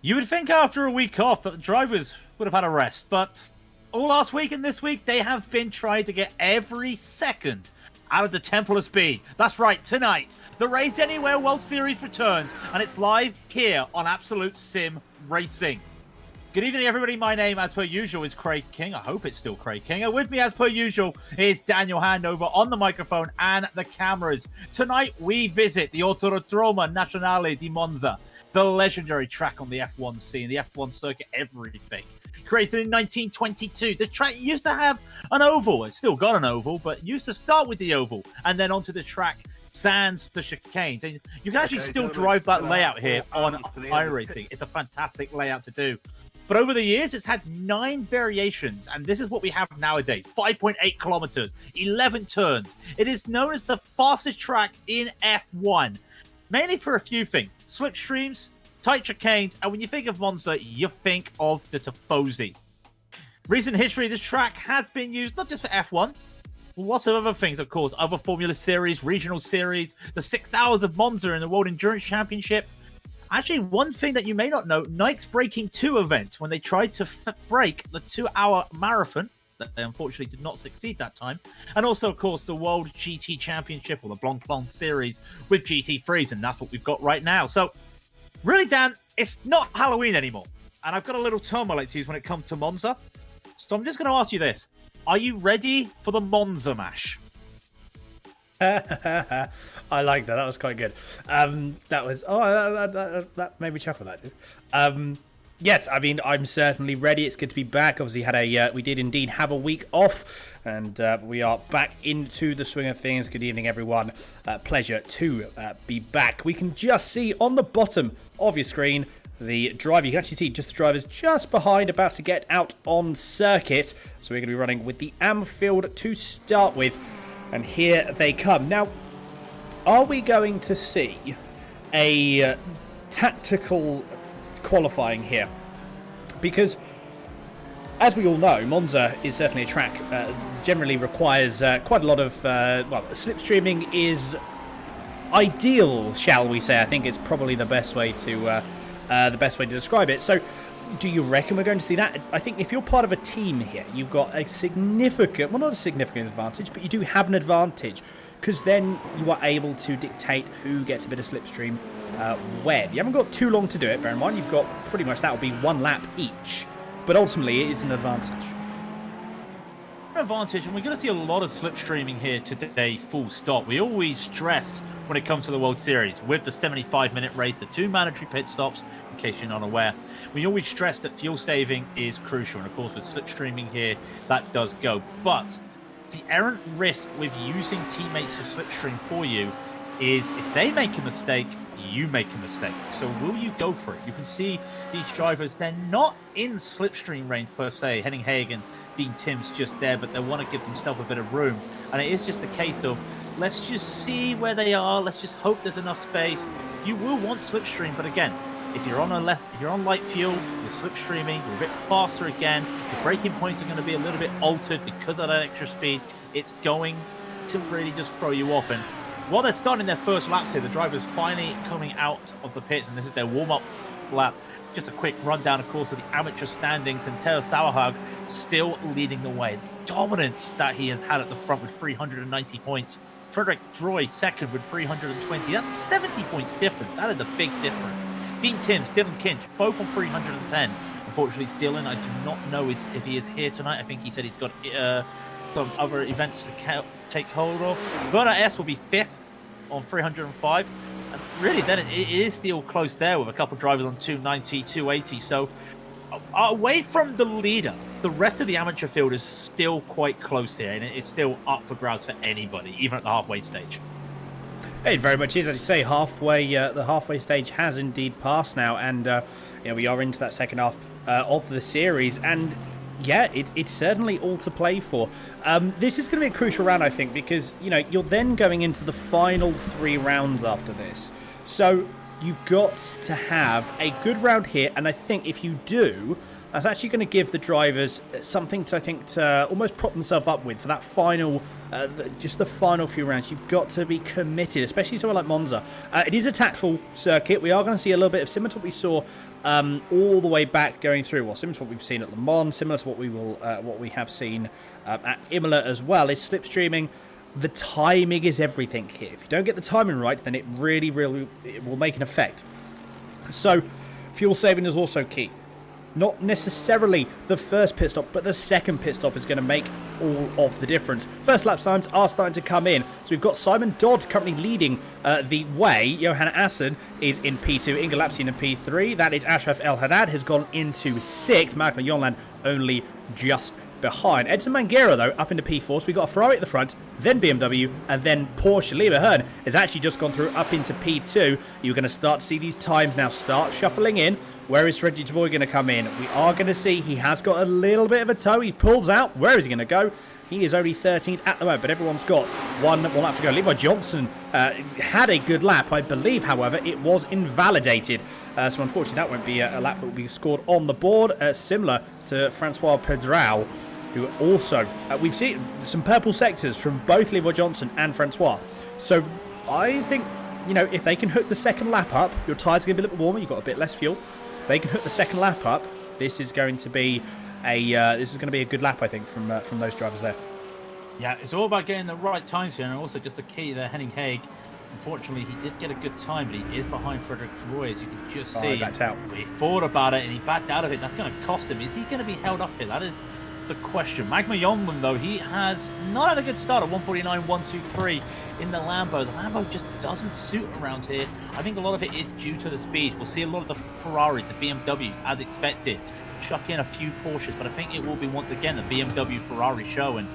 You would think after a week off that the drivers would have had a rest, but all last week and this week, they have been trying to get every second out of the Temple of Speed. That's right, tonight, the Race Anywhere World Series returns, and it's live here on Absolute Sim Racing. Good evening, everybody. My name, as per usual, is Craig King. I hope it's still Craig King. And with me, as per usual, is Daniel Handover on the microphone and the cameras. Tonight, we visit the Autodromo Nazionale di Monza, the legendary track on the F1 scene, the F1 circuit, everything. Created in 1922, the track used to have an oval. It's still got an oval, but used to start with the oval and then onto the track, sans the chicanes. And you can actually still drive that layout here on iRacing. It's a fantastic layout to do. But over the years, it's had 9 variations, and this is what we have nowadays. 5.8 kilometers, 11 turns. It is known as the fastest track in F1, mainly for a few things. Slipstreams, tight chicanes, and when you think of Monza, you think of the Tifosi. Recent history of this track has been used not just for F1, lots of other things, of course. Other Formula Series, regional series, the 6 Hours of Monza in the World Endurance Championship. Actually, one thing that you may not know, Nike's Breaking 2 event, when they tried to break the 2-hour marathon, that they unfortunately did not succeed that time. And also, of course, the World GT Championship, or the Blanc Blanc Series with GT3s, and that's what we've got right now. So, really, Dan, it's not Halloween anymore. And I've got a little term I like to use when it comes to Monza. So I'm just going to ask you this. Are you ready for the Monza Mash? I like that. That was quite good. That made me chuckle. That did. Yes, I mean, I'm certainly ready. It's good to be back. Obviously, we did indeed have a week off, and we are back into the swing of things. Good evening, everyone. Pleasure to be back. We can just see on the bottom of your screen the driver. You can actually see just the drivers just behind, about to get out on circuit. So we're going to be running with the Anfield to start with. And here they come. Now, are we going to see a tactical qualifying here? Because, as we all know, Monza is certainly a track generally requires quite a lot of, slipstreaming is ideal, shall we say. I think it's probably the best way to describe it. So, do you reckon we're going to see that? I think if you're part of a team here, you've got a significant, well, not a significant advantage, but you do have an advantage, because then you are able to dictate who gets a bit of slipstream when. You haven't got too long to do it, bear in mind, you've got pretty much, that will be 1 lap each, but ultimately it is an advantage. Advantage, and we're going to see a lot of slipstreaming here today, full stop. We always stress when it comes to the World Series with the 75-minute race, the 2 mandatory pit stops, in case you're not aware. We always stress that fuel saving is crucial, and of course with slipstreaming here, that does go. But the errant risk with using teammates to slipstream for you is if they make a mistake, you make a mistake. So will you go for it? You can see these drivers, they're not in slipstream range per se. Henning Hagen, Dean Tim's just there, but they want to give themselves a bit of room. And it is just a case of, let's just see where they are. Let's just hope there's enough space. You will want slipstream, but again, if you're on light fuel, you're slipstreaming, you're a bit faster again. The braking points are going to be a little bit altered because of that extra speed. It's going to really just throw you off. And while they're starting their first laps here, the drivers finally coming out of the pits, and this is their warm-up lap. Just a quick rundown, of course, of the amateur standings, and Teo Sauerhag still leading the way. The dominance that he has had at the front with 390 points. Frederick Droy second with 320. That's 70 points different. That is a big difference. Dean Timms, Dylan Kinch, both on 310. Unfortunately, Dylan, I do not know if he is here tonight. I think he said he's got some other events to take hold of. Werner S will be 5th on 305. And really, then it is still close there with a couple of drivers on 290, 280. So away from the leader, the rest of the amateur field is still quite close here, and it's still up for grabs for anybody, even at the halfway stage. It very much is. As you say, the halfway stage has indeed passed now, and we are into that second half of the series, and yeah, it's certainly all to play for. This is going to be a crucial round, I think, because you're then going into the final 3 rounds after this, so you've got to have a good round here, and I think if you do, That's actually going to give the drivers something to, I think, to almost prop themselves up with for that final, just the final few rounds. You've got to be committed, especially somewhere like Monza. It is a tactful circuit. We are going to see a little bit of similar to what we saw all the way back going through. Well, similar to what we've seen at Le Mans, similar to what we have seen at Imola as well. Is slipstreaming. The timing is everything here. If you don't get the timing right, then it really it will make an effect. So, fuel saving is also key. Not necessarily the first pit stop, but the second pit stop is going to make all of the difference. First lap times are starting to come in. So we've got Simon Dodd currently leading the way. Johan Assen is in P2. Inga Lapsien in P3. That is Ashraf El Haddad has gone into 6th. Magna Jonland only just behind. Edson Manguera, though, up into P4. So we've got a Ferrari at the front, then BMW, and then Porsche. Lima Hearn has actually just gone through up into P2. You're going to start to see these times now start shuffling in. Where is Reggie Tavoy going to come in? We are going to see he has got a little bit of a toe. He pulls out. Where is he going to go? He is only 13th at the moment, but everyone's got one lap to go. Levi Johnson had a good lap. I believe, however, it was invalidated. So unfortunately, that won't be a lap that will be scored on the board. Similar to Francois Pedrao, who also, we've seen some purple sectors from both Levi Johnson and Francois. So I think, you know, if they can hook the second lap up, your tyres are going to be a little bit warmer. You've got a bit less fuel. They can hook the second lap up. This is going to be a good lap, I think, from those drivers there. Yeah, it's all about getting the right times here, and also just a key there. Henning Haig, unfortunately, he did get a good time, but he is behind Frederick Roy, as you can just see. Backed out. He thought about it and he backed out of it. That's going to cost him. Is he going to be held up here? That is the question. Magma Jonglund, though, he has not had a good start at 149, 123 in the Lambo. The Lambo just doesn't suit around here. I think a lot of it is due to the speed. We'll see a lot of the Ferraris, the BMWs, as expected. Chuck in a few Porsches, but I think it will be once again the BMW Ferrari show, and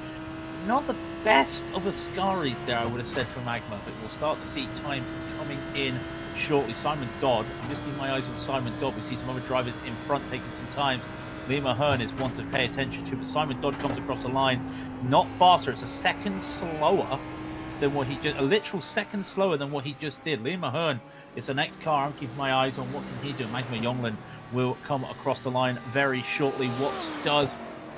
not the best of the Scaris there, I would have said, for Magma, but we'll start to see times coming in shortly. Simon Dodd, I'm just keeping my eyes on Simon Dodd. We see some other drivers in front taking some times. Lima Hearn is one to pay attention to, but Simon Dodd comes across the line not faster. It's a second slower than what he just, a literal second slower than what he just did. Lima Hearn is the next car. I'm keeping my eyes on what can he do. Magma Jonglund will come across the line very shortly. What does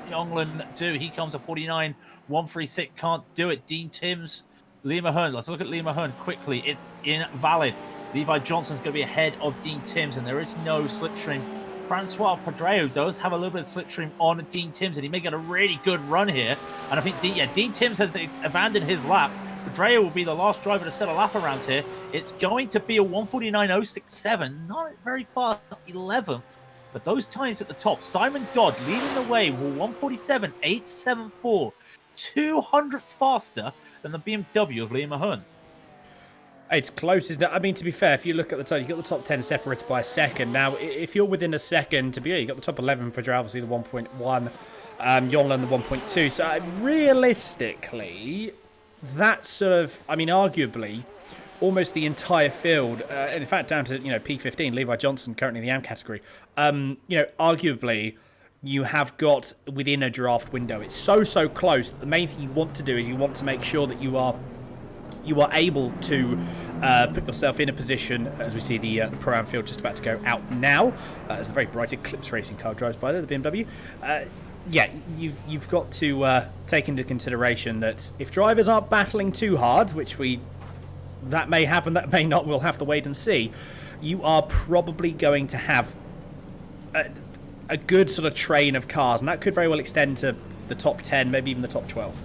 Jonglund do? He comes at 49, 136, can't do it. Dean Timms, Lima Hearn. Let's look at Lima Hearn quickly. It's invalid. Levi Johnson's going to be ahead of Dean Timms, and there is no slipstream. Francois Pedrao does have a little bit of slipstream on Dean Timms, and he may get a really good run here. And I think Dean Timms has abandoned his lap. Pedrao will be the last driver to set a lap around here. It's going to be a 149.067, not very fast, 11th. But those times at the top, Simon Dodd leading the way with 147.874, 200ths faster than the BMW of Lima Hearn. It's close, isn't it? I mean, to be fair, if you look at the top, you've got the top 10 separated by a second. Now, if you're within a second, you've got the top 11 for obviously the 1.1, Jonglund the 1.2. So realistically, that's sort of, I mean, arguably, almost the entire field, and in fact, down to, P15, Levi Johnson, currently in the AM category, arguably, you have got within a draft window. It's so close. The main thing you want to do is you want to make sure that you are able to put yourself in a position, as we see the Pro-Am field just about to go out now, as a very bright Eclipse racing car drives by there, the BMW. You've got to take into consideration that if drivers aren't battling too hard, which that may happen, that may not, we'll have to wait and see, you are probably going to have a good sort of train of cars, and that could very well extend to the top 10, maybe even the top 12.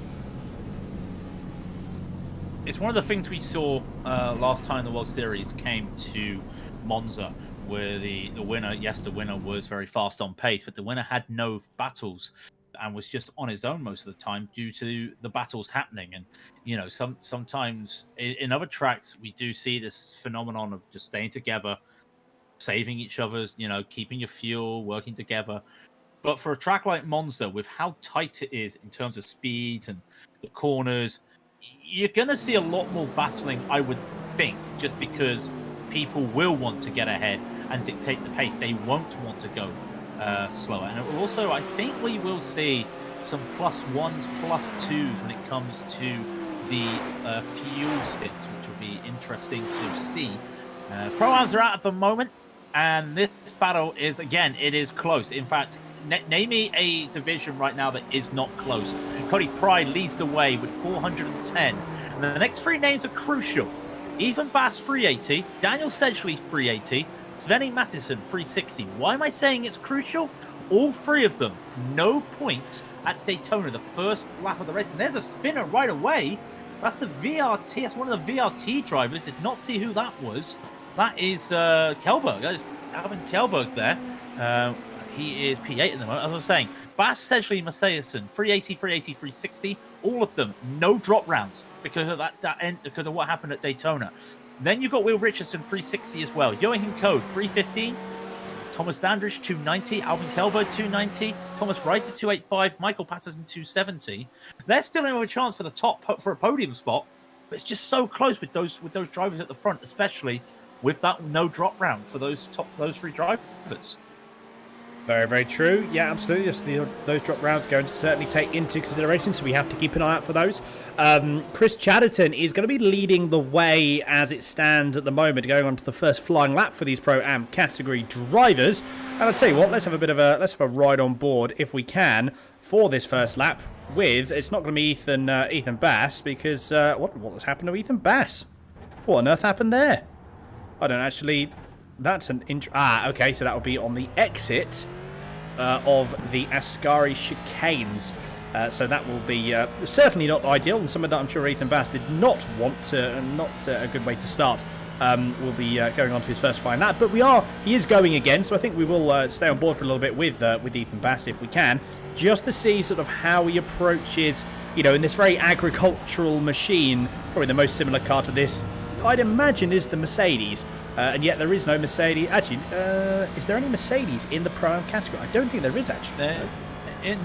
It's one of the things we saw last time the World Series came to Monza, where the winner was very fast on pace, but the winner had no battles and was just on his own most of the time due to the battles happening. And sometimes in other tracks we do see this phenomenon of just staying together, saving each other's, keeping your fuel, working together. But for a track like Monza, with how tight it is in terms of speed and the corners, you're going to see a lot more battling, I would think, just because people will want to get ahead and dictate the pace. They won't want to go slower. And also, I think we will see some +1s, +2s when it comes to the fuel stints, which will be interesting to see. Pro-Ams are out at the moment, and this battle is, again, it is close. In fact, name me a division right now that is not close. Cody Pride leads the way with 410. And the next three names are crucial. Ethan Bass, 380. Daniel Sedgley, 380. Svenny Mattison, 360. Why am I saying it's crucial? All three of them, no points at Daytona, the first lap of the race. And there's a spinner right away. That's the VRT. That's one of the VRT drivers. Did not see who that was. That is Kilber. That is Albin Kilbur there. He is P8 at the moment. As I was saying, Bass, Sedgley, Mattison, 380, 380, 360. All of them, no drop rounds because of because of what happened at Daytona. Then you've got Will Richardson, 360 as well. Joachim Code, 315. Thomas Dandridge, 290. Albin Kilber, 290. Thomas Ryder, 285. Michael Patterson, 270. They're still in with a chance for the top for a podium spot, but it's just so close with those drivers at the front, especially with that no drop round for those three drivers. Very, very true. Yeah, absolutely. Those drop rounds going to certainly take into consideration, so we have to keep an eye out for those. Chris Chatterton is going to be leading the way as it stands at the moment, going on to the first flying lap for these Pro-Am category drivers. And I'll tell you what, let's have a ride on board if we can for this first lap. It's not going to be Ethan Bass because what has happened to Ethan Bass? What on earth happened there? I don't actually. That's an okay, so that will be on the exit of the Ascari chicanes. So that will be certainly not ideal, and some of that I'm sure Ethan Bass did not want to, not a good way to start. Will be going on to his first flying lap, but he is going again, so I think we will stay on board for a little bit with Ethan Bass if we can, just to see sort of how he approaches, in this very agricultural machine. Probably the most similar car to this, I'd imagine, is the Mercedes. And yet there is no Mercedes. Actually, is there any Mercedes in the Pro-Am category? I don't think there is, actually.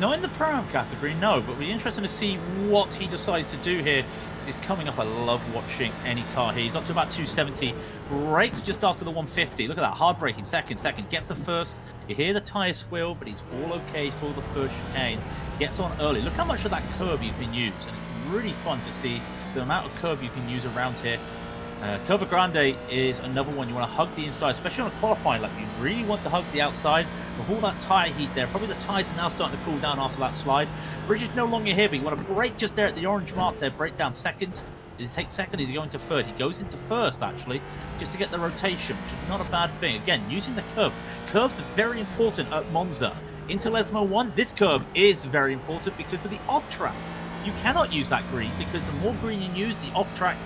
Not in the Pro-Am category, no. But we're interested to see what he decides to do here. He's coming up. I love watching any car here. He's up to about 270. Brakes just after the 150. Look at that. Hard braking. Second. Gets the first. You hear the tyre squeal, but he's all okay for the first chicane. Gets on early. Look how much of that curb you can use. And it's really fun to see the amount of curb you can use around here. Curva Grande is another one you want to hug the inside, especially on a qualifying lap. You really want to hug the outside with all that tyre heat there. Probably the tyres are now starting to cool down after that slide. Bridge is no longer here, but you want to brake just there at the orange mark there. Brake down second. Did he take second? Is he going to third? He goes into first, actually, just to get the rotation, which is not a bad thing. Again, using the curb. Curbs are very important at Monza. Into Lesmo 1, this curb is very important because of the off-track. You cannot use that green because the more green you use, the off-track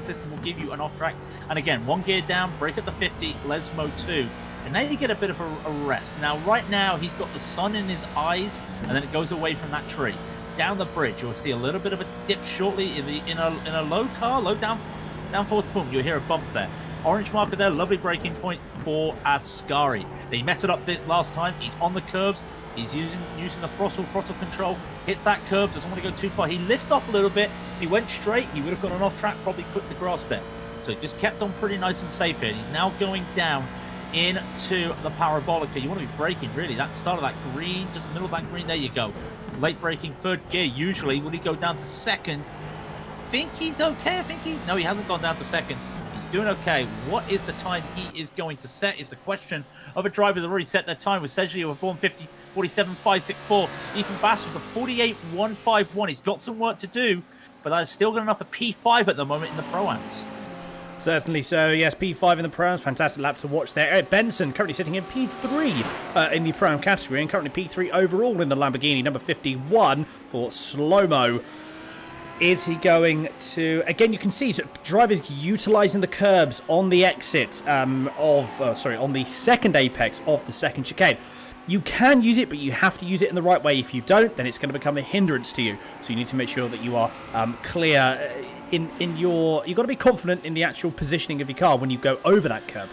system will give you an off-track. And again, one gear down, brake at the 50, Lesmo 2. And now you get a bit of a rest. Now, right now, he's got the sun in his eyes, and then it goes away from that tree. Down the bridge, you'll see a little bit of a dip shortly in a low car, low downforce, boom, you'll hear a bump there. Orange marker there, lovely braking point for Ascari. He messed it up last time. He's on the curves. He's using the throttle control. Hits that curve, doesn't want to go too far. He lifts off a little bit. He went straight. He would have got an off track, probably clipped the grass there. So he just kept on pretty nice and safe here. He's now going down into the Parabolica. You want to be braking, really. That start of that green, just the middle of that green. There you go. Late braking, third gear. Usually, will he go down to second? I think he's okay. No, he hasn't gone down to second. Doing okay. What is the time he is going to set is the question of a driver that already set their time with Sedgley with 47.564. Ethan Bass with a 48.151. He's got some work to do, but that is still good enough for P5 at the moment in the Pro-Ams. Certainly so, yes, P5 in the Pro-Ams, fantastic lap to watch there. Eric Benson currently sitting in P3 in the Pro-Am category and currently P3 overall in the Lamborghini, number 51 for Slow-Mo. Is he going to... Again, you can see so drivers utilising the curbs on the exit on the second apex of the second chicane. You can use it, but you have to use it in the right way. If you don't, then it's going to become a hindrance to you. So you need to make sure that you are clear in your... You've got to be confident in the actual positioning of your car when you go over that curb.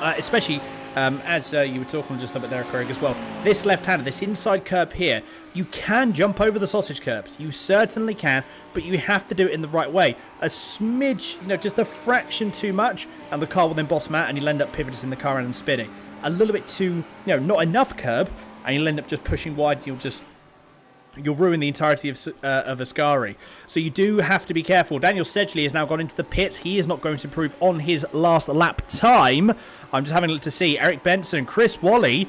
Especially... as you were talking just a bit there, Craig, as well. This left-hander, this inside curb here, you can jump over the sausage curbs. You certainly can, but you have to do it in the right way. A smidge, just a fraction too much, and the car will then bottom out, and you'll end up pivoting the car around and spinning. A little bit too, not enough curb, and you'll end up just pushing wide. You'll ruin the entirety of Ascari. So you do have to be careful. Daniel Sedgley has now gone into the pits. He is not going to improve on his last lap time. I'm just having a look to see. Eric Benson, Chris Wally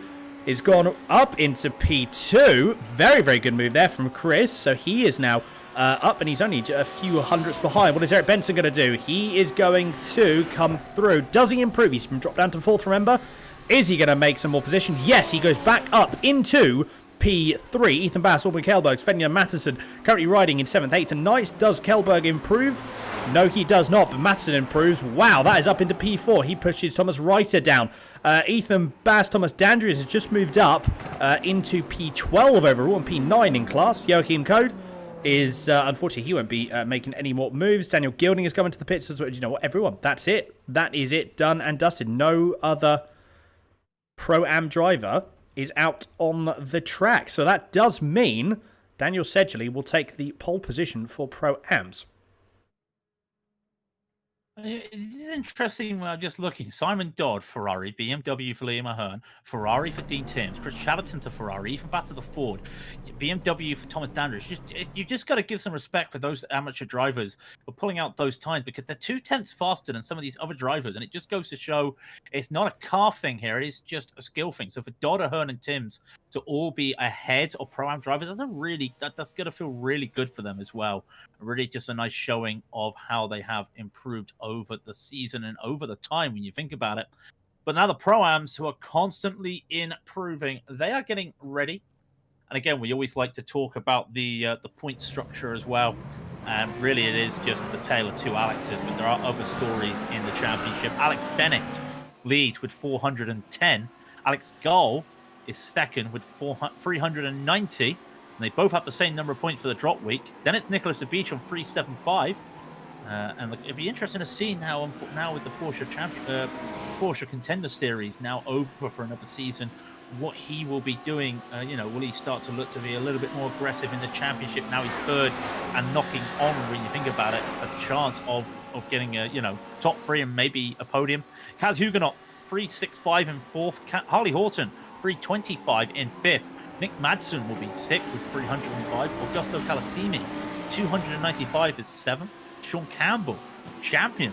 is gone up into P2. Very, very good move there from Chris. So he is now up, and he's only a few hundredths behind. What is Eric Benson going to do? He is going to come through. Does he improve? He's been dropped down to 4th, remember? Is he going to make some more position? Yes, he goes back up into P3. Ethan Bass, Albin Kilberg, Svenja Mattisson currently riding in 7th, 8th, and 9th. Does Kilberg improve? No, he does not, but Mattisson improves. Wow, that is up into P4. He pushes Thomas Ryder down. Ethan Bass, Thomas Dandrius has just moved up into P12 overall and P9 in class. Joachim Code is, unfortunately, he won't be making any more moves. Daniel Gilding is coming to the pits as well. You know what, everyone, that's it. That is it, done and dusted. No other Pro-Am driver is out on the track. So that does mean Daniel Sedgley will take the pole position for Pro-Ams. It is interesting when I'm just looking. Simon Dodd, Ferrari. BMW for Liam Ahern. Ferrari for Dean Timms. Chris Chatterton to Ferrari. Ethan Bass to the Ford. BMW for Thomas Dandridge. You just got to give some respect for those amateur drivers for pulling out those times, because they're 2/10 faster than some of these other drivers. And it just goes to show it's not a car thing here. It is just a skill thing. So for Dodd, Ahern, and Timms to all be ahead of Pro-Am drivers, that's going to feel really good for them as well. Really just a nice showing of how they have improved over the season and over the time when you think about it. But now the Pro-Ams, who are constantly improving, they are getting ready. And again, we always like to talk about the point structure as well. And really it is just the tale of two Alexes, but there are other stories in the championship. Alex Bennett leads with 410. Alex Gull is second with 390. And they both have the same number of points for the drop week. Then it's Nicholas de Beach on 375. And look, it'd be interesting to see now with the Porsche Contender Series now over for another season, what he will be doing. Will he start to look to be a little bit more aggressive in the championship? Now he's third and knocking on, when you think about it, a chance of getting a top 3 and maybe a podium. Kaz Huguenot 365 in 4th. Harley Horton 325 in 5th. Nick Madsen will be 6th with 305. Augusto Calasimi 295 is 7th. Sean Campbell,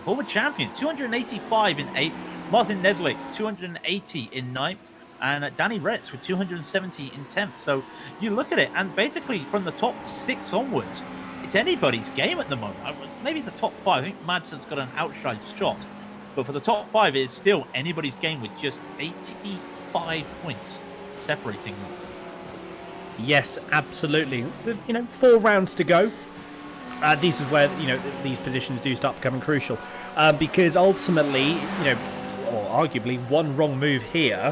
former champion, 285 in 8th. Martin Nedlick, 280 in 9th. And Danny Retz with 270 in 10th. So you look at it, and basically from the top 6 onwards, it's anybody's game at the moment. Maybe the top 5. I think Madsen's got an outside shot. But for the top 5, it's still anybody's game with just 85 points separating them. Yes, absolutely. 4 rounds to go. This is where these positions do start becoming crucial, because ultimately, or arguably, one wrong move here,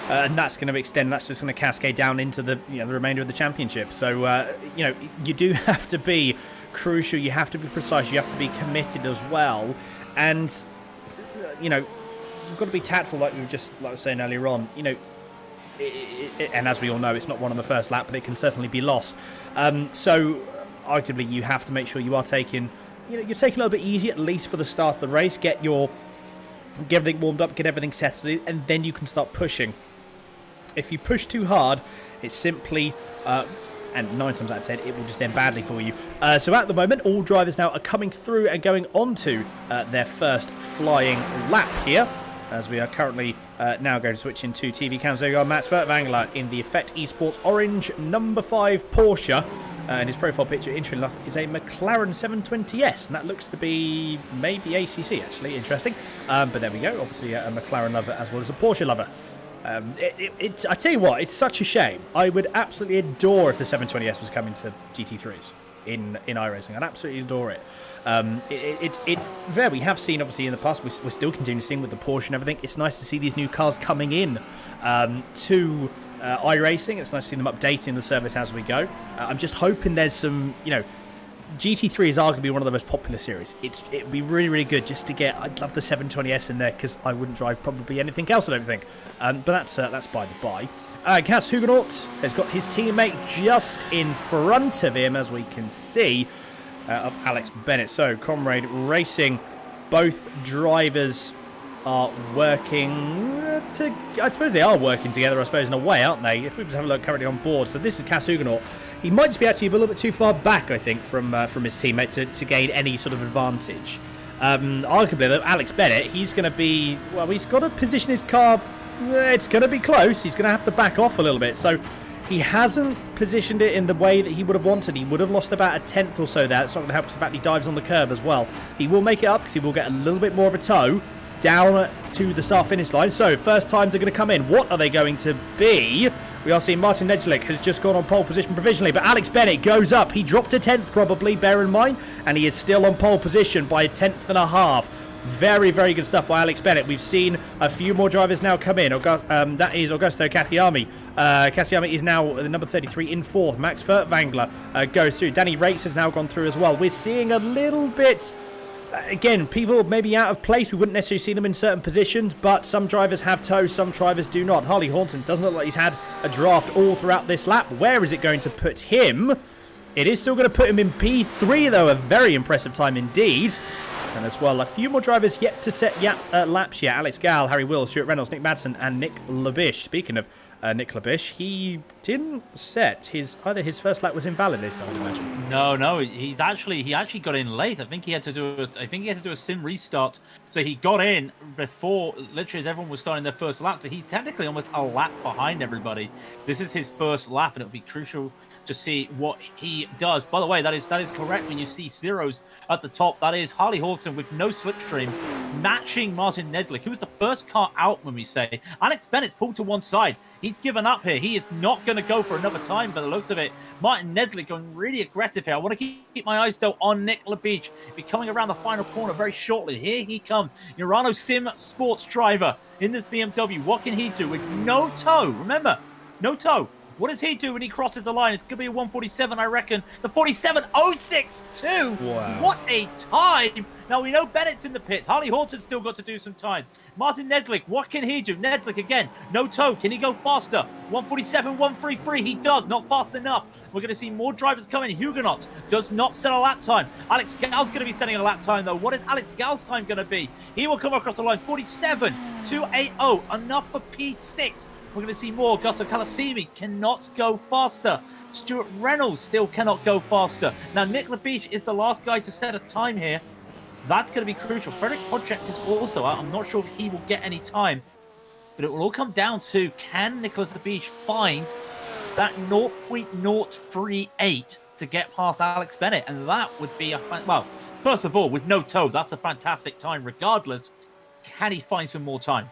and that's going to extend. That's just going to cascade down into the the remainder of the championship. So you do have to be crucial. You have to be precise. You have to be committed as well, and you've got to be tactful, like I was saying earlier on. And as we all know, it's not won on the first lap, but it can certainly be lost. So arguably, you have to make sure you are taking, you're taking a little bit easy, at least for the start of the race. Get everything warmed up, get everything settled, and then you can start pushing. If you push too hard, it's simply, and 9 times out of 10, it will just end badly for you. So at the moment, all drivers now are coming through and going on to their first flying lap here, as we are currently now going to switch into TV cams. There you go, Mats Vertwangler in the Effect Esports orange number 5 Porsche. And his profile picture, interesting enough, is a McLaren 720S, and that looks to be maybe ACC, actually. Interesting. But there we go. Obviously, a McLaren lover as well as a Porsche lover. I tell you what, it's such a shame. I would absolutely adore if the 720S was coming to GT3s in iRacing. I'd absolutely adore it. We have seen, obviously, in the past, we're still continuing to see with the Porsche and everything. It's nice to see these new cars coming in to iRacing. It's nice to see them updating the service as we go. I'm just hoping there's some, GT3 is arguably one of the most popular series. It'd be really, really good just to get. I'd love the 720S in there, because I wouldn't drive probably anything else, I don't think. But that's by the by. Kaz Huguenot has got his teammate just in front of him, as we can see, of Alex Bennett. So Comrade Racing, both drivers are working I suppose they are working together, I suppose, in a way, aren't they? If we just have a look currently on board. So this is Kaz Huguenot. He might just be actually a little bit too far back, I think, from his teammate to gain any sort of advantage. Arguably, though, Alex Bennett, he's going to be, well, he's got to position his car it's going to be close. He's going to have to back off a little bit. So he hasn't positioned it in the way that he would have wanted. He would have lost about a tenth or so there. It's not going to help us the fact he dives on the curb as well. He will make it up because he will get a little bit more of a toe down to the start-finish line. So first times are going to come in. What are they going to be? We are seeing Martin Nedgelik has just gone on pole position provisionally, but Alex Bennett goes up. He dropped a tenth probably, bear in mind, and he is still on pole position by a tenth and a half. Very, very good stuff by Alex Bennett. We've seen a few more drivers now come in. That is Augusto Cassiami. Cassiami is now the number 33 in fourth. Max Furtwängler goes through. Danny Rates has now gone through as well. We're seeing a little bit... Again, people may be out of place. We wouldn't necessarily see them in certain positions, but some drivers have toes, some drivers do not. Harley Horton doesn't look like he's had a draft all throughout this lap. Where is it going to put him? It is still going to put him in P3, though. A very impressive time indeed. And as well, a few more drivers yet to set laps yet. Alex Gall, Harry Wills, Stuart Reynolds, Nick Madsen, and Nick Labish. Speaking of Nick Labish, he didn't set either his first lap was invalidated, I would imagine. No, he actually got in late. I think he had to do a sim restart. So he got in before literally everyone was starting their first lap. So he's technically almost a lap behind everybody. This is his first lap, and it'll be crucial to see what he does. By the way, that is correct. When you see zeros at the top, that is Harley Horton with no slipstream, matching Martin Nedgelik, who was the first car out. When we say Alex Bennett's pulled to one side, he's given up here. He is not going to go for another time by the looks of it. Martin Nedgelik going really aggressive here. I want to keep my eyes though on Nick Labish. Be coming around the final corner very shortly. Here he comes, Urano Sim Sports driver in this BMW. What can he do with no toe? Remember, no toe. What does he do when he crosses the line? It's going to be a 147, I reckon. The 47.062. Wow. What a time. Now, we know Bennett's in the pits. Harley Horton's still got to do some time. Martin Nedgelik, what can he do? Nedgelik again, no toe. Can he go faster? 147, 133. He does. Not fast enough. We're going to see more drivers coming. Huguenot does not set a lap time. Alex Gall's going to be setting a lap time, though. What is Alex Gall's time going to be? He will come across the line. 47.280. Enough for P6. We're going to see more. Augusto Calasimi cannot go faster. Stuart Reynolds still cannot go faster. Now, Nick Labish is the last guy to set a time here. That's going to be crucial. Frederick Project is also out. I'm not sure if he will get any time. But it will all come down to, can Nicholas Labish find that 0.038 to get past Alex Bennett? And that would be well, first of all, with no toe, that's a fantastic time regardless. Can he find some more time?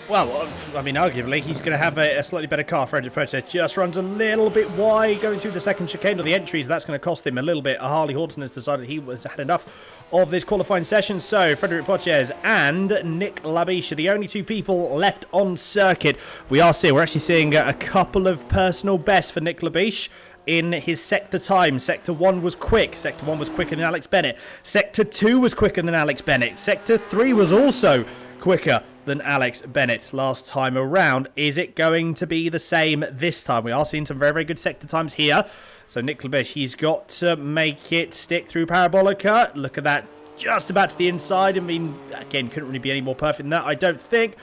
Arguably, he's going to have a slightly better car. Frederick Project just runs a little bit wide going through the second chicane or the entries. That's going to cost him a little bit. Harley Horton has decided he had enough of this qualifying session. So, Frederick Project and Nick Labish are the only two people left on circuit. We're actually seeing a couple of personal bests for Nick Labish in his sector time. Sector 1 was quick. Sector 1 was quicker than Alex Bennett. Sector 2 was quicker than Alex Bennett. Sector 3 was also quicker than Alex Bennett last time around. Is it going to be the same this time? We are seeing some very, very good sector times here. So Nick Labish, he's got to make it stick through Parabolica. Look at that, just about to the inside. I mean, again, couldn't really be any more perfect than that, I don't think.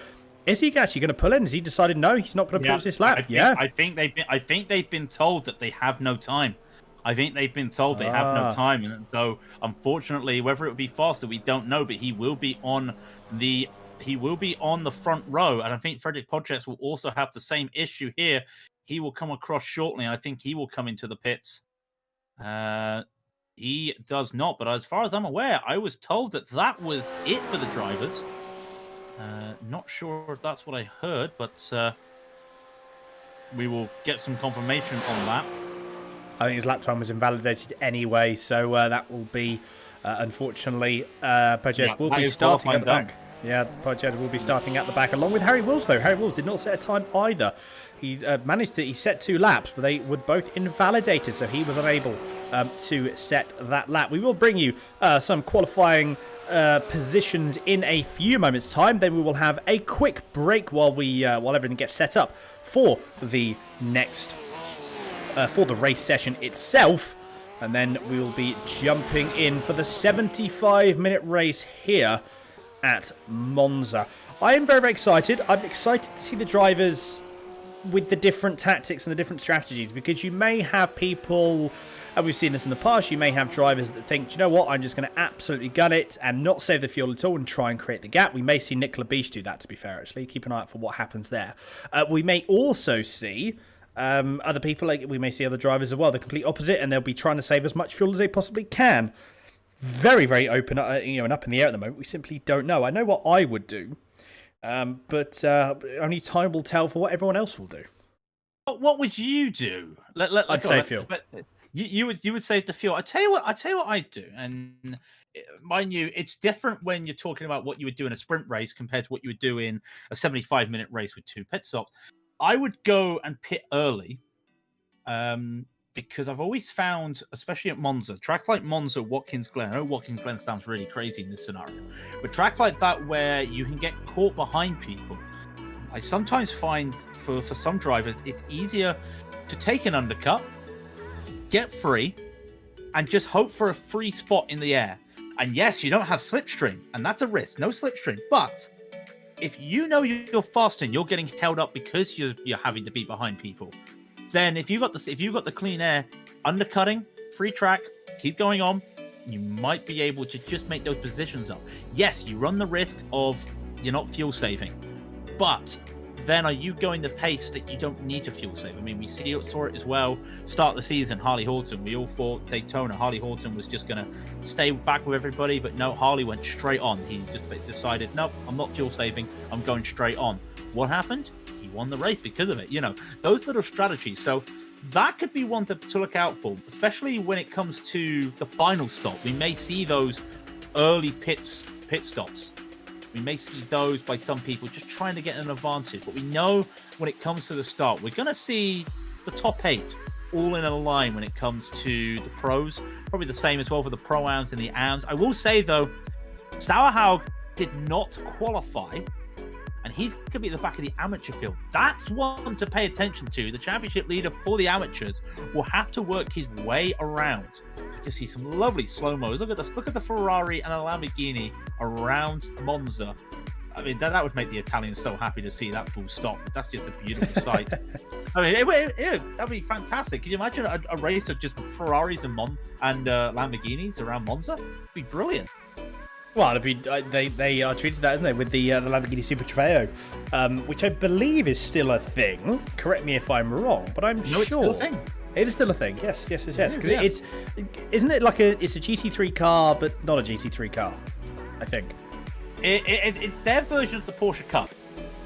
Is he actually going to pull in? Has he decided no, he's not going to pause this lap? I think they've been told that they have no time. I think they've been told they have no time, and so unfortunately, whether it will be faster, we don't know. But he will be on the front row, and I think Frederick Projects will also have the same issue here. He will come across shortly, and I think he will come into the pits. He does not, but as far as I'm aware, I was told that was it for the drivers. Not sure if that's what I heard, but we will get some confirmation on that. I think his lap time was invalidated anyway, so that will be, unfortunately, Project will be starting at the back. Yeah, the Project will be starting at the back, along with Harry Wills, though. Harry Wills did not set a time either. He he set 2 laps, but they were both invalidated, so he was unable to set that lap. We will bring you some qualifying positions in a few moments' time. Then we will have a quick break while everything gets set up for the next for the race session itself, and then we will be jumping in for the 75-minute race here at Monza. I am very, very excited. I'm excited to see the drivers with the different tactics and the different strategies, because you may have people And we've seen this in the past. You may have drivers that think, "Do you know what, I'm just going to absolutely gun it and not save the fuel at all and try and create the gap." We may see Nick Labiche do that, to be fair, actually. Keep an eye out for what happens there. We may also see other people, like we may see other drivers as well, the complete opposite, and they'll be trying to save as much fuel as they possibly can. Very, very open, and up in the air at the moment. We simply don't know. I know what I would do, but only time will tell for what everyone else will do. What would you do? I'd save fuel. You would save the fuel. I tell you what I'd do, and mind you, it's different when you're talking about what you would do in a sprint race compared to what you would do in a 75-minute race with 2 pit stops. I would go and pit early, because I've always found, especially at Monza, tracks like Monza, Watkins Glen. I know Watkins Glen sounds really crazy in this scenario, but tracks like that where you can get caught behind people, I sometimes find for some drivers it's easier to take an undercut, get free, and just hope for a free spot in the air. And yes, you don't have slipstream, and that's a risk. No slipstream, but if you know you're fast and you're getting held up because you're having to be behind people, then if you got the clean air, undercutting, free track, keep going on, you might be able to just make those positions up. Yes, you run the risk of you're not fuel saving, but then are you going the pace that you don't need to fuel save? I mean, we saw it as well. Start of the season, Harley Horton. We all thought Daytona. Harley Horton was just going to stay back with everybody, but no, Harley went straight on. He just decided, nope, I'm not fuel saving. I'm going straight on. What happened? He won the race because of it. Those little strategies. So that could be one to look out for, especially when it comes to the final stop. We may see those early pit stops. We may see those by some people just trying to get an advantage. But we know when it comes to the start, we're going to see the top 8 all in a line when it comes to the pros. Probably the same as well for the Pro-Ams and the Ams. I will say, though, Sauerhaug did not qualify, and he's going to be at the back of the amateur field. That's one to pay attention to. The championship leader for the amateurs will have to work his way around. You can see some lovely slow-mos. Look at the Ferrari and a Lamborghini around Monza. I mean, that would make the Italians so happy to see that full stop. That's just a beautiful sight. I mean, that'd be fantastic. Can you imagine a race of just Ferraris and Lamborghinis around Monza? It'd be brilliant. Well, it'd be, they are treated that, isn't they, with the Lamborghini Super Trofeo, which I believe is still a thing. Correct me if I'm wrong, but I'm sure. It's still a thing. It is still a thing. Yes. Because isn't it like it's a GT3 car, but not a GT3 car? I think. It's their version of the Porsche Cup.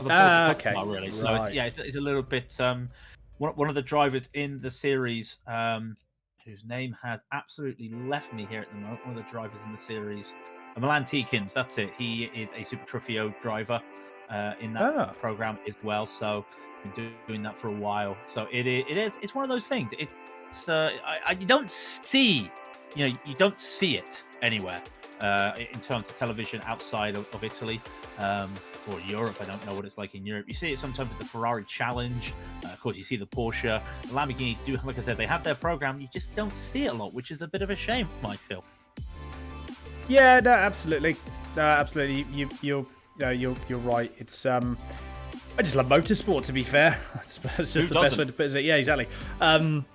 Okay. Car, really. So right. it's a little bit. One of the drivers in the series, whose name has absolutely left me here at the moment. One of the drivers in the series, Milan Tikins. That's it. He is a Super Trofeo driver in that program as well. So been doing that for a while. So it's one of those things. It's you don't see it anywhere in terms of television outside of Italy or Europe. I don't know what it's like in Europe. You see it sometimes with the Ferrari Challenge. Of course, you see the Porsche. The Lamborghini do, like I said, they have their program. You just don't see it a lot, which is a bit of a shame, I feel. Yeah, no, absolutely. You're right. It's I just love motorsport, to be fair. That's just the best way to put it. Yeah, exactly. Well,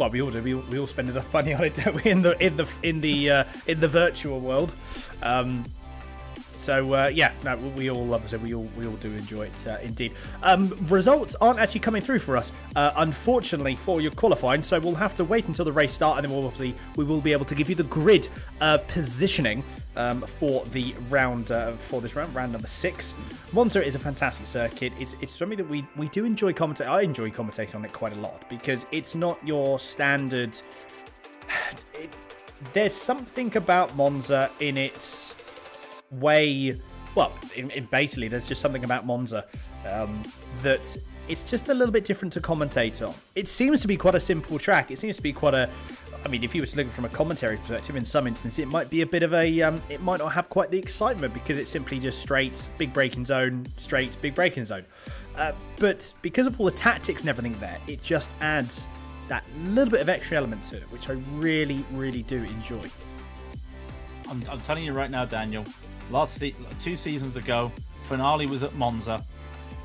we all do. We all spend enough money on it, don't we, in the virtual world. We all love it. We all do enjoy it, indeed. Results aren't actually coming through for us, unfortunately, for your qualifying. So we'll have to wait until the race start, and then we will be able to give you the grid positioning for the round round number 6. Monza is a fantastic circuit. It's something that we do enjoy commentating. I enjoy commentating on it quite a lot because it's not your standard. There's something about Monza in its way. Well, basically, there's just something about Monza that it's just a little bit different to commentate on. It seems to be quite a simple track. It seems to be quite a. I mean, if you were to look from a commentary perspective, in some instances, it might be a bit of a. It might not have quite the excitement because it's simply just straight, big braking zone, straight, big braking zone. But because of all the tactics and everything there, it just adds that little bit of extra element to it, which I really, really do enjoy. I'm telling you right now, Daniel. 2 seasons ago, finale was at Monza,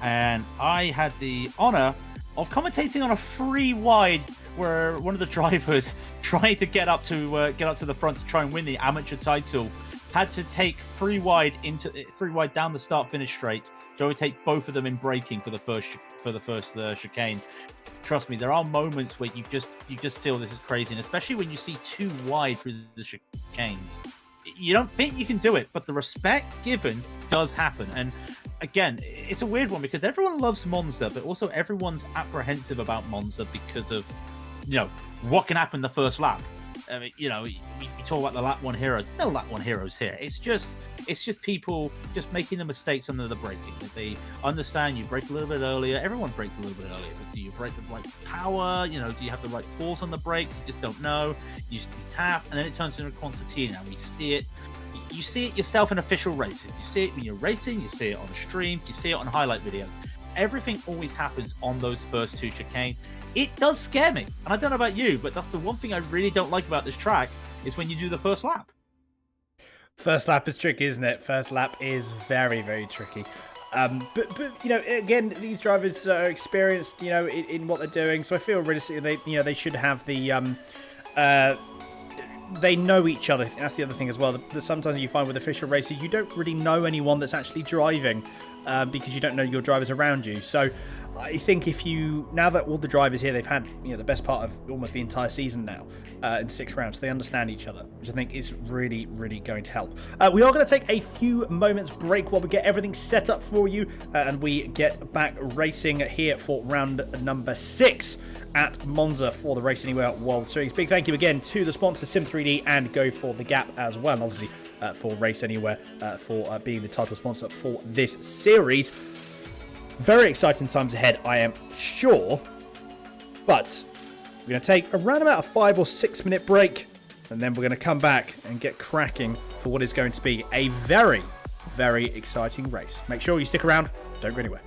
and I had the honour of commentating on a free wide where one of the drivers trying to get up to the front to try and win the amateur title had to take three wide down the start finish straight to overtake both of them in braking for the first chicane. Trust me, there are moments where you just feel this is crazy, and especially when you see too wide through the chicanes. You don't think you can do it, but the respect given does happen. And again, it's a weird one because everyone loves Monza, but also everyone's apprehensive about Monza because of, what can happen the first lap. I mean, we talk about the lap one heroes. No lap one heroes here. It's just people just making the mistakes under the braking. If they understand you brake a little bit earlier, everyone brakes a little bit earlier. But do you brake the right power? Do you have the right force on the brakes? You just don't know. You tap, and then it turns into a concertina. And we see it. You see it yourself in official racing. You see it when you're racing. You see it on streams. You see it on highlight videos. Everything always happens on those first two chicanes. It does scare me. And I don't know about you, but that's the one thing I really don't like about this track is when you do the first lap. First lap is tricky, isn't it? First lap is very, very tricky. But again, these drivers are experienced, in what they're doing. So I feel realistically, they should have the they know each other. That's the other thing as well. Sometimes you find with official races, you don't really know anyone that's actually driving because you don't know your drivers around you. So I think now that all the drivers here, they've had the best part of almost the entire season now in 6 rounds, so they understand each other, which I think is really, really going to help. We are going to take a few moments break while we get everything set up for you, and we get back racing here for round number 6 at Monza for the Race Anywhere World Series. Big thank you again to the sponsors Sim3D and Go for the Gap as well, and obviously for Race Anywhere for being the title sponsor for this series. Very exciting times ahead, I am sure. But we're going to take around about a 5 or 6 minute break, and then we're going to come back and get cracking for what is going to be a very, very exciting race. Make sure you stick around. Don't go anywhere.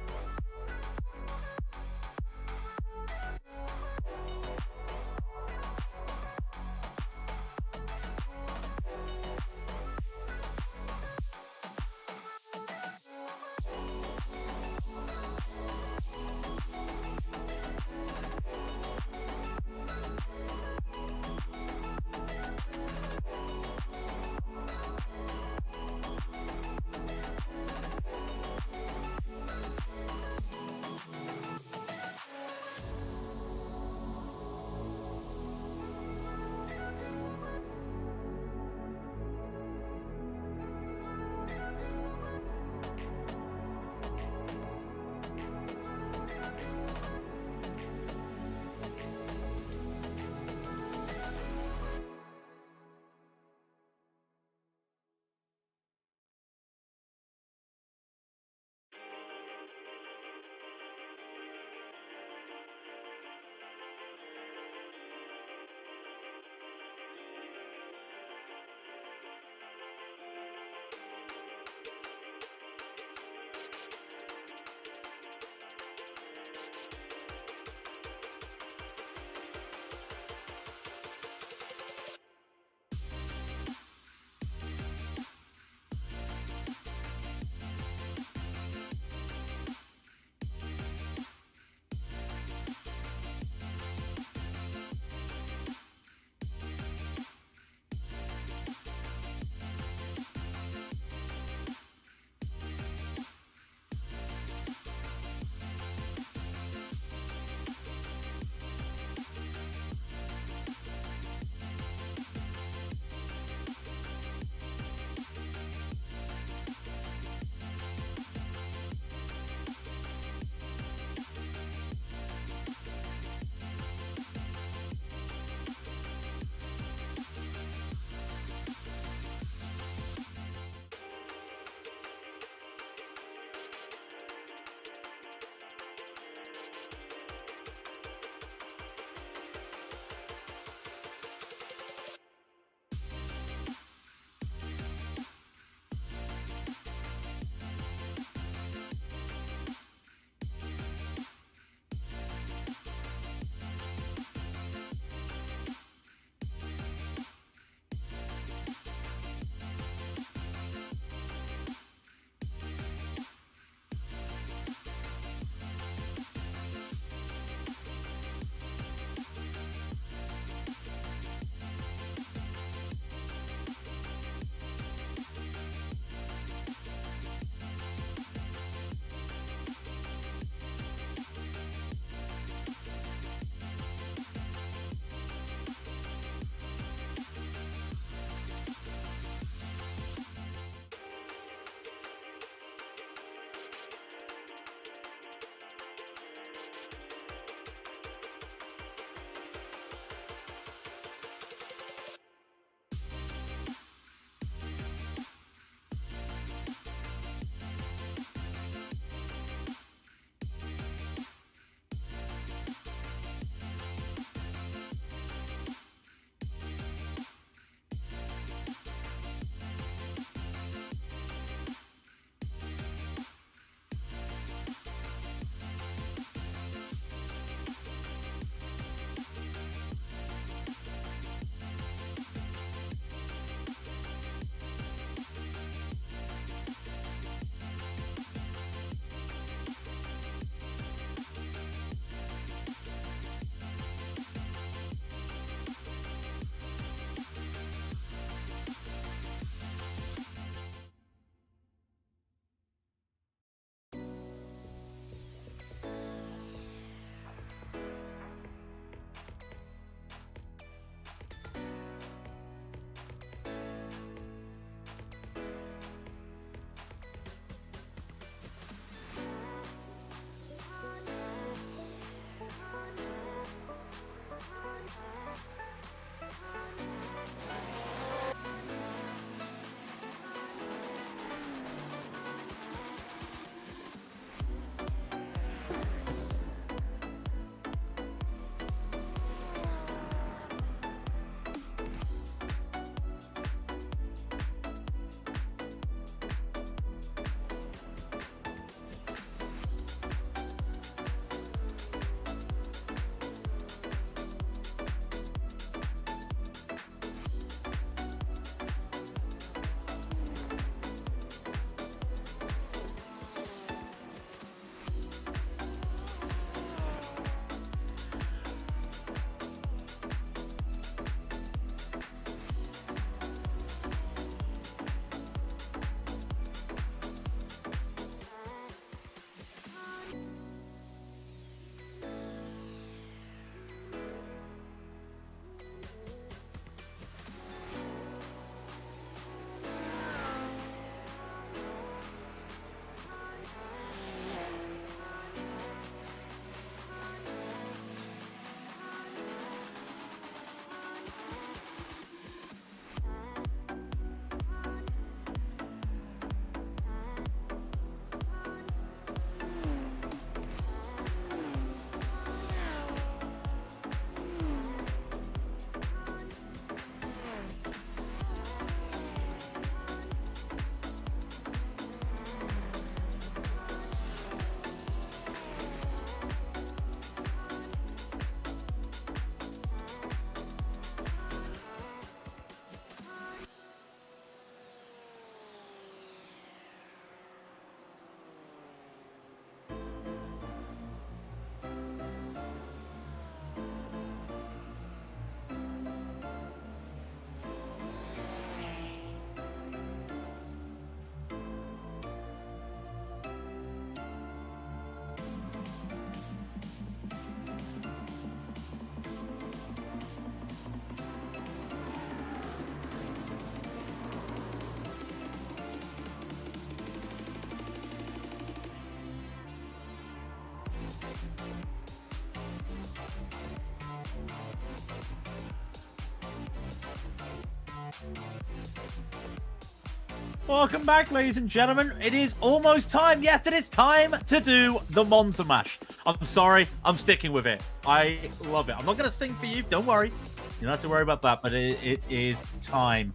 Welcome back, ladies and gentlemen. It is almost time. Yes, it is time to do the Monza mash. I'm sorry, I'm sticking with it. I love it. I'm not going to sing for you. Don't worry. You don't have to worry about that, but it is time.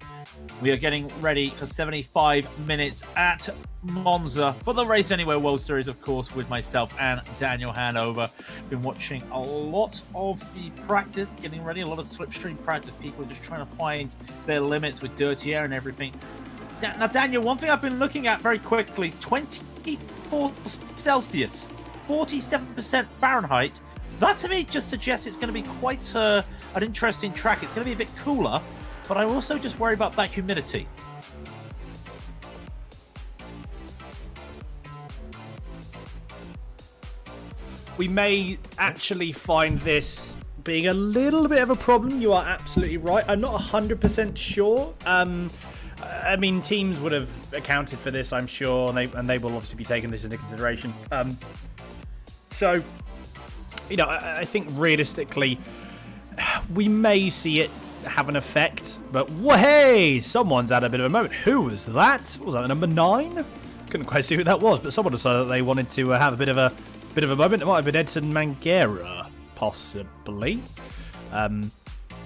We are getting ready for 75 minutes at Monza for the Race Anywhere World Series, of course, with myself and Daniel Hanover. Been watching a lot of the practice, getting ready, a lot of slipstream practice. People are just trying to find their limits with dirty air and everything. Now, Daniel, one thing I've been looking at very quickly, 24 Celsius, 47% Fahrenheit. That to me just suggests it's going to be quite an interesting track. It's going to be a bit cooler, but I also just worry about that humidity. We may actually find this being a little bit of a problem. You are absolutely right. I'm not 100% sure. I mean, teams would have accounted for this, I'm sure, and they will obviously be taking this into consideration. So, you know, I think realistically, we may see it have an effect. But hey, someone's had a bit of a moment. Who was that? Was that the number 9? Couldn't quite see who that was, but someone decided that they wanted to have a bit of a moment. It might have been Edson Manguera, possibly.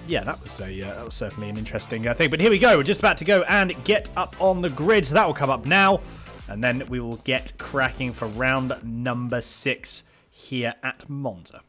Yeah, that was certainly an interesting thing. But here we go. We're just about to go and get up on the grid. So that will come up now. And then we will get cracking for round number 6 here at Monza.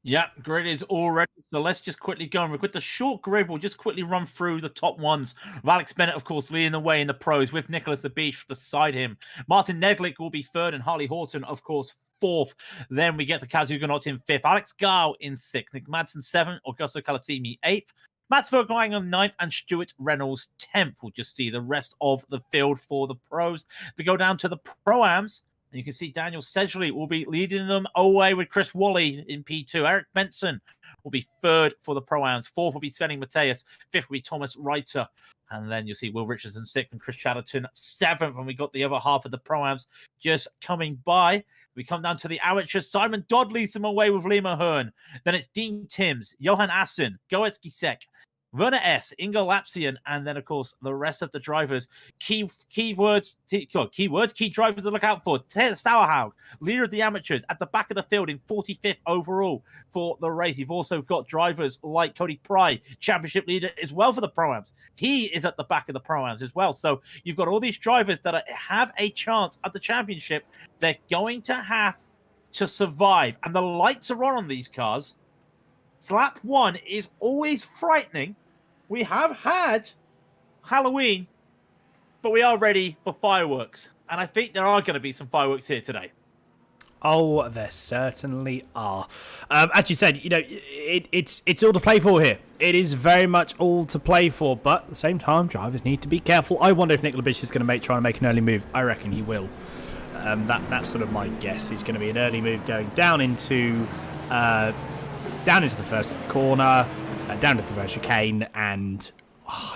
Yeah, grid is all ready. So let's just quickly go. And with the short grid, we'll just quickly run through the top ones. With Alex Bennett, of course, leading the way in the pros with Nicholas the Beach beside him. Martin Neglick will be third and Harley Horton, of course, 4th. Then we get to Kazuga in 5th. Alex Gao in 6th. Nick Madsen 7th. Augusto Calatini 8th. Mats Verglein on 9th and Stuart Reynolds 10th. We'll just see the rest of the field for the pros. We go down to the Pro-Ams. And you can see Daniel Sedgley will be leading them away with Chris Wally in P2. Eric Benson will be 3rd for the Pro-Ams. 4th will be Svenning Mateus. 5th will be Thomas Reiter. And then you'll see Will Richardson 6th and Chris Chatterton 7th. And we got the other half of the Pro-Ams just coming by. We come down to the amateurs. Simon Dodd leads them away with Lima Hearn. Then it's Dean Timms, Johan Assen, Goetski Sek, Werner S., Ingo Lapsian, and then, of course, the rest of the drivers. Key drivers to look out for. Ted Stauerhaug, leader of the amateurs, at the back of the field in 45th overall for the race. You've also got drivers like Cody Pry, championship leader as well for the Pro-Ams. He is at the back of the Pro-Ams as well. So you've got all these drivers that have a chance at the championship. They're going to have to survive. And the lights are on these cars. Lap 1 is always frightening. We have had Halloween, but we are ready for fireworks. And I think there are going to be some fireworks here today. Oh, there certainly are. As you said, you know, it's all to play for here. It is very much all to play for, but at the same time, drivers need to be careful. I wonder if Nick Labish is going to try and make an early move. I reckon he will. That's sort of my guess. He's going to be an early move going down into the first corner, down to the first chicane, and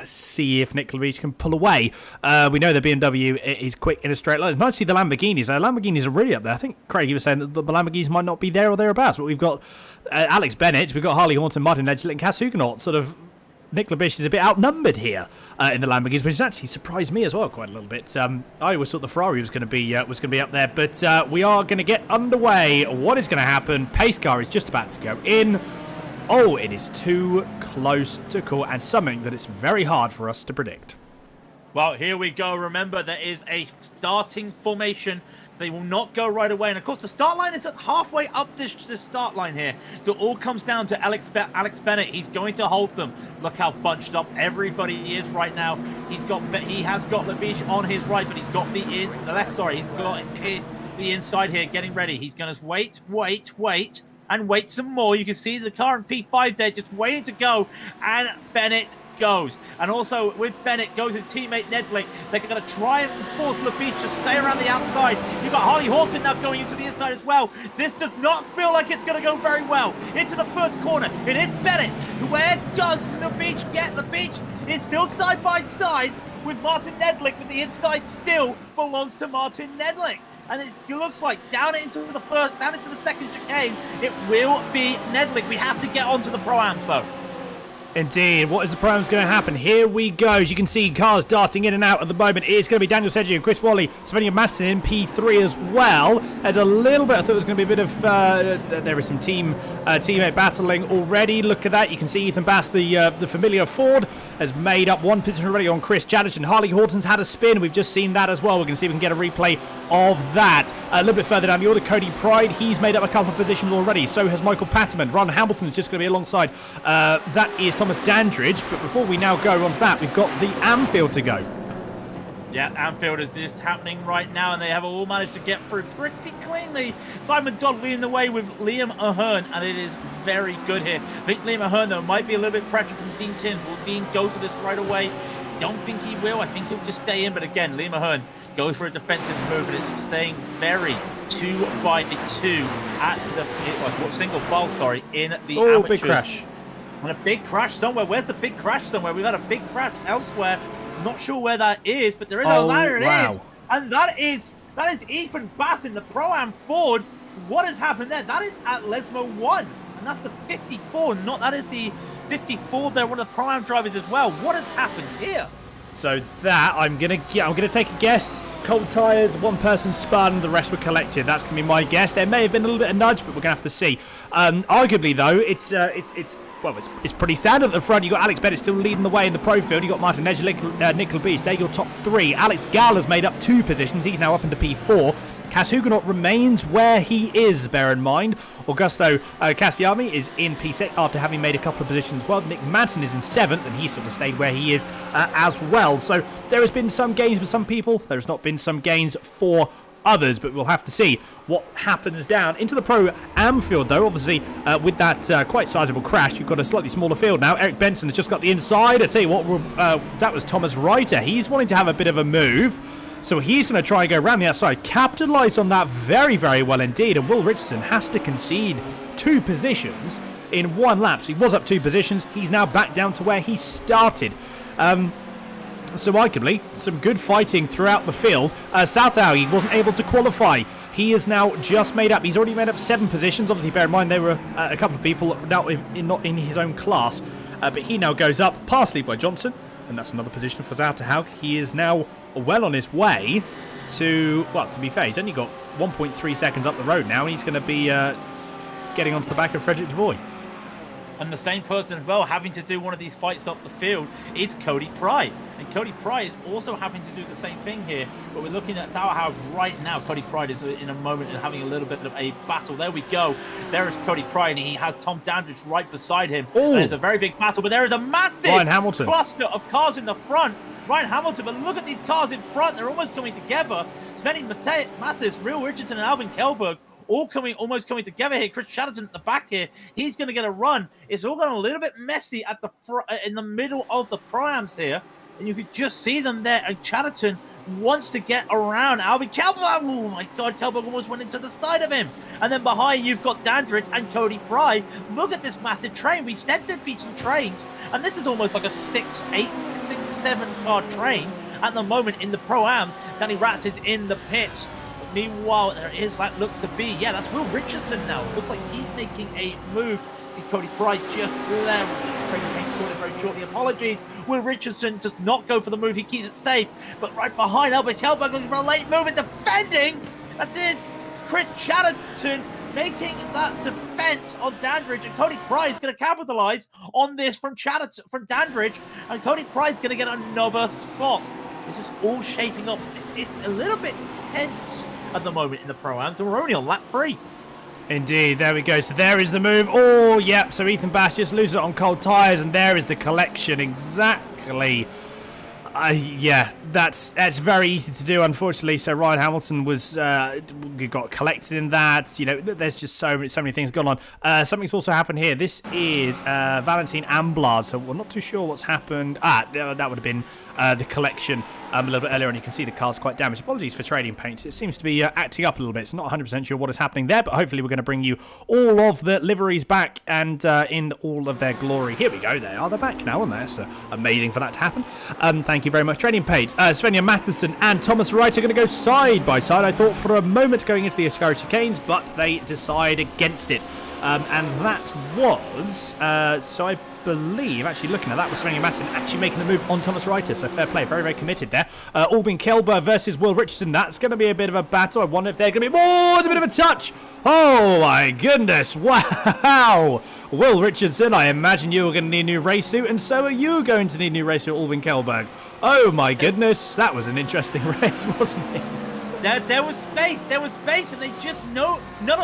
see if Nick Labiche can pull away. We know the BMW is quick in a straight line. It's nice to see the Lamborghinis. The Lamborghinis are really up there. I think Craig, you were saying that the Lamborghinis might not be there or thereabouts, but we've got Alex Bennett, we've got Harley Horton, Martin Edgley, and Cass Huguenot. Sort of Nick Labiche is a bit outnumbered here in the Lamborghinis, which has actually surprised me as well quite a little bit. I always thought the Ferrari was going to be up there, but we are going to get underway. What is going to happen? Pace car is just about to go in. Oh, it is too close to call, and something that it's very hard for us to predict. Well, here we go. Remember, there is a starting formation. They will not go right away. And, of course, the start line is at halfway up this start line here. So it all comes down to Alex Bennett. He's going to hold them. Look how bunched up everybody is right now. He has got Labiche on his right, but he's got the left. Sorry, he's got the inside here getting ready. He's going to wait, and wait some more. You can see the car in P5 there just waiting to go, and Bennett goes. And also with Bennett goes his teammate Nedlick. They're going to try and force Labiche to stay around the outside. You've got Harley Horton now going into the inside as well. This does not feel like it's going to go very well. Into the first corner. It is Bennett. Where does Labiche get? Labiche is still side by side with Martin Nedlick, but the inside still belongs to Martin Nedlick. And it looks like down into the second chicane, it will be Nedlick. We have to get onto the Pro-Ams, though. Indeed. What is the program's going to happen? Here we go. As you can see, cars darting in and out at the moment. It's going to be Daniel Sedgwick and Chris Wally, Svenja Madsen in P3 as well. There's a little bit, I thought it was going to be a bit of, there is some teammate battling already. Look at that. You can see Ethan Bass, the familiar Ford, has made up one position already on Chris Chatterton. Harley Horton's had a spin. We've just seen that as well. We're going to see if we can get a replay of that. A little bit further down the order, Cody Pride, he's made up a couple of positions already. So has Michael Patterman. Ron Hamilton is just going to be alongside. That is Thomas Dandridge. But before we now go on to that, we've got the Anfield to go. Yeah, Anfield is just happening right now, and they have all managed to get through pretty cleanly. Simon Dodd leading the way with Liam Ahern, and it is very good here. I think Liam Ahern, though, might be a little bit pressure from Dean Timms. Will Dean go for this right away? Don't think he will. I think he'll just stay in, but again, Liam Ahern goes for a defensive move, and it's staying very 2-by-2 at the single file, in the amateurs. Big crash. And a big crash somewhere. Where's the big crash somewhere? We've had a big crash elsewhere. Not sure where that is, but there is there it is. And that is Ethan Bass in the Pro-Am Ford. What has happened there? That is at Lesmo 1. And that's the 54. That is the 54 there, one of the Pro-Am drivers as well. What has happened here? So that, I'm gonna take a guess. Cold tyres, one person spun, the rest were collected. That's gonna be my guess. There may have been a little bit of nudge, but we're gonna have to see. Arguably though, it's pretty standard at the front. You got Alex Bennett still leading the way in the pro field. You got Martin Nedgelik, Nick Beast. They're your top three. Alex Galler's made up 2 positions. He's now up into P4. Cass Huguenot remains where he is, bear in mind. Augusto Cassiami is in P6 after having made a couple of positions as well. Nick Madsen is in 7th, and he sort of stayed where he is as well. So there has been some gains for some people. There has not been some gains for others, but we'll have to see what happens down into the Pro-Am field, though. Obviously, with that quite sizable crash, you've got a slightly smaller field now. Eric Benson has just got the inside. I tell you what, that was Thomas Ryder. He's wanting to have a bit of a move. So he's going to try and go around the outside. Capitalised on that very, very well indeed. And Will Richardson has to concede 2 positions in 1 lap. So he was up 2 positions. He's now back down to where he started. So arguably, some good fighting throughout the field. Saltau, he wasn't able to qualify. He is now just made up. He's already made up 7 positions. Obviously, bear in mind, there were a couple of people now not in his own class. But he now goes up past Levi Johnson. And that's another position for Saltau. He is now well on his way to, well, to be fair, he's only got 1.3 seconds up the road now. And he's going to be getting onto the back of Frederick Devoy. And the same person as well, having to do one of these fights up the field, is Cody Pry. And Cody Pry is also having to do the same thing here. But we're looking at how right now Cody Pry is in a moment and having a little bit of a battle. There we go. There is Cody Pry, and he has Tom Dandridge right beside him. There's a very big battle, but there is a massive cluster of cars in the front. Ryan Hamilton, but look at these cars in front. They're almost coming together. Svenny Massis, Real Richardson, and Albin Kilbur almost coming together here. Chris Chatterton at the back here. He's going to get a run. It's all going a little bit messy at the in the middle of the Pro-Ams here. And you could just see them there. And Chatterton wants to get around Albin Kilbur. Oh my God, Kilbur almost went into the side of him. And then behind you've got Dandridge and Cody Pry. Look at this massive train. We said there'd be some trains. And this is almost like a 7 car train at the moment in the Pro-Ams. Danny Ratz is in the pits. Meanwhile, there is that looks to be, yeah, that's Will Richardson now. Looks like he's making a move. See Cody Pry just there. Trading came sorted very shortly. Apologies. Will Richardson does not go for the move. He keeps it safe. But right behind Albert Helberg looking for a late move and defending. That is Chris Chatterton making that defense on Dandridge. And Cody Pry is going to capitalize on this from Dandridge. And Cody Pry is going to get another spot. This is all shaping up. It's a little bit tense at the moment in the Pro-Ams, and we're only on lap 3. Indeed, there we go. So there is the move. Oh, yep. So Ethan Bass just loses it on cold tyres, and there is the collection. Exactly. Yeah, that's very easy to do, unfortunately. So Ryan Hamilton was got collected in that. You know, there's just so many things going on. Something's also happened here. This is Valentin Amblard. So we're not too sure what's happened. That would have been the collection a little bit earlier on. You can see the car's quite damaged. Apologies for trading paints. It seems to be acting up a little bit. It's not 100% sure what is happening there, but hopefully we're going to bring you all of the liveries back and in all of their glory. Here we go. They are. They're back now, and that's amazing for that to happen. Thank you very much. Trading paints. Svenja Matheson and Thomas Wright are going to go side by side. I thought for a moment going into the Ascari chicanes, but they decide against it. And that was, so I believe, actually looking at that, was Svenja Madsen actually making the move on Thomas Ryder. So fair play, very, very committed there. Albin Kilber versus Will Richardson. That's going to be a bit of a battle. I wonder if they're going to be... Oh, it's a bit of a touch. Oh, my goodness. Wow. Will Richardson, I imagine you are going to need a new race suit, and so are you going to need a new race suit, Albin Kilberg. Oh, my goodness. That was an interesting race, wasn't it? There was space, and they just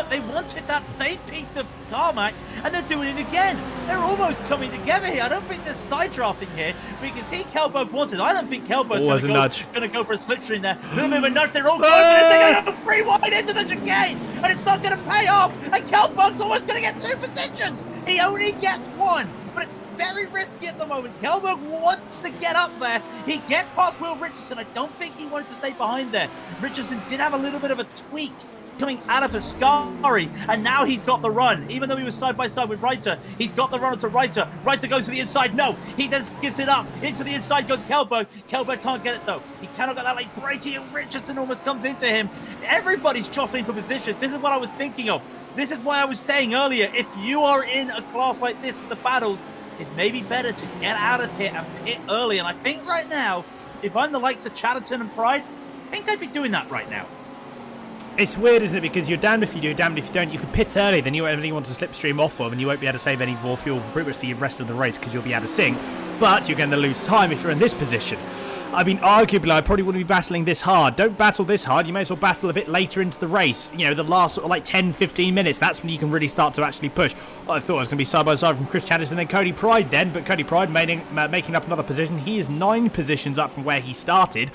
they wanted that same piece of tarmac, and they're doing it again. They're almost coming together here. I don't think there's side drafting here, but you can see Kilberg wants it. I don't think Kilberg's going to go for a slipstream there. A little bit of a nudge. They're all going. They're going to have a free wide into the chicane, and it's not going to pay off. And Kilberg's almost going to get 2 positions. He only gets 1, but it's very risky at the moment. Kilberg wants to get up there. He gets past Will Richardson. I don't think he wanted to stay behind there. Richardson did have a little bit of a tweak coming out of Ascari, and now he's got the run. Even though he was side by side with Ryder, he's got the run onto Ryder. Ryder goes to the inside. No, he then skips it up. Into the inside goes Kilberg. Kilberg can't get it though. He cannot get that late breaking, and Richardson almost comes into him. Everybody's jostling for positions. This is what I was thinking of. This is why I was saying earlier, if you are in a class like this with the battles, it's maybe better to get out of here and pit early. And I think right now, if I'm the likes of Chatterton and Pride, I think I'd be doing that right now. It's weird, isn't it? Because you're damned if you do, damned if you don't. You can pit early, then you won't have anyone to slipstream off of, and you won't be able to save any more fuel for pretty much the rest of the race because you'll be able to sink. But you're going to lose time if you're in this position. I mean, arguably, I probably wouldn't be battling this hard. Don't battle this hard. You may as well battle a bit later into the race. You know, the last sort of like 10, 15 minutes. That's when you can really start to actually push. I thought it was going to be side by side from Chris Chatterton and then Cody Pride then, but Cody Pride making up another position. He is 9 positions up from where he started.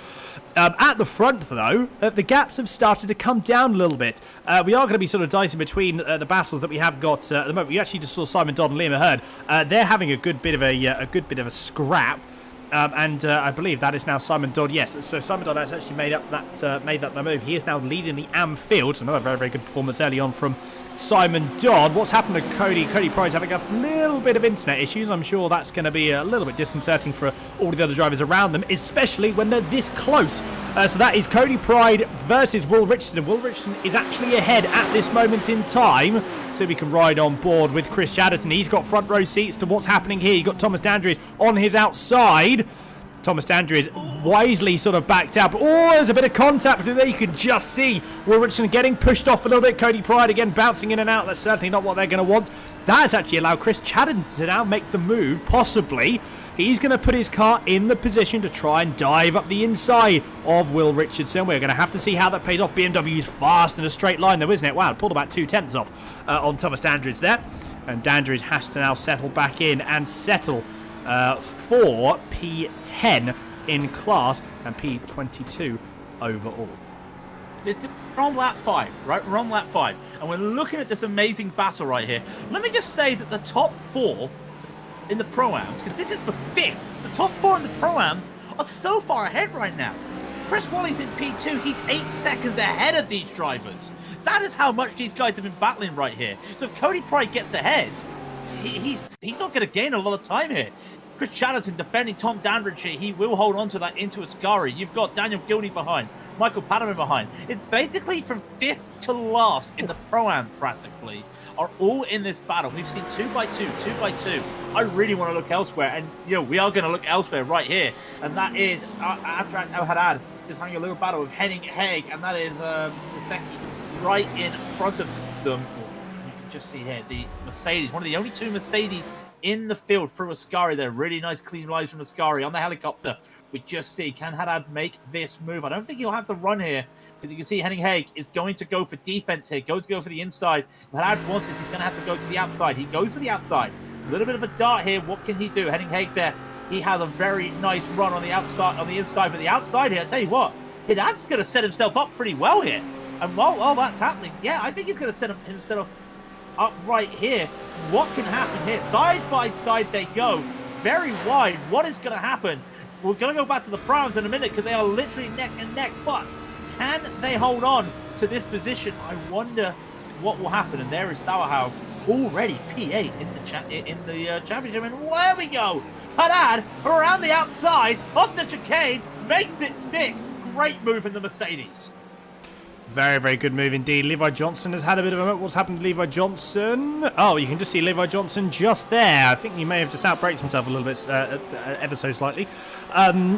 At the front, though, the gaps have started to come down a little bit. We are going to be sort of dicing between the battles that we have got at the moment. We actually just saw Simon Dodd and Liam Ahern. They're having a good bit of a scrap. And I believe that is now Simon Dodd. Yes, so Simon Dodd has actually made that move. He is now leading the AM field. So another very, very good performance early on from Simon Dodd. What's happened to Cody? Cody Pride's having a little bit of internet issues. I'm sure that's going to be a little bit disconcerting for all the other drivers around them, especially when they're this close. So that is Cody Pride versus Will Richardson. And Will Richardson is actually ahead at this moment in time. So we can ride on board with Chris Chatterton. He's got front row seats to what's happening here. You've got Thomas Dandridge on his outside. Thomas Dandridge wisely sort of backed out. Oh, there's a bit of contact there. You can just see Will Richardson getting pushed off a little bit. Cody Pride again bouncing in and out. That's certainly not what they're going to want. That has actually allowed Chris Chatterton to now make the move, possibly. He's going to put his car in the position to try and dive up the inside of Will Richardson. We're going to have to see how that pays off. BMW's fast in a straight line though, isn't it? Wow, it pulled about 2/10 off on Thomas Dandridge there. And Dandridge has to now settle back in and settle for P10 in class and P22 overall. We're on lap 5, right? We're on lap 5. And we're looking at this amazing battle right here. Let me just say that the top 4 in the Pro-Ams, because this is the 5th, the top 4 in the Pro-Ams are so far ahead right now. Chris Wally's in P2. He's 8 seconds ahead of these drivers. That is how much these guys have been battling right here. So if Cody Pride gets ahead, he's not going to gain a lot of time here. Chris Chatterton defending Tom Dandridge here. He will hold on to that into Ascari. You've got Daniel Gilney behind. Michael Patterman behind. It's basically from 5th to last in the Pro-Am practically are all in this battle. We've seen 2x2, 2x2. I really want to look elsewhere. And, you know, we are going to look elsewhere right here. And that is Adrat Al-Haddad just having a little battle with Henning Haig. And that is Seki right in front of them. You can just see here the Mercedes, one of the only 2 Mercedes in the field through Ascari there. Really nice clean lives from Ascari on the helicopter. We just see, can Haddad make this move? I don't think he'll have to run here, because you can see Henning Haig is going to go for defense here, going to go for the inside. If Haddad wants this, he's going to have to go to the outside. He goes to the outside. A little bit of a dart here. What can he do? Henning Haig there. He has a very nice run on the outside, but the outside here, I tell you what, Haddad's going to set himself up pretty well here. And while that's happening, yeah, I think he's going to set himself up right here. What can happen here? Side by side they go. Very wide. What is going to happen? We're going to go back to the Pro-Ams in a minute because they are literally neck and neck. But can they hold on to this position? I wonder what will happen. And there is Sauerhau already P8 in the championship. And there we go. Haddad around the outside, off the chicane, makes it stick. Great move in the Mercedes. Very, very good move indeed. Levi Johnson has had a bit of a... What's happened to Levi Johnson? Oh, you can just see Levi Johnson just there. I think he may have just outbraked himself a little bit, ever so slightly.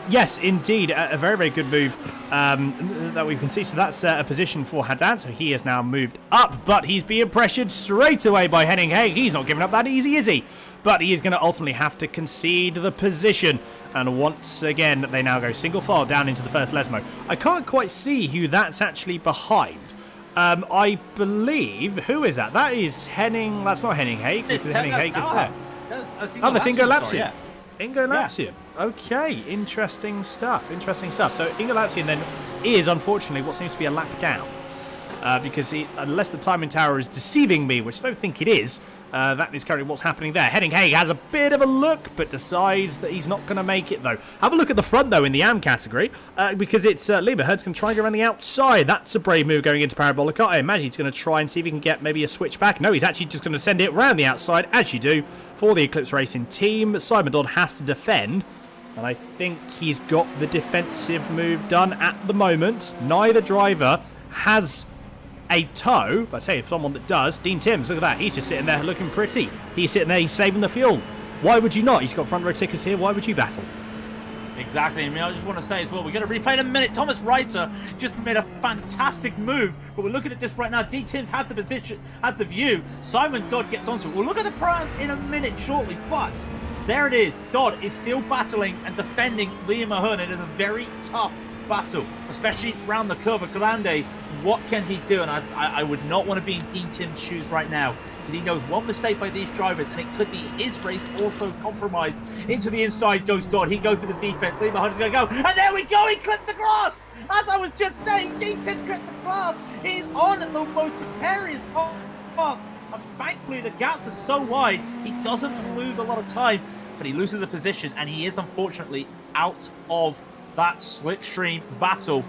Yes, indeed. A very, very good move that we can see. So that's a position for Haddad. So he has now moved up, but he's being pressured straight away by Henning Haig. He's not giving up that easy, is he? But he is going to ultimately have to concede the position. And once again, they now go single file down into the first Lesmo. I can't quite see who that's actually behind. I believe... Who is that? That is Henning... That's not Henning Haig, because Henning Haig is there. Oh, that's Ingo Lapsian. Ingo Lapsian. Okay, interesting stuff. Interesting stuff. So Ingo Lapsian then is, unfortunately, what seems to be a lap down. Because unless the timing tower is deceiving me, which I don't think it is, that is currently what's happening there. Henning Haig has a bit of a look, but decides that he's not going to make it, though. Have a look at the front, though, in the AM category, because it's Lieberherd's going to try and go around the outside. That's a brave move going into Parabolic. I imagine he's going to try and see if he can get maybe a switch back. No, he's actually just going to send it around the outside, as you do, for the Eclipse Racing team. Simon Dodd has to defend, and I think he's got the defensive move done at the moment. Neither driver has a toe, but I say someone that does. Dean Timms, look at that. He's just sitting there looking pretty. He's sitting there, he's saving the fuel. Why would you not? He's got front row tickets here. Why would you battle? Exactly. I mean, I just want to say as well, we're going to replay in a minute. Thomas Ryder just made a fantastic move, but we're looking at this right now. Dean Timms had the position, had the view. Simon Dodd gets onto it. We'll look at the primes in a minute shortly, but there it is. Dodd is still battling and defending Liam Ahern. It is a very tough battle, especially round the curve of Grande. What can he do? And I would not want to be in Dean Timms' shoes right now, because he knows one mistake by these drivers and it could be his race also compromised. Into the inside goes Dodd. He goes for the defense. Liam Ahern is going to go, and there we go. He clipped the grass. As I was just saying, Dean Timms clipped the grass. He's on the most precarious path, and thankfully the gaps are so wide he doesn't lose a lot of time, but he loses the position, and he is unfortunately out of that slipstream battle.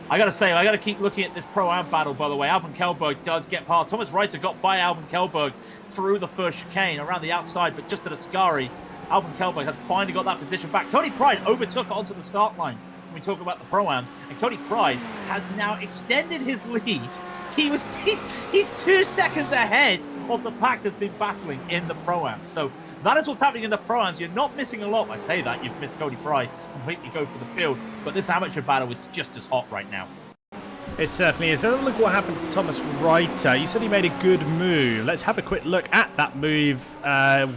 I gotta say, I gotta keep looking at this Pro-Am battle, by the way. Albin Kilberg does get past. Thomas Ryder got by Albin Kilberg through the first chicane around the outside, but just at Ascari. Albin Kilberg has finally got that position back. Cody Pride overtook onto the start line when we talk about the Pro-Ams, and Cody Pride has now extended his lead. He's 2 seconds ahead of the pack that's been battling in the Pro-Am. So that is what's happening in the Pro-Ams. You're not missing a lot. I say that, you've missed Cody Pride completely go for the field, but this amateur battle is just as hot right now. It certainly is. Look what happened to Thomas Ryder. You said he made a good move. Let's have a quick look at that move.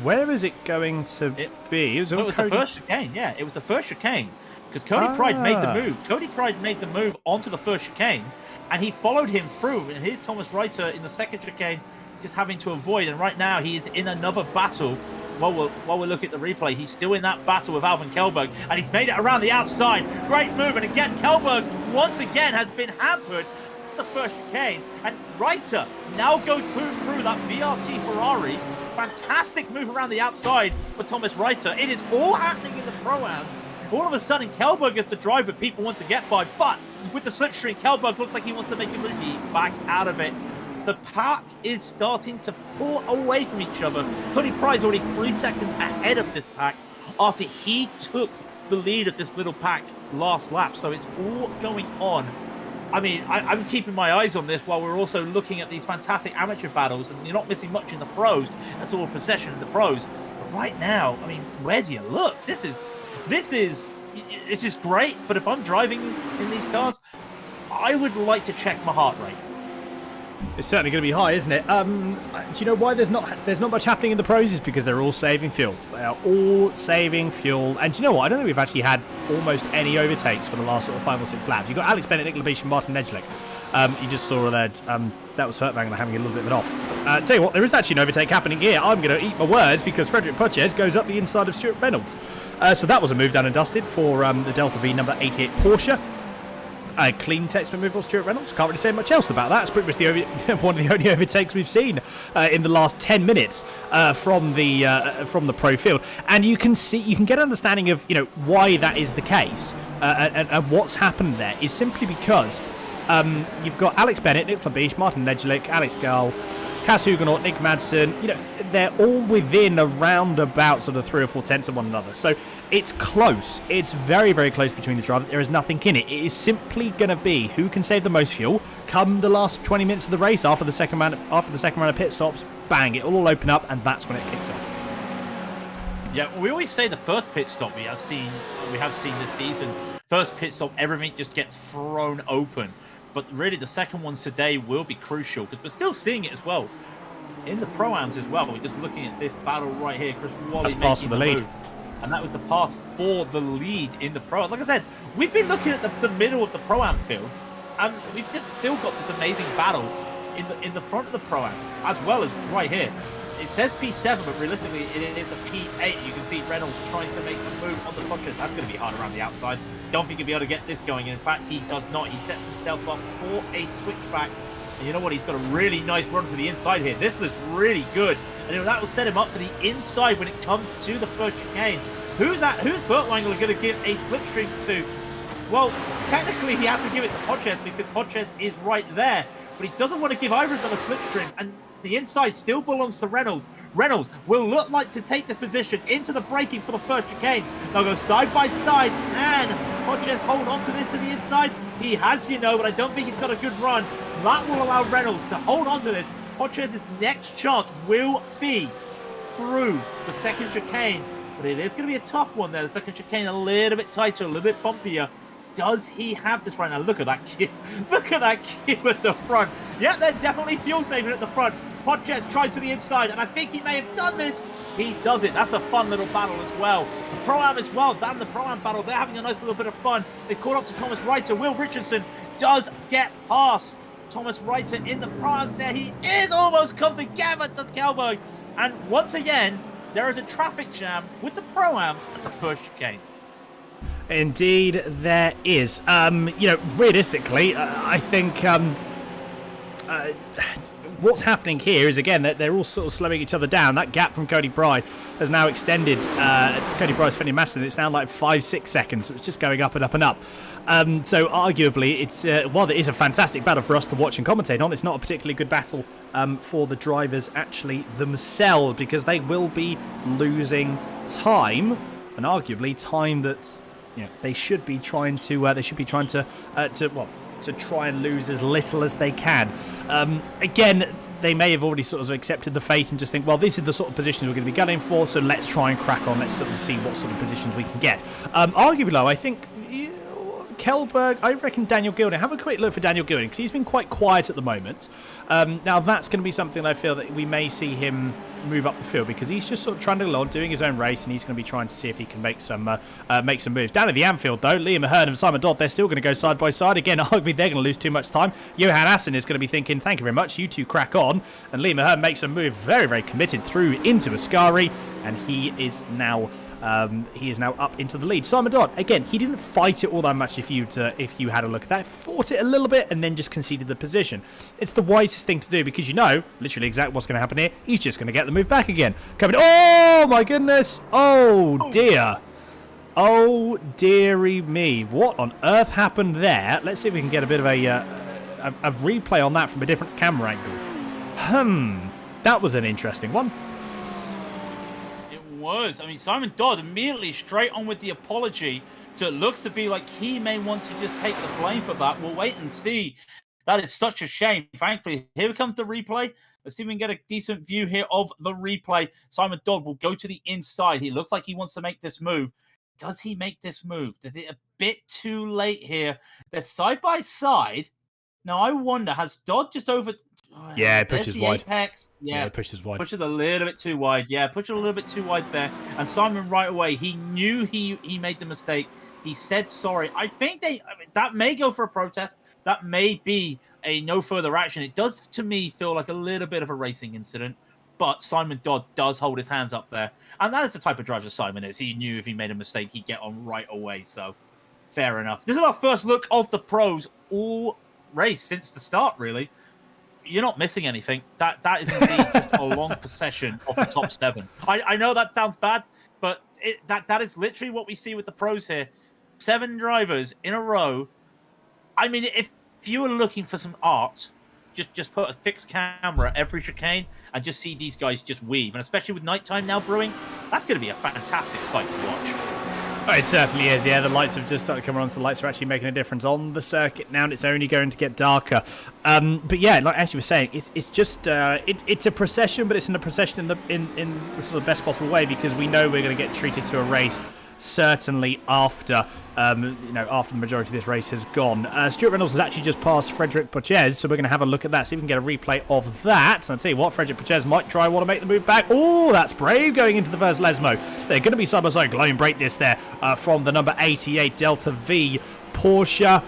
Where is it going to be? It was the first chicane, yeah. It was the first chicane, because Cody Pride made the move. Cody Pride made the move onto the first chicane, and he followed him through. And here's Thomas Ryder in the second chicane, just having to avoid. And right now, he is in another battle. While we look at the replay, he's still in that battle with Albin Kilberg, and he's made it around the outside. Great move, and again, Kilberg once again has been hampered the first chicane, and Ryder now goes through that VRT Ferrari. Fantastic move around the outside for Thomas Ryder. It is all happening in the Pro-Am. All of a sudden, Kilberg is the driver people want to get by, but with the slipstream, Kilberg looks like he wants to make a move. He back out of it. The pack is starting to pull away from each other. Cody Pride's already 3 seconds ahead of this pack after he took the lead of this little pack last lap. So it's all going on. I mean, I'm keeping my eyes on this while we're also looking at these fantastic amateur battles, and you're not missing much in the pros. That's all possession in the pros. But right now, I mean, where do you look? This is it's just great. But if I'm driving in these cars, I would like to check my heart rate. It's certainly going to be high, isn't it? Do you know why there's not much happening in the pros? Is because they're all saving fuel. They are all saving fuel. And do you know what? I don't think we've actually had almost any overtakes for the last sort of 5 or 6 laps. You've got Alex Bennett, Nick Labiche, and Martin Nedgelik. You just saw there. That was Hurtwanger having a little bit of an off. Tell you what, there is actually an overtake happening here. I'm going to eat my words because Frederick Putches goes up the inside of Stuart Reynolds. So that was a move done and dusted for the Delta V number 88 Porsche. A clean text removal, Stuart Reynolds. Can't really say much else about that. It's pretty much one of the only overtakes we've seen in the last 10 minutes from the pro field, and you can get an understanding of why that is the case, and what's happened there is simply because you've got Alex Bennett, Nick Labiche, Martin Nedgelik, Alex Gall, Cass Huguenot, Nick Madsen. They're all within around about sort of 3 or 4 tenths of one another. So it's close. It's very, very close between the drivers. There is nothing in it. It is simply going to be who can save the most fuel, come the last 20 minutes of the race, after the second round of pit stops, bang, it will all open up, and that's when it kicks off. Yeah, we always say the first pit stop we have seen this season. First pit stop, everything just gets thrown open. But really, the second ones today will be crucial because we're still seeing it as well in the pro-ams as well. We're just looking at this battle right here. Chris Wally that's pass for the lead. Move. And that was the pass for the lead in the pro. Like I said, we've been looking at the middle of the pro-am field, and we've just still got this amazing battle in the front of the pro-am, as well as right here. It says P7, but realistically, it is a P8. You can see Reynolds trying to make a move on the puncher. That's going to be hard around the outside. Don't think he'll be able to get this going. In fact, he does not. He sets himself up for a switchback. And you know what? He's got a really nice run to the inside here. This is really good. And that will set him up to the inside when it comes to the first chicane. Who's Burt Wangler going to give a slipstream to? Well, technically, he has to give it to Podchets because Podchets is right there. But he doesn't want to give either of them a slipstream. And the inside still belongs to Reynolds. Reynolds will look like to take this position into the braking for the first chicane. They'll go side by side. And Podchets hold on to this to the inside. He has, but I don't think he's got a good run. That will allow Reynolds to hold on to this. Podchets' next chance will be through the second chicane. But it is going to be a tough one there. The second chicane a little bit tighter, a little bit bumpier. Does he have this right now? Look at that kid. Look at that kid at the front. Yeah, they're definitely fuel saving at the front. Podchets tried to the inside, and I think he may have done this. He does it. That's a fun little battle as well. The Pro-Am as well. Down the Pro-Am battle, they're having a nice little bit of fun. They caught up to Thomas Ryder. Will Richardson does get past Thomas Ryder in the Pro-Ams there. He is almost come together, does Kilbur. And once again, there is a traffic jam with the Pro-Ams at the first chicane. Indeed, there is. Realistically, I think what's happening here is, again, that they're all sort of slowing each other down. That gap from Cody Bry has now extended to Cody Bry's Fenny Masson. It's now like 5-6 seconds. It's just going up and up and up. So arguably, it's while it is a fantastic battle for us to watch and commentate on, it's not a particularly good battle for the drivers actually themselves, because they will be losing time, and arguably time that they should be trying to try and lose as little as they can. Again, they may have already sort of accepted the fate and just think, well, these are the sort of positions we're going to be gunning for, so let's try and crack on. Let's sort of see what sort of positions we can get. Arguably, though, I think Kelberg, I reckon Daniel Gilding. Have a quick look for Daniel Gilding, because he's been quite quiet at the moment. Now, that's going to be something I feel that we may see him move up the field, because he's just sort of trundling along, doing his own race, and he's going to be trying to see if he can make some moves. Down at the Anfield, though, Liam Ahern and Simon Dodd, they're still going to go side by side. Again, arguably they're going to lose too much time. Johan Assen is going to be thinking, thank you very much, you two crack on. And Liam Ahern makes a move, very, very committed, through into Ascari, and he is now up into the lead. Simon Dodd, again, he didn't fight it all that much if you had a look at that. Fought it a little bit and then just conceded the position. It's the wisest thing to do, because literally exactly what's going to happen here. He's just going to get the move back again. Oh my goodness. Oh dear. Oh dearie me. What on earth happened there? Let's see if we can get a bit of a replay on that from a different camera angle. That was an interesting one. Was. I mean, Simon Dodd immediately straight on with the apology, so it looks to be like he may want to just take the blame for that. We'll wait and see. That is such a shame. Thankfully, here comes the replay. Let's see if we can get a decent view here of the replay. Simon Dodd will go to the inside. He looks like he wants to make this move. Does he make this move? Is it a bit too late here? They're side by side. Now, I wonder, has Dodd just over... Yeah, it pushes wide. Apex. Yeah, it pushes wide. Pushes a little bit too wide. Yeah, push it a little bit too wide there. And Simon right away, he knew he made the mistake. He said sorry. I think that may go for a protest. That may be a no further action. It does, to me, feel like a little bit of a racing incident. But Simon Dodd does hold his hands up there. And that is the type of driver Simon is. He knew if he made a mistake, he'd get on right away. So, fair enough. This is our first look of the pros all race since the start, really. You're not missing anything. That is indeed just a long procession of the top 7. I know that sounds bad, but that is literally what we see with the pros here. 7 drivers in a row. I mean, if you were looking for some art, just put a fixed camera every chicane and just see these guys just weave. And especially with nighttime now brewing, that's going to be a fantastic sight to watch. Oh, it certainly is, yeah. The lights have just started coming on, so the lights are actually making a difference on the circuit now, and it's only going to get darker. But yeah, like Ashley was saying, it's just it's a procession, but it's in a procession in the sort of best possible way, because we know we're going to get treated to a race certainly after after the majority of this race has gone. Stuart Reynolds has actually just passed Frederic Pochez, so we're going to have a look at that, see if we can get a replay of that. And I'll tell you what, Frederic Pochez might try and want to make the move back. Oh, that's brave, going into the first Lesmo. They're going to be side by side. Glowing break this there from the number 88 Delta V Porsche.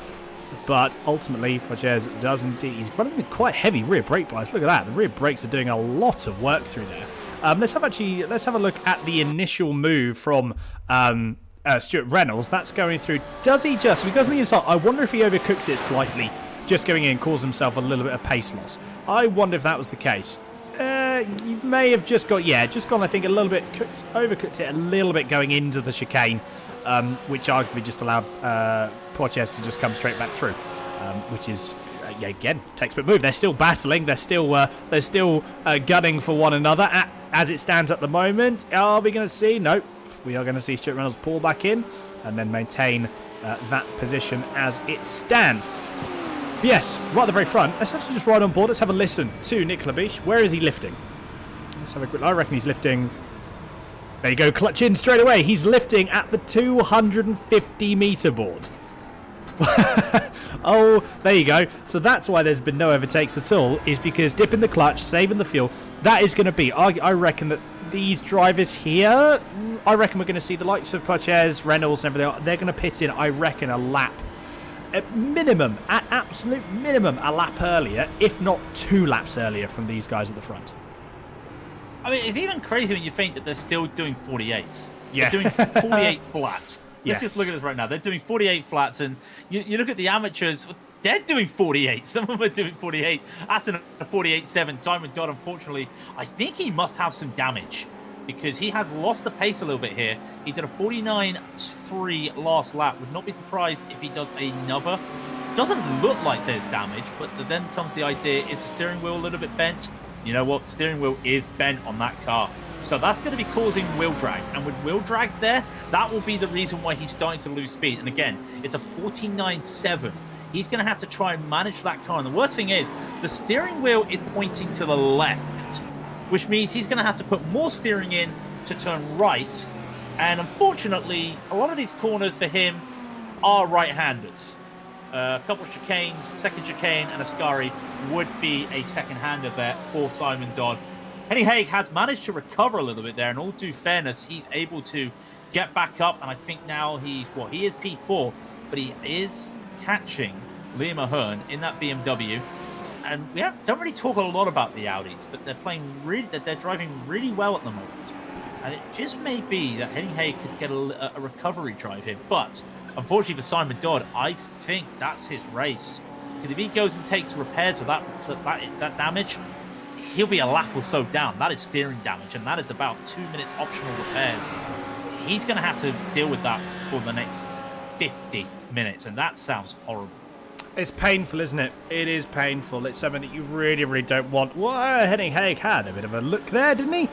But ultimately, Pochez does indeed. He's running with quite heavy rear brake bias. Look at that. The rear brakes are doing a lot of work through there. Let's have a look at the initial move from Stuart Reynolds. That's going through. Does he just? If he goes on the inside, I wonder if he overcooks it slightly, just going in, causes himself a little bit of pace loss. I wonder if that was the case. You may have just gone. I think a little bit overcooked it a little bit going into the chicane, which arguably just allowed Pochez to just come straight back through, which is. Again, textbook move. They're still battling. They're still gunning for one another as it stands at the moment. Are we going to see? Nope. We are going to see Stuart Reynolds pull back in and then maintain that position as it stands. But yes, right at the very front. Let's actually just ride on board. Let's have a listen to Nick Labiche. Where is he lifting? Let's have a quick. I reckon he's lifting. There you go. Clutch in straight away. He's lifting at the 250 meter board. Oh, there you go. So that's why there's been no overtakes at all, is because dipping the clutch, saving the fuel, that is going to be, I reckon that these drivers here, I reckon we're going to see the likes of Pochez, Reynolds and everything, they're going to pit in, I reckon, a lap. At absolute minimum, a lap earlier, if not 2 laps earlier from these guys at the front. I mean, it's even crazy when you think that they're still doing 48s. Yeah. They're doing 48 flats. Yes. Let's just look at this right now. They're doing 48 flats, and you look at the amateurs, they're doing 48. Some of them are doing 48. That's a 48.7. Simon Dodd, unfortunately, I think he must have some damage because he has lost the pace a little bit here. He did a 49.3 last lap. Would not be surprised if he does another. Doesn't look like there's damage, but then comes the idea, is the steering wheel a little bit bent? You know what? The steering wheel is bent on that car. So that's going to be causing wheel drag. And with wheel drag there, that will be the reason why he's starting to lose speed. And again, it's a 49.7. He's going to have to try and manage that car. And the worst thing is, the steering wheel is pointing to the left, which means he's going to have to put more steering in to turn right. And unfortunately, a lot of these corners for him are right-handers. A couple of chicanes, second chicane and Ascari would be a second-hander there for Simon Dodd. Henny Haig has managed to recover a little bit there, and all due fairness, he's able to get back up, and I think now he is P4, but he is catching Liam Ahern in that BMW. And we don't really talk a lot about the Audis, but they're driving really well at the moment. And it just may be that Henny Haig could get a recovery drive here, but unfortunately for Simon Dodd, I think that's his race. Because if he goes and takes repairs for that damage, he'll be a lap or so down. That is steering damage, and that is about 2 minutes optional repairs. He's going to have to deal with that for the next 50 minutes, and that sounds horrible. It's painful, isn't it? It is painful. It's something that you really, really don't want. Well, Henning Haig had a bit of a look there, didn't he?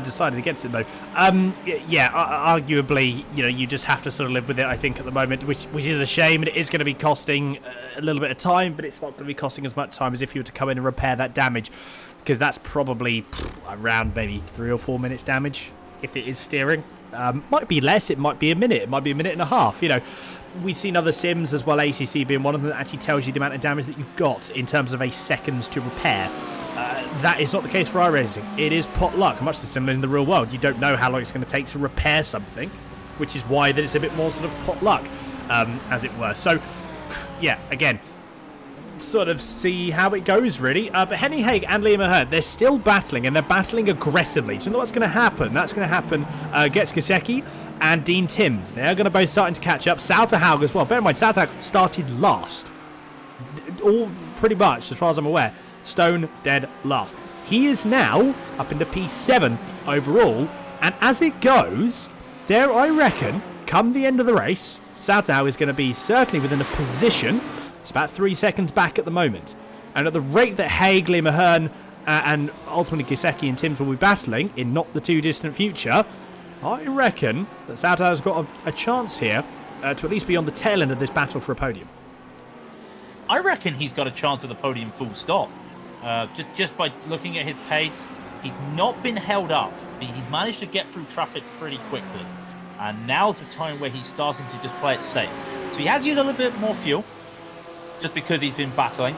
Decided against it, though. Arguably, you just have to sort of live with it, I think, at the moment, which is a shame. And it is going to be costing a little bit of time, but it's not going to be costing as much time as if you were to come in and repair that damage, because that's probably around maybe 3 or 4 minutes damage if it is steering. Might be less, it might be a minute, it might be a minute and a half. We've seen other sims as well, ACC being one of them, that actually tells you the amount of damage that you've got in terms of a seconds to repair. That is not the case for iRacing. It is pot luck, much similar in the real world. You don't know how long it's going to take to repair something, which is why that it's a bit more sort of pot luck, as it were. So, yeah, again, sort of see how it goes, really. But Henny Haig and Liam Ahern, they're still battling, and they're battling aggressively. Do you know what's going to happen? That's going to happen. Getz Kosecki and Dean Timms. They're going to both starting to catch up. Sauterhaug as well. Bear in mind, Sauterhaug started last. All pretty much, as far as I'm aware. Stone dead last. He is now up into P7 overall, and as it goes, there I reckon, come the end of the race, Sauterhaug is going to be certainly within a position. It's about 3 seconds back at the moment. And at the rate that Haig, Liam Ahern, and ultimately Kosecki and Timms will be battling in not the too distant future, I reckon that Sauter's got a chance here to at least be on the tail end of this battle for a podium. I reckon he's got a chance at the podium full stop. Just by looking at his pace, he's not been held up. He's managed to get through traffic pretty quickly. And now's the time where he's starting to just play it safe. So he has used a little bit more fuel, just because he's been battling.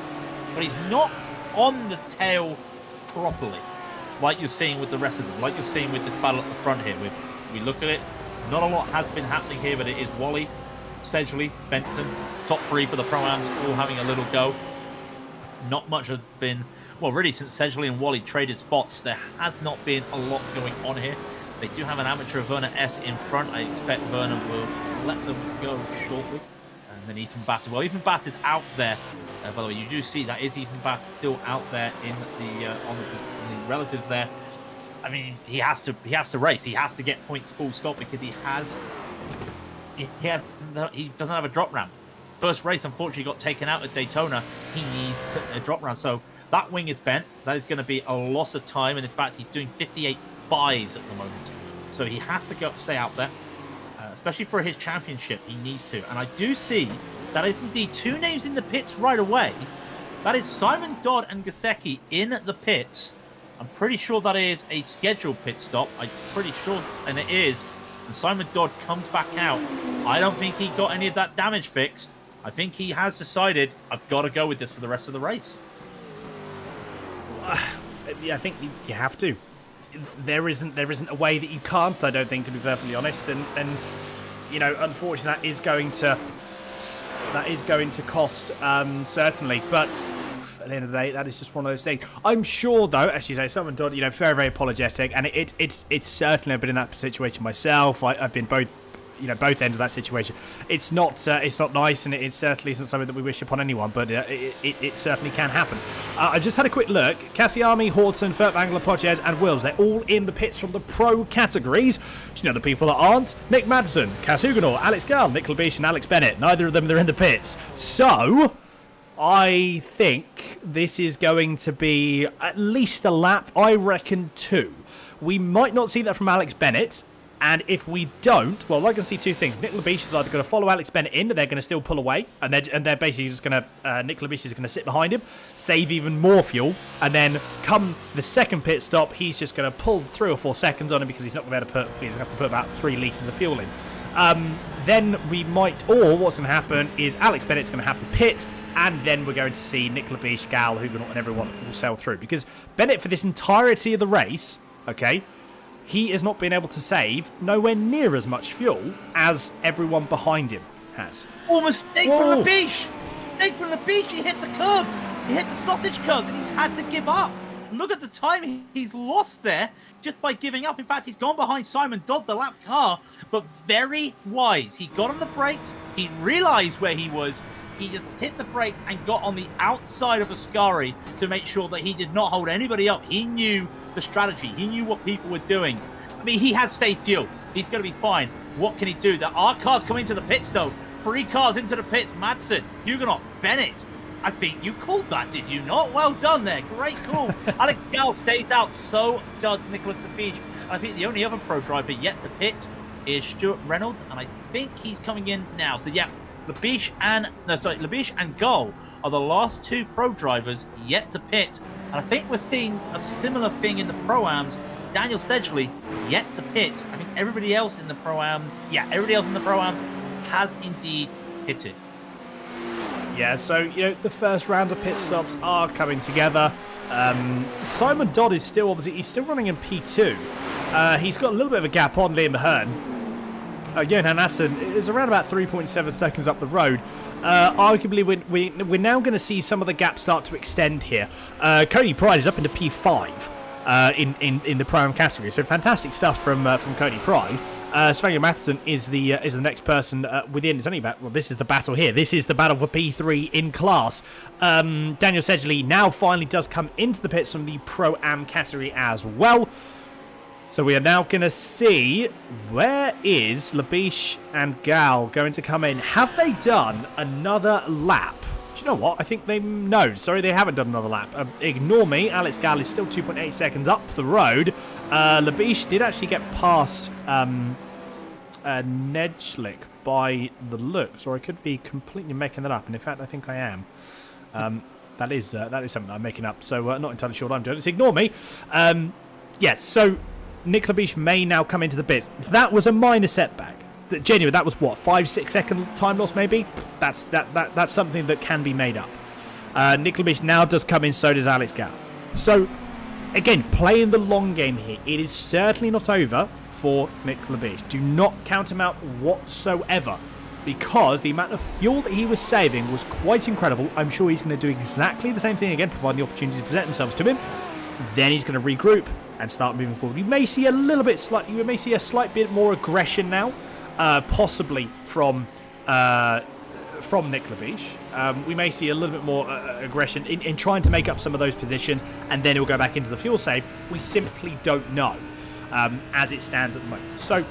But he's not on the tail properly, like you're seeing with the rest of them, like you're seeing with this battle at the front here. We look at it, not a lot has been happening here, but it is Wally, Sedgley, Benson, top 3 for the Pro-Ams, all having a little go. Not much has been, well, really since Sedgley and Wally traded spots, there has not been a lot going on here. They do have an amateur Vernon S in front. I expect Vernon will let them go shortly. And then Ethan Bassett. Well, Ethan Bassett out there. By the way, you do see that is Ethan Bassett still out there in the on the relatives there. I mean, he has to race. He has to get points full stop because he doesn't have a drop ramp. First race, unfortunately, got taken out at Daytona. He needs a drop ramp. So that wing is bent. That is going to be a loss of time. And in fact, he's doing 58.5s at the moment. So he has to stay out there. Especially for his championship, he needs to. And I do see that is indeed 2 names in the pits right away. That is Simon Dodd and Gasecki in the pits. I'm pretty sure that is a scheduled pit stop. I'm pretty sure, and it is. And Simon Dodd comes back out. I don't think he got any of that damage fixed. I think he has decided, I've got to go with this for the rest of the race. Yeah, I think you have to. There isn't a way that you can't, I don't think, to be perfectly honest. And you know, unfortunately, that is going to cost, certainly. But at the end of the day, that is just one of those things. I'm sure, though, as you say, someone did, you know, very, very apologetic, and it's certainly I've been in that situation myself. I've been both ends of that situation. It's not nice, and it certainly isn't something that we wish upon anyone, but it certainly can happen. I just had a quick look. Cassiami, Horton, Furtwängler, Poches, and Wills, they're all in the pits from the pro categories. Do you know the people that aren't? Nick Madsen, Cass Huguenot, Alex Gall, Nick Labiche, and Alex Bennett. Neither of them are in the pits. So I think this is going to be at least a lap. I reckon 2. We might not see that from Alex Bennett. And if we don't, well, I'm going to see 2 things. Nick Labiche is either going to follow Alex Bennett in, and they're going to still pull away, and they're basically just going to, Nick Labiche is going to sit behind him, save even more fuel, and then come the second pit stop, he's just going to pull 3 or 4 seconds on him because he's not going to be able to he's going to have to put about 3 litres of fuel in. Then we might, or what's going to happen is Alex Bennett's going to have to pit, and then we're going to see Nick Labiche, Gall, Huguenot, and everyone will sail through. Because Bennett, for this entirety of the race, okay, he has not been able to save nowhere near as much fuel as everyone behind him has. Oh, mistake from Labiche! Mistake from Labiche! He hit the curbs! He hit the sausage curbs, and he's had to give up. Look at the time he's lost there just by giving up. In fact, he's gone behind Simon Dodd, the lap car, but very wise. He got on the brakes. He realised where he was. He just hit the brakes and got on the outside of Ascari to make sure that he did not hold anybody up. He knew the strategy. He knew what people were doing. I mean, he has saved fuel. He's going to be fine. What can he do? There are cars coming to the pits, though. 3 cars into the pits. Madsen, Huguenot, Bennett. I think you called that, did you not? Well done there. Great call. Alex Gall stays out. So does Nicholas Labiche. I think the only other pro driver yet to pit is Stuart Reynolds, and I think he's coming in now. So, yeah, Labiche and Gall are the last 2 pro drivers yet to pit. And I think we're seeing a similar thing in the Pro-Ams. Daniel Sedgley yet to pit. I think everybody else in the Pro-Ams, has indeed pitted. Yeah, so, you know, the first round of pit stops are coming together. Simon Dodd is still, obviously, he's still running in P2. He's got a little bit of a gap on Liam Mahern. Johan Hassan is around about 3.7 seconds up the road. Arguably, we're now going to see some of the gaps start to extend here. Cody Pride is up into P5 in the Pro-Am category, so fantastic stuff from Cody Pride. Svenja Matheson is the next person within. It's only about, well, this is the battle here. This is the battle for P3 in class. Daniel Sedgley now finally does come into the pits from the Pro-Am category as well. So we are now going to see, where is Labiche and Gall going to come in? Have they done another lap you know what? I think no, sorry, they haven't done another lap. Ignore me. Alex Gal is still 2.8 seconds up the road. Labiche did actually get past Nedgelik by the looks, or I could be completely making that up. And in fact, I think I am. That is something that I'm making up. So not entirely sure what I'm doing. Just ignore me. So Nick Labiche may now come into the bits. That was a minor setback. Genuinely, that was what, 5-6 second time loss maybe. That's something that can be made up. Nick Labiche now does come in. So does Alex Gal. So again, playing the long game here. It is certainly not over for Nick Labiche. Do not count him out whatsoever, because the amount of fuel that he was saving was quite incredible. I'm sure he's going to do exactly the same thing again, providing the opportunities present themselves to him. Then he's going to regroup and start moving forward. You may see a slight bit more aggression now, possibly from Nick Labiche. We may see a little bit more aggression in trying to make up some of those positions, and then he'll go back into the fuel save. We simply don't know as it stands at the moment. So,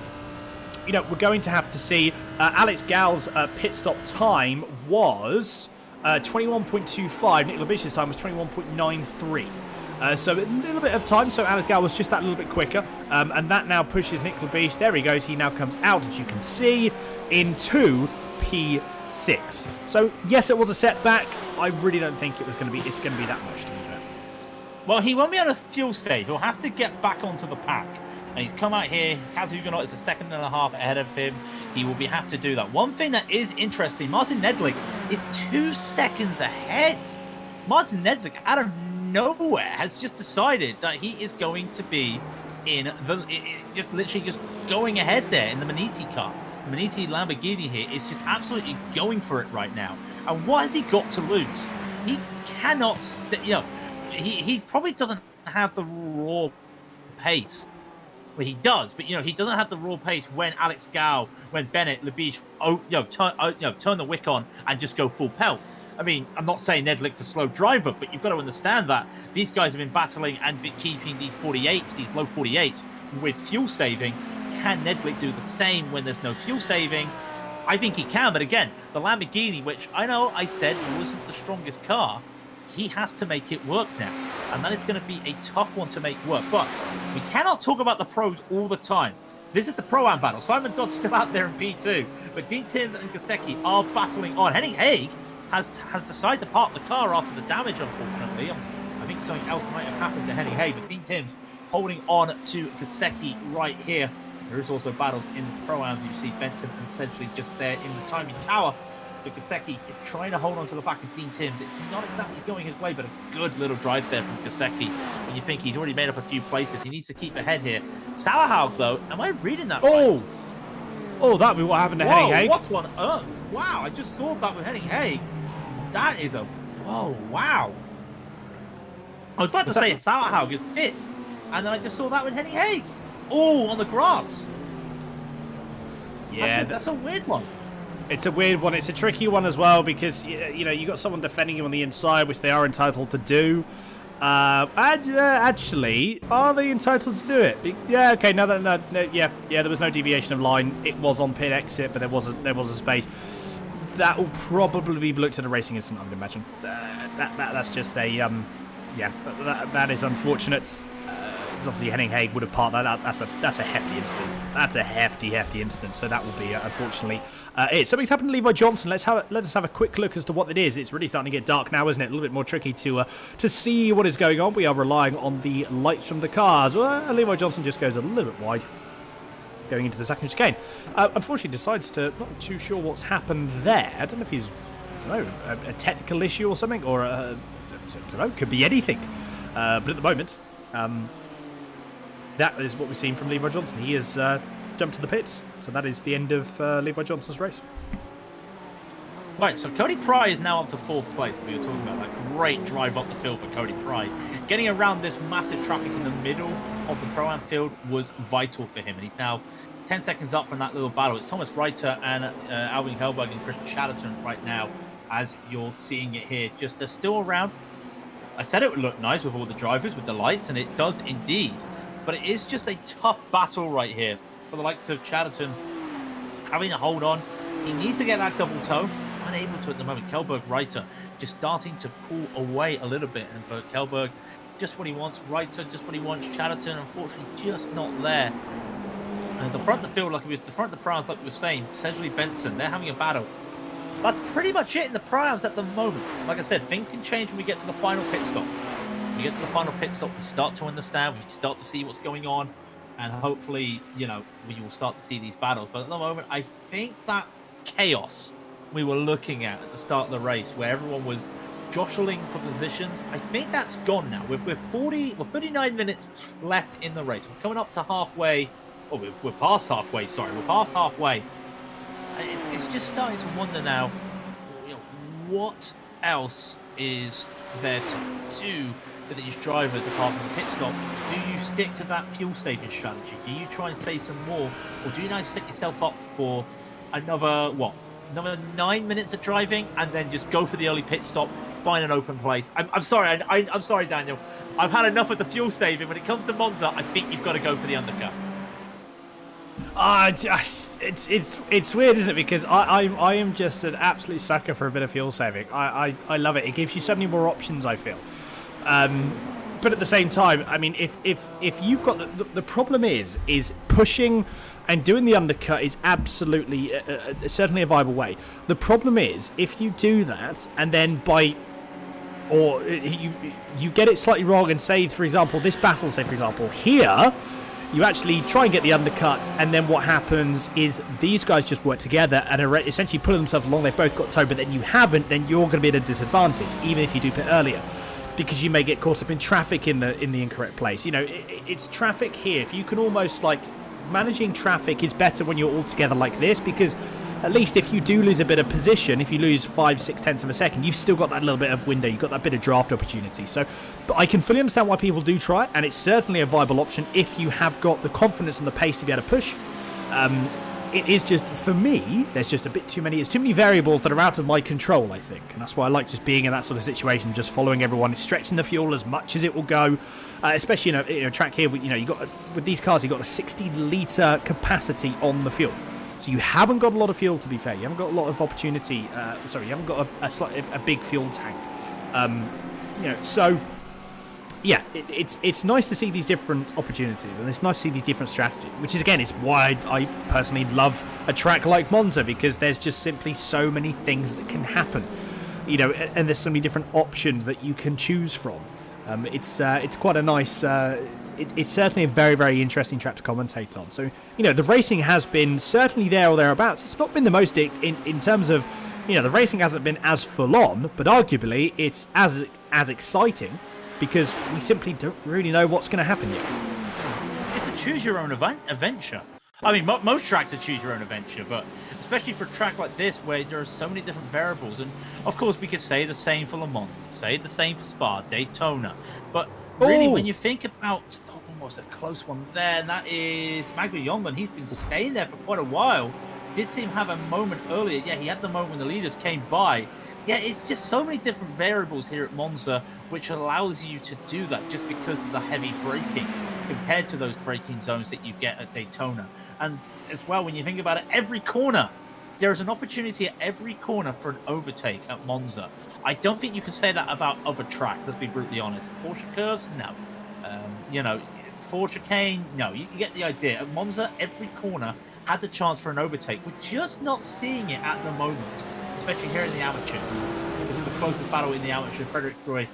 we're going to have to see. Alex Gal's pit stop time was 21.25. Nick Labiche's time was 21.93. So a little bit of time. So Alex Gal was just that little bit quicker. And that now pushes Nick Labiche. There he goes. He now comes out, as you can see, into P6. So, yes, it was a setback. I really don't think it's going to be that much, to be fair. Well, he won't be on a fuel stage. He'll have to get back onto the pack. And he's come out here. Kaz Huguenot is a second and a half ahead of him. He will have to do that. One thing that is interesting, Martin Nedlik is 2 seconds ahead. Martin Nedlik, out of nowhere, has just decided that he is going to be just going ahead there in the Maniti car. The Maniti Lamborghini here is just absolutely going for it right now. And what has he got to lose? He cannot, he probably doesn't have the raw pace. Well, he does, but he doesn't have the raw pace when Alex Gal, when Bennett, Labiche, turn the wick on and just go full pelt. I mean, I'm not saying Nedlick's a slow driver, but you've got to understand that these guys have been battling and keeping these 48s, these low 48s, with fuel saving. Can Nedlick do the same when there's no fuel saving? I think he can, but again, the Lamborghini, which I know I said wasn't the strongest car, he has to make it work now. And that is going to be a tough one to make work. But we cannot talk about the pros all the time. This is the Pro-Am battle. Simon Dodd's still out there in P2, but Dean Timms and Gasecki are battling on. Henning Haig has decided to park the car after the damage, unfortunately. I think something else might have happened to Henning Haig, but Dean Timms holding on to Gasecki right here. There is also battles in the Pro-Ams. You see Benson essentially just there in the timing tower. But Gasecki is trying to hold on to the back of Dean Timms. It's not exactly going his way, but a good little drive there from Gasecki. And you think he's already made up a few places. He needs to keep ahead here. Sauerhaug, though, am I reading that right? Oh, that'd be what happened to Henning Haig. What on earth? Wow, I just saw that with Henning Haig. That is a... Whoa, wow. I was about to say Sauerhaug is fifth, and then I just saw that with Henning Haig. Oh, on the grass. Yeah, that's a weird one. It's a weird one. It's a tricky one as well because, you got someone defending him on the inside, which they are entitled to do. Actually, are they entitled to do it? Yeah, okay, no, there was no deviation of line. It was on pit exit, but there was a space. That will probably be looked at a racing incident, I would imagine. That's just a, that is unfortunate. Obviously, Henning Haig would have parked that. That's a hefty incident. That's a hefty incident. So that will be, unfortunately, it. Something's happened to Levi Johnson. Let us have a quick look as to what it is. It's really starting to get dark now, isn't it? A little bit more tricky to see what is going on. We are relying on the lights from the cars. Well, Levi Johnson just goes a little bit wide, going into the second chicane. Unfortunately, decides to not too sure what's happened there. I don't know if he's, a technical issue or something, or I don't know. Could be anything. But at the moment. That is what we've seen from Levi Johnson. He has jumped to the pits. So that is the end of Levi Johnson's race. Right, so Cody Pry is now up to 4th place. We were talking about that great drive up the field for Cody Pry. Getting around this massive traffic in the middle of the Pro-Am field was vital for him. And he's now 10 seconds up from that little battle. It's Thomas Ryder and Albin Helberg and Christian Chatterton right now, as you're seeing it here. Just they're still around. I said it would look nice with all the drivers, with the lights, and it does indeed. But it is just a tough battle right here for the likes of Chatterton having to hold on. He needs to get that double toe. unable to at the moment. Kilbur, Ryder just starting to pull away a little bit, and for Kilbur, just what he wants. Ryder, just what he wants. Chatterton, unfortunately, just not there. And the front of the field, the front of the primes, like we were saying, Sedgley, Benson, they're having a battle. That's pretty much it in the primes at the moment. Like I said, things can change when we get to the final pit stop. When we get to the final pit stop, we start to understand, we start to see what's going on, and hopefully, we will start to see these battles. But at the moment, I think that chaos we were looking at the start of the race, where everyone was jostling for positions, I think that's gone now. We're 39 minutes left in the race. We're coming up to halfway. Oh, we're past halfway. Sorry, we're past halfway. It's just starting to wonder now, what else is there to do for these drivers apart from the pit stop? Do you stick to that fuel saving strategy? Do you try and save some more, or do you now set yourself up for another 9 minutes of driving and then just go for the early pit stop, find an open place? I'm sorry, I'm sorry, Daniel. I've had enough of the fuel saving. When it comes to Monza, I think you've got to go for the undercut. It's weird, isn't it? Because I am just an absolute sucker for a bit of fuel saving. I love it. It gives you so many more options, I feel. But at the same time, I mean, if you've got the problem is pushing and doing the undercut is absolutely certainly a viable way. The problem is if you do that and then you get it slightly wrong and say, for example, this battle, say for example here, you actually try and get the undercut, and then what happens is these guys just work together and are essentially pulling themselves along. They've both got toe, but then you haven't, then you're going to be at a disadvantage, even if you do pit earlier, because you may get caught up in traffic in the incorrect place. It's traffic here. If you can almost managing traffic is better when you're all together like this, because at least if you do lose a bit of position, if you lose 5-6 tenths of a second, you've still got that little bit of window, you've got that bit of draft opportunity. So, but I can fully understand why people do try it, and it's certainly a viable option if you have got the confidence and the pace to be able to push. It is just, for me, there's just a bit too many, it's too many variables that are out of my control, I think. And that's why I like just being in that sort of situation, just following everyone, stretching the fuel as much as it will go. Especially in a track here, you got with these cars, you've got a 60-litre capacity on the fuel. So you haven't got a lot of fuel, to be fair. You haven't got a lot of opportunity. You haven't got a big fuel tank. So yeah, it's nice to see these different opportunities, and it's nice to see these different strategies. Which is, again, it's why I personally love a track like Monza, because there's just simply so many things that can happen. And there's so many different options that you can choose from. It's quite a nice. It's certainly a very, very interesting track to commentate on. So, the racing has been certainly there or thereabouts. It's not been the most in terms of, the racing hasn't been as full on, but arguably it's as exciting, because we simply don't really know what's going to happen yet. It's a choose your own adventure. I mean, most tracks are choose your own adventure, but especially for a track like this where there are so many different variables. And of course, we could say the same for Le Mans, say the same for Spa, Daytona, but really, when you think about almost a close one there, and that is Magby Yongan. He's been staying there for quite a while. Did seem to have a moment earlier. Yeah, he had the moment when the leaders came by. Yeah, it's just so many different variables here at Monza, which allows you to do that just because of the heavy braking compared to those braking zones that you get at Daytona. And as well, when you think about it, every corner, there is an opportunity at every corner for an overtake at Monza. I don't think you can say that about other tracks, let's be brutally honest. Porsche curves, no. Ford chicane, no. You get the idea. At Monza, every corner had the chance for an overtake. We're just not seeing it at the moment, especially here in the amateur. This is the closest battle in the amateur. Frederick Troy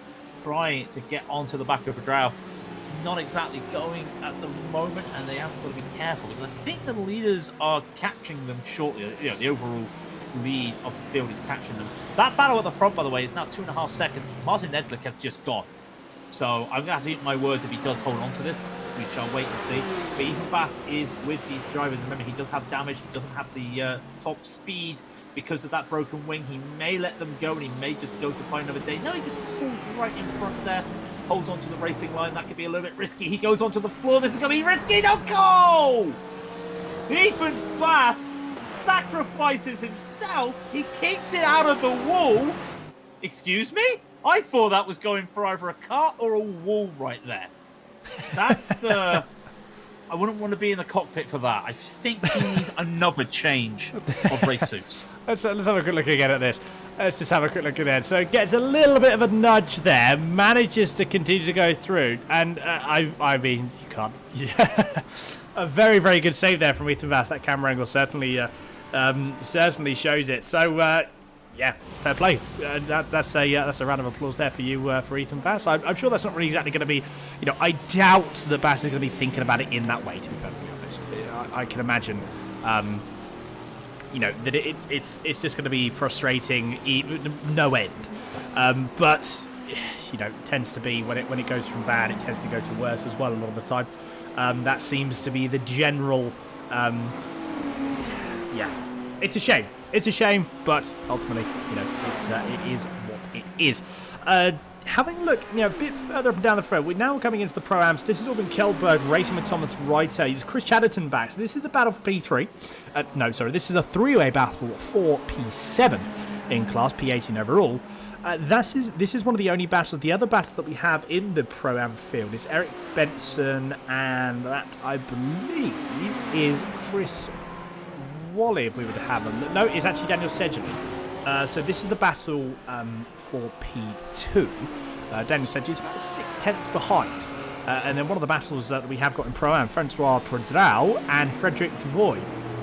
trying to get onto the back of Pedral. It's not exactly going at the moment, and they have to be careful, because I think the leaders are catching them shortly. The overall lead of the field is catching them. That battle at the front, by the way, is now 2.5 seconds. Martin Edlick has just gone. So I'm going to have to eat my words if he does hold on to this. We shall wait and see. But Ethan Bass is with these drivers. Remember, he does have damage. He doesn't have the top speed because of that broken wing. He may let them go, and he may just go to find another day. No, he just pulls right in front there. Holds onto the racing line. That could be a little bit risky. He goes onto the floor. This is going to be risky. Don't go! Ethan Bass sacrifices himself. He kicks it out of the wall. Excuse me? I thought that was going for either a car or a wall right there. That's I wouldn't want to be in the cockpit for that. I think he needs another change of race suits. Let's have a quick look again at this. Let's just have a quick look again. So it gets a little bit of a nudge there, manages to continue to go through, and I mean, you can't. Yeah. A very, very good save there from Ethan Vass. That camera angle certainly shows it. So yeah, fair play. That's a round of applause there for you for Ethan Vass. I'm sure that's not really exactly going to be, I doubt that Vass is going to be thinking about it in that way. To be perfectly honest, I can imagine. That it's just going to be frustrating, no end. But tends to be when it goes from bad, it tends to go to worse as well a lot of the time. That seems to be the general. Yeah, it's a shame. It's a shame, but ultimately, it is what it is. Having a look, a bit further up and down the thread, we're now coming into the Pro-Ams. This is Albin Kilbur racing with Thomas Ryder. He's Chris Chatterton back. So this is a battle for P3. This is a three-way battle for P7 in class, P18 overall. This is one of the only battles. The other battle that we have in the Pro-Am field is Eric Benson, and that, I believe, is Chris Wally, if we would have them. No, it's actually Daniel Sedgley. So this is the battle for P2. Daniel Sedgley is about 6/10 behind. And then one of the battles that we have got in Pro-Am, Francois Prodral and Frederick Devoy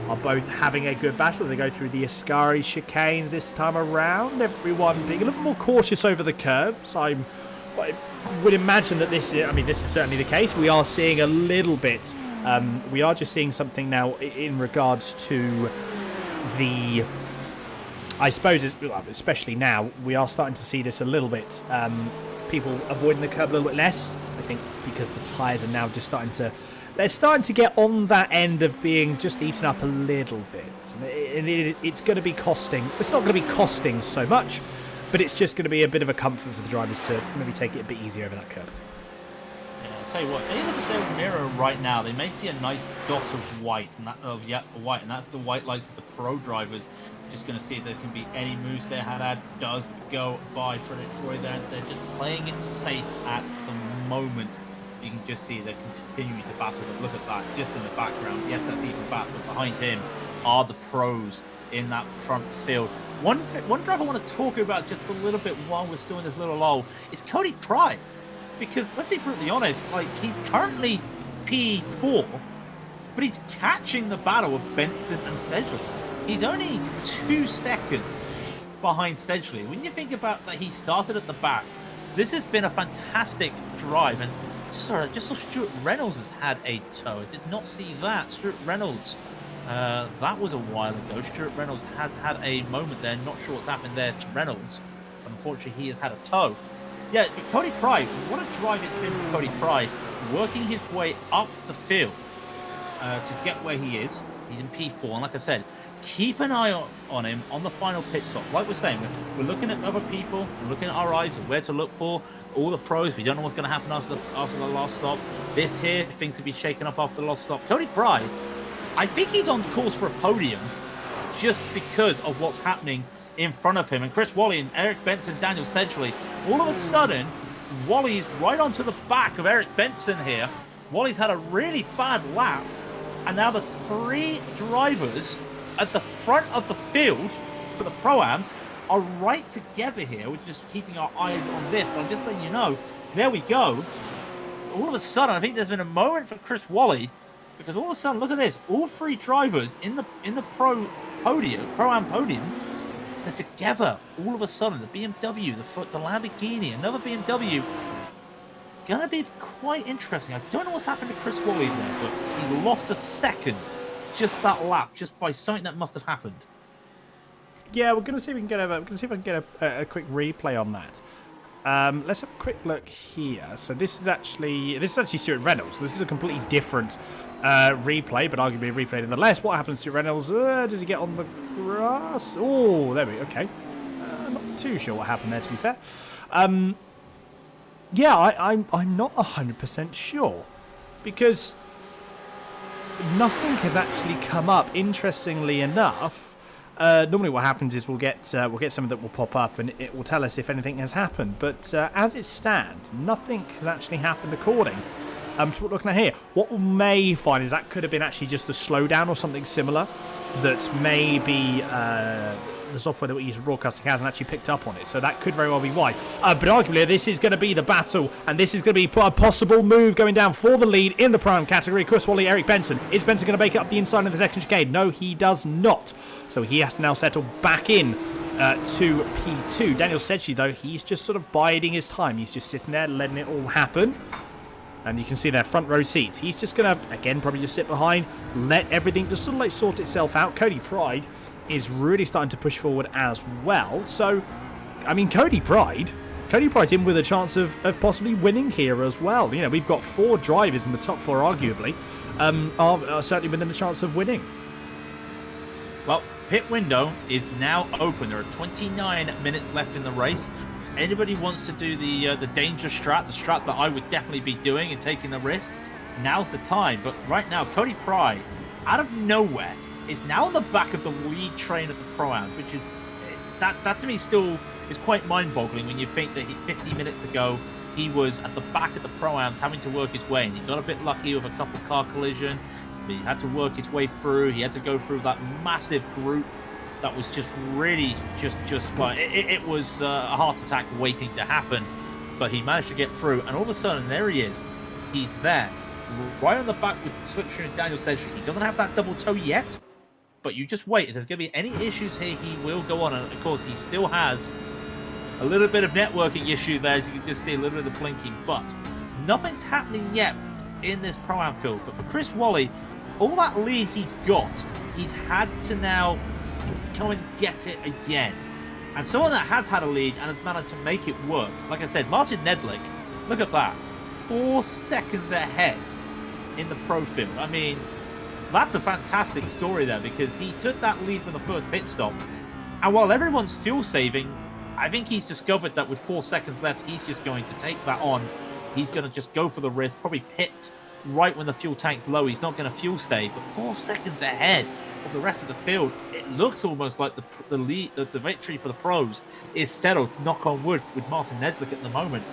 are both having a good battle. They go through the Ascari chicane this time around. Everyone being a little more cautious over the curbs. I would imagine that this is certainly the case. We are seeing a little bit. We are just seeing something now in regards to the. I suppose, especially now, we are starting to see this a little bit. People avoiding the curb a little bit less. I think because the tyres are now just they're starting to get on that end of being just eaten up a little bit. It's going to be costing. It's not going to be costing so much, but it's just going to be a bit of a comfort for the drivers to maybe take it a bit easier over that curb. I'll tell you what, they look at their mirror right now, they may see a nice dot of white, and that's the white lights of the pro drivers. Just going to see if there can be any moves they had. Does go by Frederick Troy there. They're just playing it safe at the moment. You can just see they're continuing to battle. But look at that, just in the background. Yes, that's even back, but behind him are the pros in that front field. One driver I want to talk about just a little bit while we're still in this little lull is Cody Pry. Because let's be brutally honest, he's currently P4, but he's catching the battle of Benson and Sedgley. He's only 2 seconds behind Sedgley. When you think about that, he started at the back. This has been a fantastic drive. And sorry, I just saw Stuart Reynolds has had a tow. I did not see that. Stuart Reynolds, that was a while ago. Stuart Reynolds has had a moment there. Not sure what's happened there to Reynolds. Unfortunately, he has had a tow. Yeah, but Cody Pry, what a drive it's been for Cody Pry, working his way up the field to get where he is. He's in P4, and like I said, keep an eye on him on the final pit stop. Like we're saying, we're looking at other people, we're looking at our eyes of where to look for. All the pros, we don't know what's going to happen after the last stop. This here, things could be shaken up after the last stop. Cody Pry, I think he's on course for a podium just because of what's happening in front of him. And Chris Wally and Eric Benson, Daniel Sedgley, all of a sudden, Wally's right onto the back of Eric Benson here. Wally's had a really bad lap, and now the 3 drivers at the front of the field for the Pro-Ams are right together here. We're just keeping our eyes on this, but I'm just letting you know, there we go. All of a sudden, I think there's been a moment for Chris Wally, because all of a sudden, look at this, all 3 drivers in the Pro-Am podium, they're together. All of a sudden, the BMW, the Lamborghini, another BMW, gonna be quite interesting. I don't know what's happened to Chris Wally there, but he lost a second just that lap, just by something that must have happened. Yeah, we're gonna see if we can get a quick replay on that. Let's have a quick look here. So this is actually Stuart Reynolds. This is a completely different replay, but arguably a replay nonetheless. What happens to Reynolds? Does he get on the grass? Oh, there we go. Okay. Not too sure what happened there, to be fair. Yeah, I'm not 100% sure, because nothing has actually come up. Interestingly enough, normally what happens is we'll get something that will pop up and it will tell us if anything has happened. But as it stands, nothing has actually happened according to what we're looking at here. What we may find is that could have been actually just a slowdown or something similar that may be the software that we use for broadcasting hasn't actually picked up on it, so that could very well be why. But arguably, this is going to be the battle, and this is going to be a possible move going down for the lead in the prime category. Chris Wally, Eric Benson. Is Benson going to make it up the inside of the second chicane? No, he does not. So he has to now settle back in to P2. Daniel Sedgley, though, he's just sort of biding his time. He's just sitting there, letting it all happen. And you can see their front row seats. He's just going to, again, probably just sit behind, let everything just sort of like sort itself out. Cody Pride is really starting to push forward as well. So, I mean, Cody Pride's in with a chance of possibly winning here as well. You know, we've got 4 drivers in the top 4, arguably, are certainly within a chance of winning. Well, pit window is now open. There are 29 minutes left in the race. Anybody wants to do the danger strat, the strat that I would definitely be doing and taking the risk, now's the time. But right now, Cody Pride, out of nowhere, is now on the back of the lead train of the Pro-Ams, which is, that to me still is quite mind-boggling when you think that 50 minutes ago, he was at the back of the Pro-Ams having to work his way, and he got a bit lucky with a couple of car collision. He had to work his way through. He had to go through that massive group that was just really well, it was a heart attack waiting to happen, but he managed to get through, and all of a sudden there he is. He's there, right on the back with Switcher and Daniel Sedgley. He doesn't have that double toe yet, but you just wait. If there's going to be any issues here, he will go on, and of course he still has a little bit of networking issue there, as you can just see a little bit of blinking, but nothing's happening yet in this Pro-Am field. But for Chris Wally, all that lead he's got, he's had to now come and get it again. And someone that has had a lead and has managed to make it work, like I said, Martin Nedlick, look at that, 4 seconds ahead in the pro field. I mean, that's a fantastic story there, because he took that lead from the first pit stop, and while everyone's fuel saving, I think he's discovered that with 4 seconds left, he's just going to take that on. He's going to just go for the risk, probably pit right when the fuel tank's low. He's not going to fuel save, but 4 seconds ahead of the rest of the field, it looks almost like the lead, the victory for the pros is settled, knock on wood, with Martin Nedlick at the moment.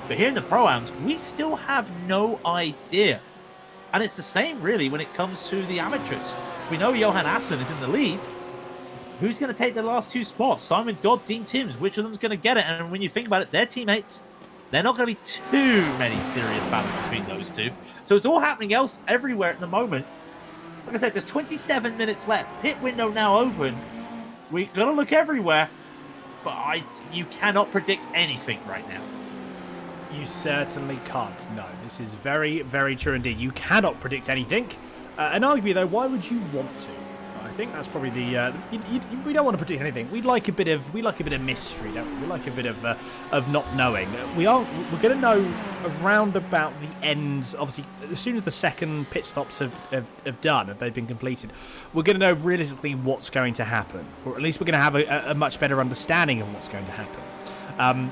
But here in the Pro-Ams, we still have no idea. And it's the same, really, when it comes to the amateurs. We know Johan Assen is in the lead. Who's going to take the last 2 spots? Simon Dodd, Dean Timms, which of them's going to get it? And when you think about it, their teammates, they're not going to be too many serious battles between those two. So it's all happening everywhere at the moment. Like I said, there's 27 minutes left. Pit window now open. We've got to look everywhere. But you cannot predict anything right now. You certainly can't. No, this is very, very true indeed. You cannot predict anything. And arguably, though, why would you want to? I think that's probably the. We don't want to predict anything. We'd like a bit of mystery, don't we? We like a bit of not knowing. We're going to know around about the end. Obviously, as soon as the second pit stops have done, if they've been completed, we're going to know realistically what's going to happen, or at least we're going to have a much better understanding of what's going to happen.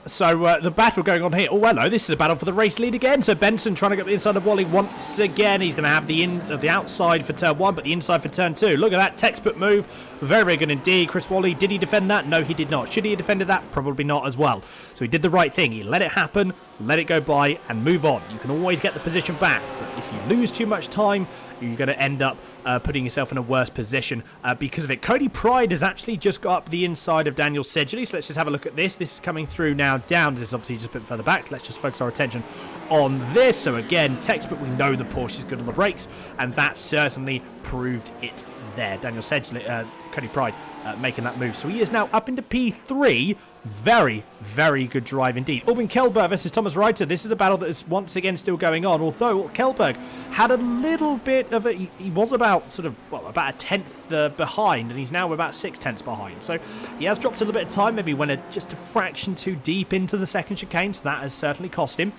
So the battle going on here. Oh, hello. This is a battle for the race lead again. So Benson trying to get the inside of Wally once again. He's going to have the outside for turn 1, but the inside for turn 2. Look at that textbook move. Very, very good indeed. Chris Wally, did he defend that? No, he did not. Should he have defended that? Probably not as well. So he did the right thing. He let it happen, let it go by, and move on. You can always get the position back, but if you lose too much time, you're going to end up putting yourself in a worse position because of it. Cody Pride has actually just got up the inside of Daniel Sedgley, so let's just have a look at this. This is coming through now down. This is obviously just a bit further back. Let's just focus our attention on this. So again, textbook, we know the Porsche is good on the brakes, and that certainly proved it there. Daniel Sedgley, Cody Pride making that move. So he is now up into P3. Very, very good drive indeed. Albin Kilber versus Thomas Ryder. This is a battle that is once again still going on, although Kilber had a little bit of a... He was about about a tenth behind, and he's now about 6/10 behind. So he has dropped a little bit of time, maybe went just a fraction too deep into the second chicane, so that has certainly cost him.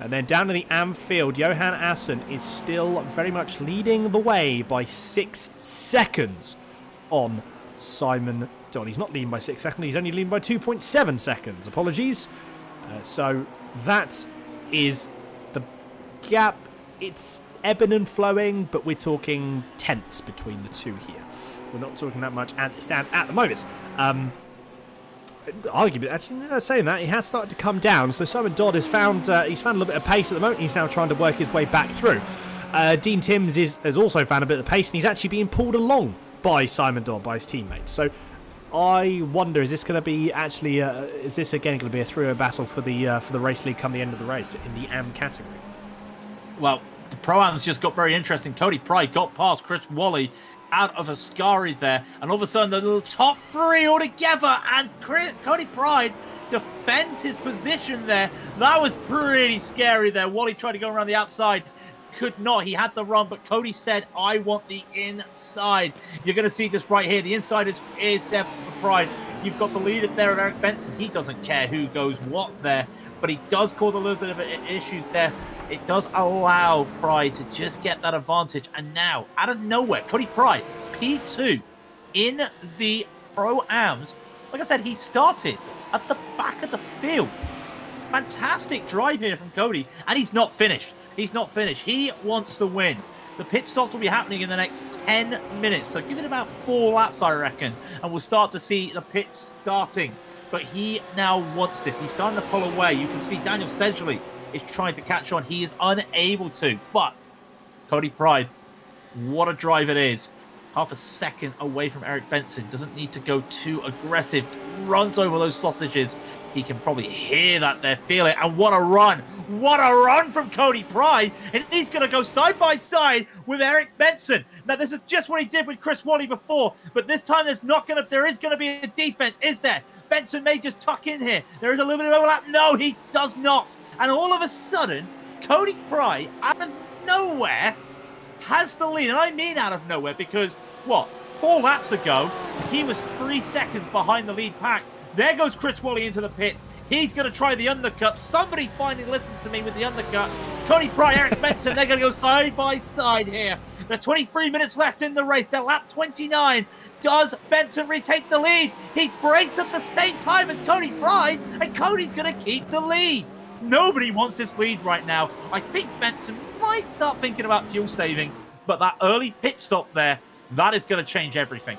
And then down to the Am field, Johan Assen is still very much leading the way by 6 seconds on Simon Dodd. He's not leading by 6 seconds, he's only leading by 2.7 seconds. Apologies. So that is the gap. It's ebbing and flowing, but we're talking tenths between the two here. We're not talking that much as it stands at the moment. Arguably, actually, saying that, he has started to come down. So Simon Dodd has found a little bit of pace at the moment. He's now trying to work his way back through. Dean Timms has also found a bit of pace, and he's actually being pulled along by Simon Dorr, by his teammates. So I wonder, is this going to be actually, is this again going to be a three-way battle for the race league come the end of the race in the AM category? Well, the Pro-Am's just got very interesting. Cody Pride got past Chris Wally out of Ascari there, and all of a sudden the little top three all together, and Cody Pride defends his position there. That was pretty scary there. Wally tried to go around the outside, could not. He had the run, but Cody said, I want the inside. You're going to see this right here. The inside is there for Pride. You've got the leader there of Eric Benson. He doesn't care who goes what there, but he does cause a little bit of an issue there. It does allow Pride to just get that advantage. And now, out of nowhere, Cody Pride, P2 in the Pro-Ams. Like I said, he started at the back of the field. Fantastic drive here from Cody, and he's not finished. He's not finished. He wants to win. The pit stops will be happening in the next 10 minutes. So give it about 4 laps, I reckon, and we'll start to see the pits starting. But he now wants this. He's starting to pull away. You can see Daniel Sedgley is trying to catch on. He is unable to. But Cody Pride, what a drive it is. Half a second away from Eric Benson. Doesn't need to go too aggressive. Runs over those sausages. He can probably hear that there, feel it. And what a run. What a run from Cody Pride. And he's going to go side by side with Eric Benson. Now, this is just what he did with Chris Wally before. But this time there is going to be a defense, is there? Benson may just tuck in here. There is a little bit of overlap. No, he does not. And all of a sudden, Cody Pride, out of nowhere, has the lead. And I mean out of nowhere because, 4 laps ago, he was 3 seconds behind the lead pack. There goes Chris Wally into the pit. He's going to try the undercut. Somebody finally listened to me with the undercut. Cody Pride, Eric Benson, they're going to go side by side here. There's 23 minutes left in the race. They're lap 29. Does Benson retake the lead? He brakes at the same time as Cody Pride, and Cody's going to keep the lead. Nobody wants this lead right now. I think Benson might start thinking about fuel saving, but that early pit stop there, that is going to change everything.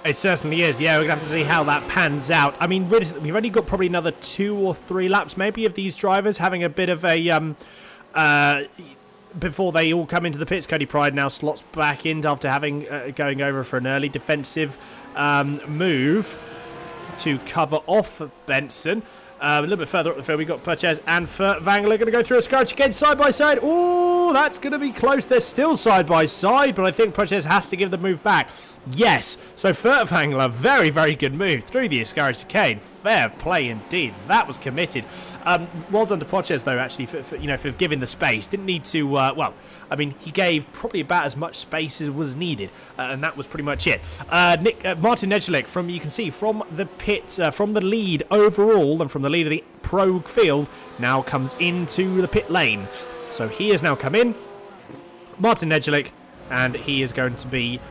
It certainly is. Yeah, we're going to have to see how that pans out. I mean, we've only got probably another 2 or 3 laps, maybe, of these drivers having a bit of a... before they all come into the pits. Cody Pride now slots back in after having going over for an early defensive move to cover off Benson. A little bit further up the field, we've got Purchase and Vangler going to go through a scourge again, side by side. Oh, that's going to be close. They're still side by side, but I think Purchase has to give the move back. Yes, so Vangler, very, very good move through the Escarage chicane. Fair play indeed. That was committed. Well done to Purchase, though, actually, for giving the space. Didn't need to, he gave probably about as much space as was needed, and that was pretty much it. Martin Nedelik, you can see from the pit, from the lead overall, and from the lead of the pro field, now comes into the pit lane. So he has now come in, Martin Nedelik, and he is going to be,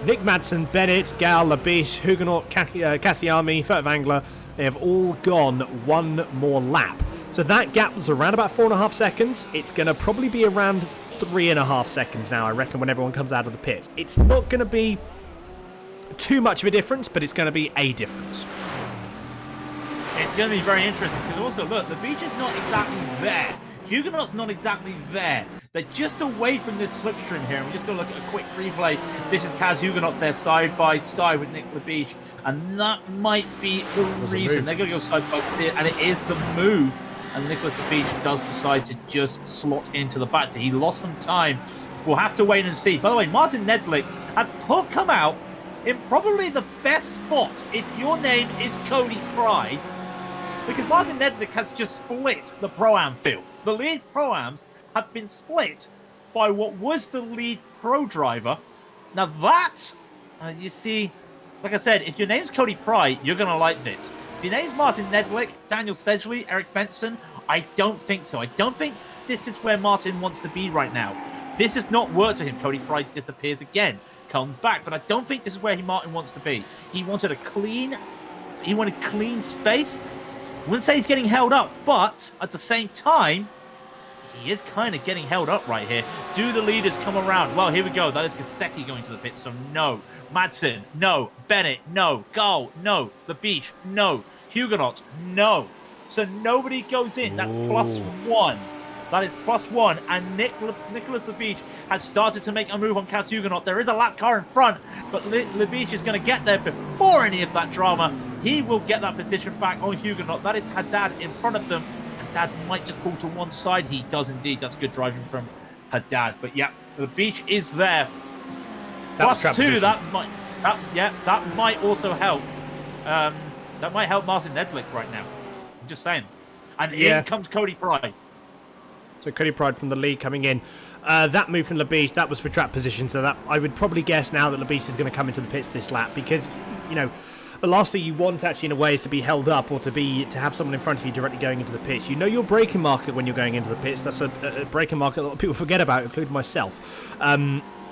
Nick Madsen, Bennett, Gal, Labiche, Huguenot, Cassiami, Vangler, they have all gone 1 more lap. So that gap was around about 4.5 seconds. It's going to probably be around 3.5 seconds now, I reckon, when everyone comes out of the pit. It's not going to be too much of a difference, but it's going to be a difference. It's going to be very interesting because also, look, the beach is not exactly there. Huguenot's not exactly there. They're just away from this slipstream here. And we're just going to look at a quick replay. This is Kaz Huguenot there side by side with Nick Labiche. And that might be the reason. They're going to go side by side, and it is the move. And Nicholas Labiche does decide to just slot into the back. He lost some time. We'll have to wait and see. By the way, Martin Nedlick has come out in probably the best spot if your name is Cody Pride. Because Martin Nedlick has just split the Pro-Am field. The lead Pro-Ams have been split by what was the lead Pro driver. Now that, you see, like I said, if your name's Cody Pride, you're going to like this. If your name's Martin Nedlick, Daniel Sedgley, Eric Benson, I don't think so. I don't think this is where Martin wants to be right now. This has not worked for him. Cody Pride disappears again, comes back, but I don't think this is where Martin wants to be. He wanted clean space. I wouldn't say he's getting held up, but at the same time, he is kind of getting held up right here. Do the leaders come around? Well, here we go. That is Gasecki going to the pit, so no. Madsen, no. Bennett, no. Gall, no. Labiche, no. Huguenot, no. So nobody goes in. That's +1. That is +1. And Nicholas Lebeach has started to make a move on Kaz Huguenot. There is a lap car in front, but Lebeach is going to get there before any of that drama. He will get that position back on Huguenot. That is Haddad in front of them. Haddad might just pull to one side. He does indeed. That's good driving from Haddad. But yeah, Lebeach is there. +2. That might also help. That might help Martin Nedlick right now. I'm just saying. And in comes Cody Pride. So Cody Pride from the lead coming in. That move from Lebeach, that was for track position. So that I would probably guess now that Lebeach is going to come into the pits this lap because, you know, the last thing you want actually in a way is to be held up or to have someone in front of you directly going into the pits. You know your braking marker when you're going into the pits. That's a braking marker that a lot of people forget about, including myself.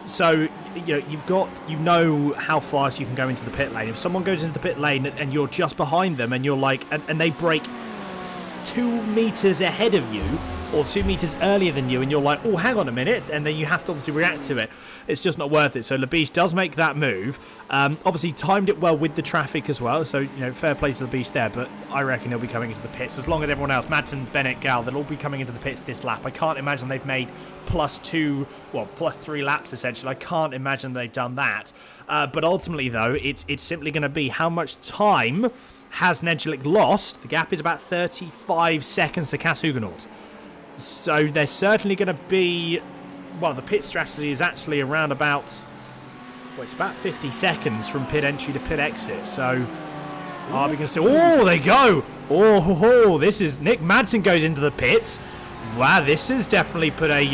So, you know how fast you can go into the pit lane. If someone goes into the pit lane and you're just behind them and you're like, and they brake 2 meters ahead of you or 2 meters earlier than you and you're like, oh, hang on a minute, and then you have to obviously react to it. It's just not worth it. So Lebeach does make that move. Obviously timed it well with the traffic as well, so fair play to Lebeach there, but I reckon he'll be coming into the pits as long as everyone else, Madsen, Bennett, Gal, they'll all be coming into the pits this lap. I can't imagine they've made +3 laps essentially. I can't imagine they've done that. But ultimately though, it's simply going to be how much time has Nedlick lost. The gap is about 35 seconds to Kaz Huguenot. So they're certainly going to be... Well, the pit strategy is actually around about... Well, it's about 50 seconds from pit entry to pit exit. So are we going to see... Oh, they go! Oh, this is... Nick Madsen goes into the pits. Wow, this has definitely put a...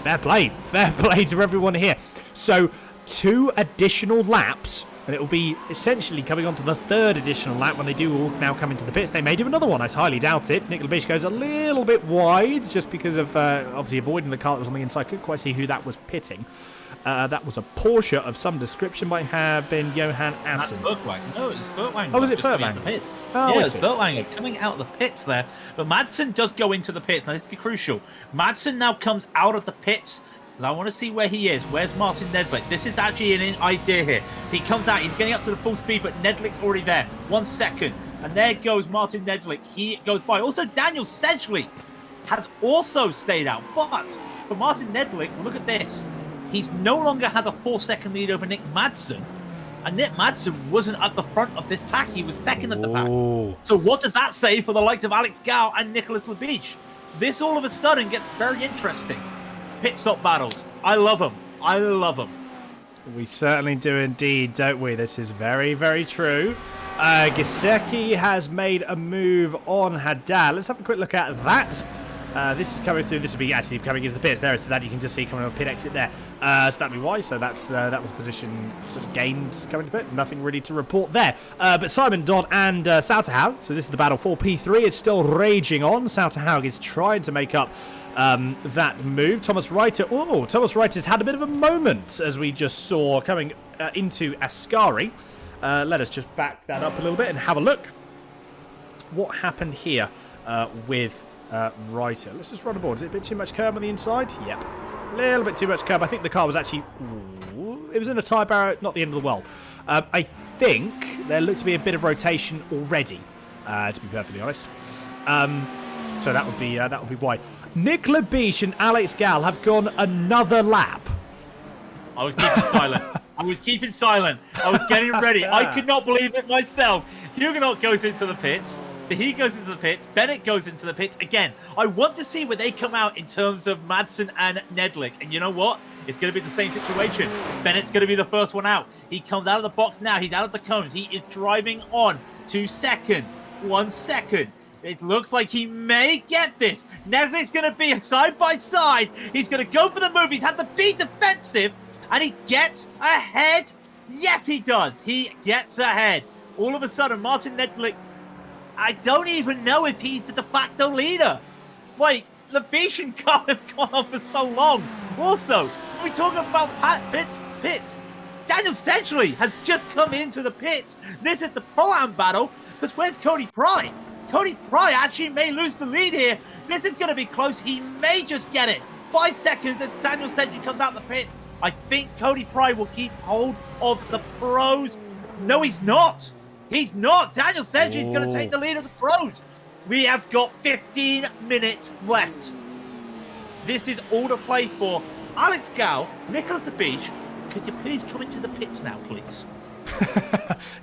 fair play. Fair play to everyone here. So 2 additional laps... And it will be essentially coming on to the 3rd additional lap when they do all now come into the pits. They may do another one. I highly doubt it. Nick Lebeach goes a little bit wide just because of obviously avoiding the car that was on the inside. Couldn't quite see who that was pitting. That was a Porsche of some description. Might have been Johan Assen. That's Furtwanger. No, it's Furtwanger. Oh, was it Furtwanger? Yeah, it's Furtwanger coming out of the pits there. But Madsen does go into the pits. Now, this is crucial. Madsen now comes out of the pits. And I want to see where he is. Where's Martin Nedlick? This is actually an idea here. So he comes out, he's getting up to the full speed, but Nedlick's already there. 1 second. And there goes Martin Nedlick. He goes by. Also, Daniel Sedgley has also stayed out. But for Martin Nedlick, look at this. He's no longer had a 4-second lead over Nick Madsen. And Nick Madsen wasn't at the front of this pack. He was second at the pack. So what does that say for the likes of Alex Gal and Nicholas Lebeach? This all of a sudden gets very interesting. Pit stop battles. I love them. I love them. We certainly do indeed, don't we? This is very, very true. Gesicki has made a move on Haddad. Let's have a quick look at that. This is coming through. This will be actually coming into the pits. There is that you can just see coming on pit exit there. So that'd be why. So that was position sort of gained coming to pit. Nothing really to report there. But Simon Dodd and Sauterhaug. So this is the battle for P3. It's still raging on. Sauterhaug is trying to make up that move. Thomas Ryder. Oh, Thomas Ryder's had a bit of a moment as we just saw coming into Ascari. Let us just back that up a little bit and have a look. What happened here with Ryder? Let's just run aboard. Is it a bit too much curb on the inside? Yep. A little bit too much curb. I think the car was actually... Ooh, it was in a tyre barrier, not the end of the world. I think there looked to be a bit of rotation already, to be perfectly honest. So that would be why. Nick Lebeach and Alex Gal have gone another lap. I was keeping silent. I was keeping silent. I was getting ready. I could not believe it myself. Huguenot goes into the pits. He goes into the pits. Bennett goes into the pits. Again, I want to see where they come out in terms of Madsen and Nedlick. And you know what? It's going to be the same situation. Bennett's going to be the first one out. He comes out of the box now. He's out of the cones. He is driving on 2 seconds. 1 second. It looks like he may get this. Nedlick's going to be side by side. He's going to go for the move. He's had to be defensive. And he gets ahead. Yes, he does. He gets ahead. All of a sudden, Martin Nedlick, I don't even know if he's the de facto leader. Like, Lebeach and Carl have gone on for so long. Also, when we talk about pits, Daniel Sedgley has just come into the pits. This is the Pro-Am battle. Because where's Cody Pry? Cody Pry actually may lose the lead here. This is going to be close. He may just get it. 5 seconds as Daniel Sedgley comes out the pit. I think Cody Pry will keep hold of the pros. No, he's not. He's not. Daniel Sedgley is going to take the lead of the pros. We have got 15 minutes left. This is all to play for. Alex Gal, Nicholas the Beach, could you please come into the pits now, please?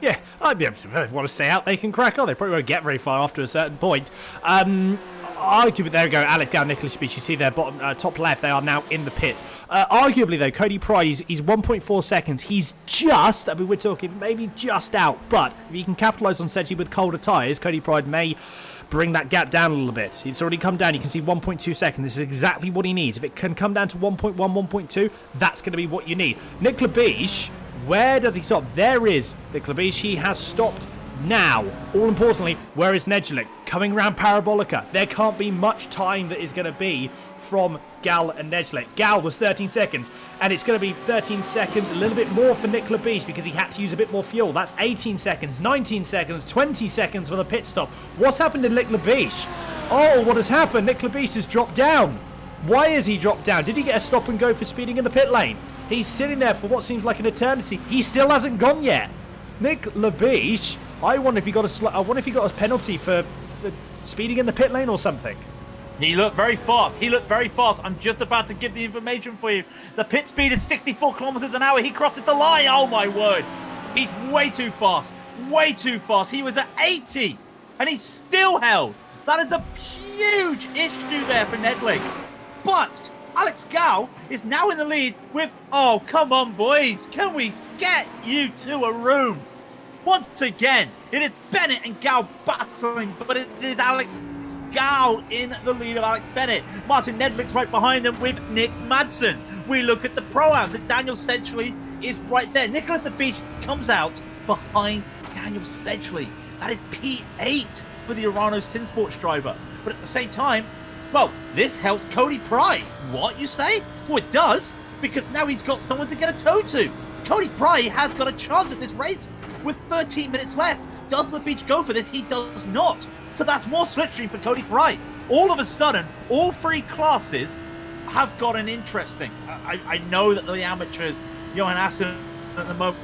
Yeah, I'd be able to. If they want to stay out, they can crack on. They probably won't get very far after a certain point. Arguably, there we go. Alex Gal, Nicholas Beach. You see their bottom, top left. They are now in the pit. Arguably, though, Cody Price, he's 1.4 seconds. He's just, I mean, we're talking maybe just out. But if he can capitalise on essentially with colder tyres, Cody Pride may bring that gap down a little bit. It's already come down. You can see 1.2 seconds. This is exactly what he needs. If it can come down to 1.1, 1.2, that's going to be what you need. Nick Labiche, where does he stop? There is Nick Labiche. He has stopped now. All importantly, where is Nedelik? Coming around Parabolica. There can't be much time that is going to be from Gal and Nedelik. Gal was 13 seconds, and it's going to be 13 seconds, a little bit more for Nick Labiche because he had to use a bit more fuel. That's 18 seconds, 19 seconds, 20 seconds for the pit stop. What's happened to Nick Labiche? Oh, what has happened? Nick Labiche has dropped down. Why has he dropped down? Did he get a stop and go for speeding in the pit lane? He's sitting there for what seems like an eternity. He still hasn't gone yet. Nick Labiche, I wonder if he got a penalty for speeding in the pit lane or something. He looked very fast. I'm just about to give the information for you. The pit speed is 64 kilometers an hour. He crossed the line. Oh my word. He's way too fast. Way too fast. He was at 80 and he still held. That is a huge issue there for Nedelik. But Alex Gal is now in the lead with, oh, come on, boys. Can we get you to a room? Once again, it is Bennett and Gal battling, but it is Alex Gal in the lead of Alex Bennett. Martin Nedelik's right behind them with Nick Madsen. We look at the Pro-Ams, and Daniel Sedgley is right there. Nicholas the Beach comes out behind Daniel Sedgley. That is P8 for the Urano Sinsports driver. But at the same time, well, this helps Cody Pry. What, you say? Well, it does, because now he's got someone to get a toe to. Cody Pry has got a chance at this race with 13 minutes left. Does the Beach go for this? He does not. So that's more slipstream for Cody Pry. All of a sudden, all three classes have gotten interesting. I know that the amateurs, Johan Assen at the moment,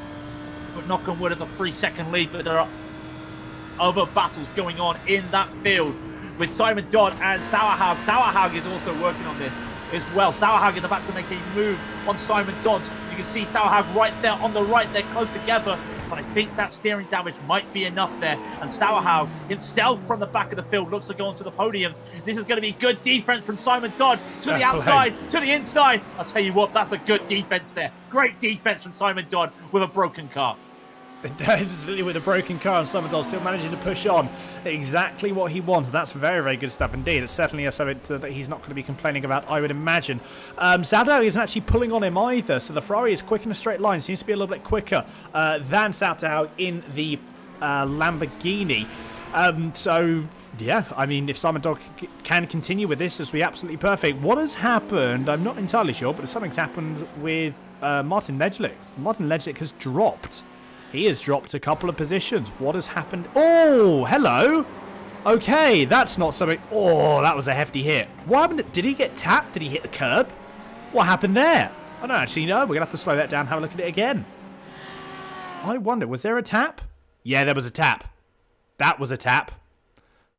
knock on wood, has a 3-second lead, but there are other battles going on in that field with Simon Dodd and Sauerhaug. Sauerhaug is also working on this as well. Sauerhaug is about to make a move on Simon Dodd. You can see Sauerhaug right there on the right. They're close together, but I think that steering damage might be enough there. And Sauerhaug himself from the back of the field looks to go onto the podium. This is going to be good defense from Simon Dodd to the outside, to the inside. I'll tell you what, that's a good defense there. Great defense from Simon Dodd with a broken car. Absolutely, with a broken car, and Simon Dodd still managing to push on exactly what he wants. That's very, very good stuff indeed. It's certainly something that he's not going to be complaining about, I would imagine. Saldo isn't actually pulling on him either, so the Ferrari is quick in a straight line. Seems to be a little bit quicker than Saldo in the Lamborghini. So, yeah, I mean, if Simon Dodd can continue with this, this will be absolutely perfect. What has happened, I'm not entirely sure, but something's happened with Martin Nedelik. Martin Nedelik has dropped. He has dropped a couple of positions. What has happened? Oh, hello. Okay, that's not something. Oh, that was a hefty hit. What happened? Did he get tapped? Did he hit the curb? What happened there? I don't actually know. We're going to have to slow that down and have a look at it again. I wonder, was there a tap? Yeah, there was a tap. That was a tap.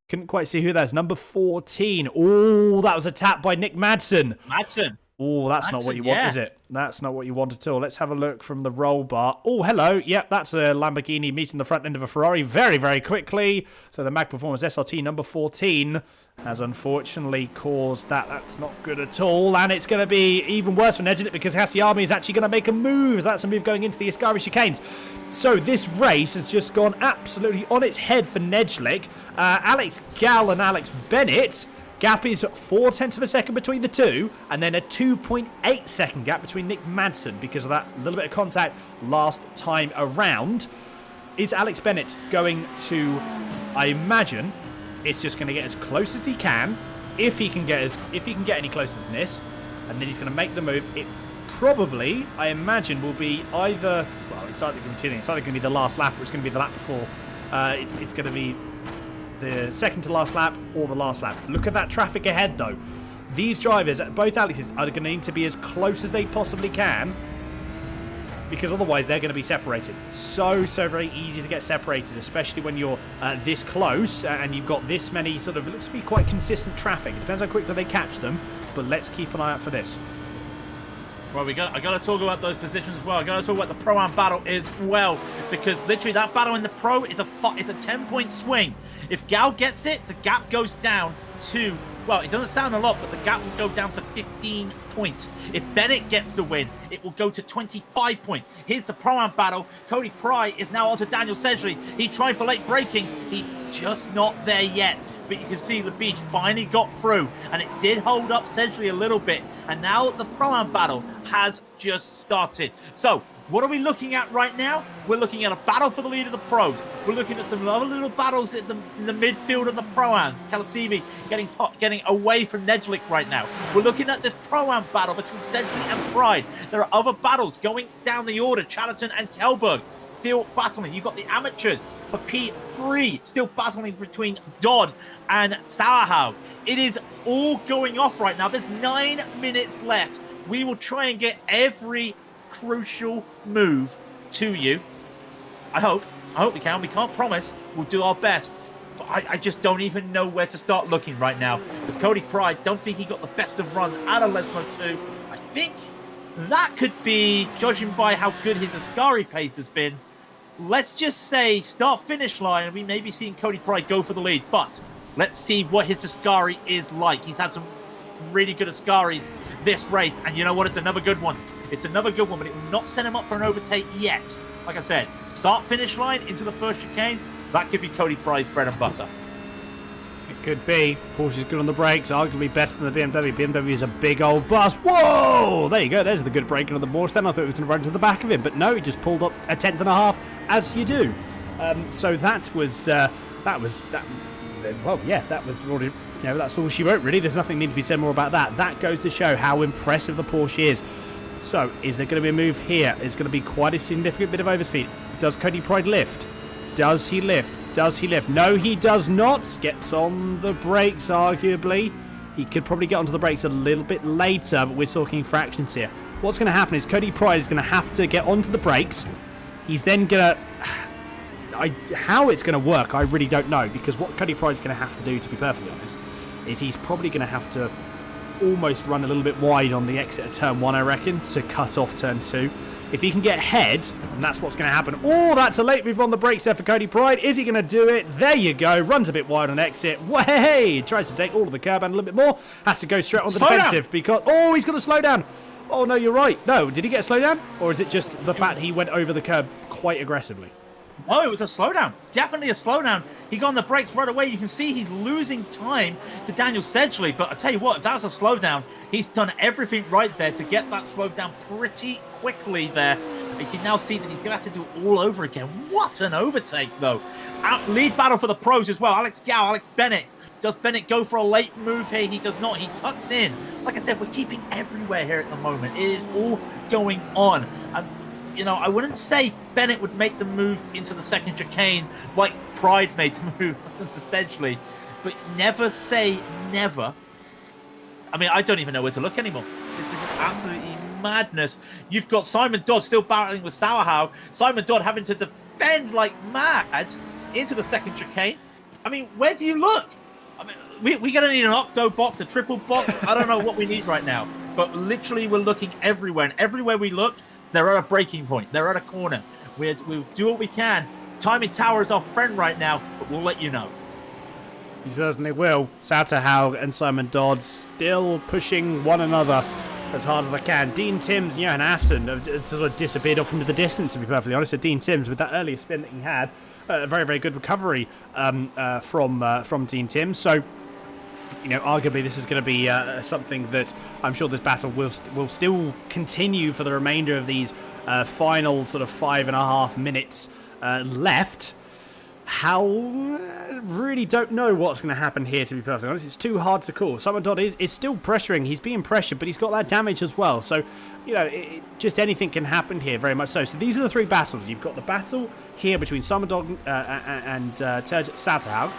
Couldn't quite see who that is. Number 14. Oh, that was a tap by Nick Madsen. Madsen. Oh, that's not what you want, is it? That's not what you want at all. Let's have a look from the roll bar. Oh, hello. Yep, that's a Lamborghini meeting the front end of a Ferrari very, very quickly. So the Mag Performance SRT number 14 has unfortunately caused that. That's not good at all. And it's going to be even worse for Nedelik because Hastiami is actually going to make a move. That's a move going into the Ascari chicanes. So this race has just gone absolutely on its head for Nedelik. Alex Gal and Alex Bennett. Gap is 0.4 of a second between the two, and then a 2.8 second gap between Nick Madsen because of that little bit of contact last time around. Is Alex Bennett going to, I imagine, it's just going to get as close as he can, if he can get any closer than this, and then he's going to make the move. It probably, I imagine, will be either, well, it's either going to be the last lap, or it's going to be the lap before. It's going to be the second to last lap or the last lap. Look at that traffic ahead though. These drivers, both Alexes, are going to need to be as close as they possibly can because otherwise they're going to be separated. So very easy to get separated, especially when you're this close and you've got this many sort of, it looks to be quite consistent traffic. It depends how quickly they catch them, but let's keep an eye out for this. Well, I got to talk about those positions as well. I got to talk about the Pro-Am battle as well, because literally that battle in the Pro is a 10-point swing. If Gal gets it, the gap goes down to, well, it doesn't sound a lot, but the gap will go down to 15 points. If Bennett gets the win, it will go to 25 points. Here's the Pro-Am battle. Cody Pry is now onto Daniel Sedgley. He tried for late braking. He's just not there yet. But you can see the beach finally got through, and it did hold up Sedgley a little bit. And now the Pro-Am battle has just started. So what are we looking at right now? We're looking at a battle for the lead of the pros. We're looking at some other little battles in the midfield of the Pro-Am. Kalasivi getting away from Nedlik right now. We're looking at this Pro-Am battle between Sedgley and Pride. There are other battles going down the order. Chatterton and Kilbur still battling. You've got the amateurs for P3 still battling between Dodd and Sauerhaug. It is all going off right now. There's 9 minutes left. We will try and get every crucial move to you. I hope we can. We can't promise. We'll do our best. But I just don't even know where to start looking right now. Because Cody Pride, don't think he got the best of runs out of Lesmo 2. I think that could be, judging by how good his Ascari pace has been, let's just say start-finish line, and we may be seeing Cody Pride go for the lead. But let's see what his Ascari is like. He's had some really good Ascaris this race, and you know what? It's another good one. It's another good one, but it will not set him up for an overtake yet. Like I said, start-finish line into the first chicane. That could be Cody Pride's bread and butter. It could be. Porsche's good on the brakes, arguably better than the BMW. BMW is a big old bus. Whoa! There you go. There's the good braking on the Morse. Then I thought it was going to run to the back of him, but no, he just pulled up a 1/10.5, as you do. So that was that. Well, yeah, that was already. That's all she wrote, really. There's nothing need to be said more about that. That goes to show how impressive the Porsche is. So, is there going to be a move here? It's going to be quite a significant bit of overspeed. Does Cody Pride lift? Does he lift? Does he lift? No, he does not. Gets on the brakes, arguably. He could probably get onto the brakes a little bit later, but we're talking fractions here. What's going to happen is Cody Pride is going to have to get onto the brakes. He's then going to... how it's going to work, I really don't know, because what Cody Pride's going to have to do, to be perfectly honest, is he's probably going to have to almost run a little bit wide on the exit of turn 1, I reckon, to cut off turn 2. If he can get ahead, and that's what's going to happen. Oh, that's a late move on the brakes there for Cody Pride. Is he going to do it? There you go. Runs a bit wide on exit. Way! Tries to take all of the curb and a little bit more. Has to go straight on the defensive because... Oh, he's got to slow down. Oh, no, you're right. No, did he get a slow down? Or is it just the fact he went over the curb quite aggressively? Oh, it was a slowdown. Definitely a slowdown. He got on the brakes right away. You can see he's losing time to Daniel Sedgley. But I tell you what, if that was a slowdown, he's done everything right there to get that slowed down pretty quickly there. You can now see that he's going to have to do it all over again. What an overtake, though. Lead battle for the pros as well. Alex Gow, Alex Bennett. Does Bennett go for a late move here? He does not. He tucks in. Like I said, we're keeping everywhere here at the moment. It is all going on. I wouldn't say Bennett would make the move into the second chicane like Pride made the move to Sedgley, but never say never. I mean, I don't even know where to look anymore. This is absolutely madness. You've got Simon Dodd still battling with Sauerhaug. Simon Dodd having to defend like mad into the second chicane. I mean, where do you look? I mean, we're going to need an octo box, a triple box. I don't know what we need right now, but literally we're looking everywhere, and everywhere we look, they're at a breaking point. They're at a corner. We'll do what we can. Timing Tower is our friend right now, but we'll let you know. You certainly will. Sauerhaug and Simon Dodd still pushing one another as hard as they can. Dean Timms and Johan Aston have sort of disappeared off into the distance, to be perfectly honest. So Dean Timms, with that earlier spin that he had, a very, very good recovery from Dean Timms. So, arguably this is going to be something that I'm sure this battle will still continue for the remainder of these final sort of 5.5 minutes left. Really don't know what's going to happen here, to be perfectly honest. It's too hard to call. Simon Dodd is still pressuring. He's being pressured, but he's got that damage as well. So, just anything can happen here, very much so. So these are the three battles. You've got the battle here between Simon Dodd and Terje Sauerhaug.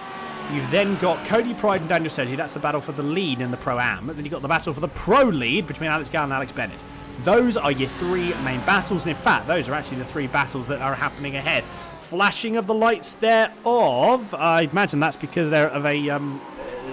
You've then got Cody Pride and Daniel Sedgley. That's the battle for the lead in the Pro-Am. And then you've got the battle for the Pro lead between Alex Gall and Alex Bennett. Those are your 3 main battles, and in fact, those are actually the 3 battles that are happening ahead. Flashing of the lights thereof, I imagine that's because they're of a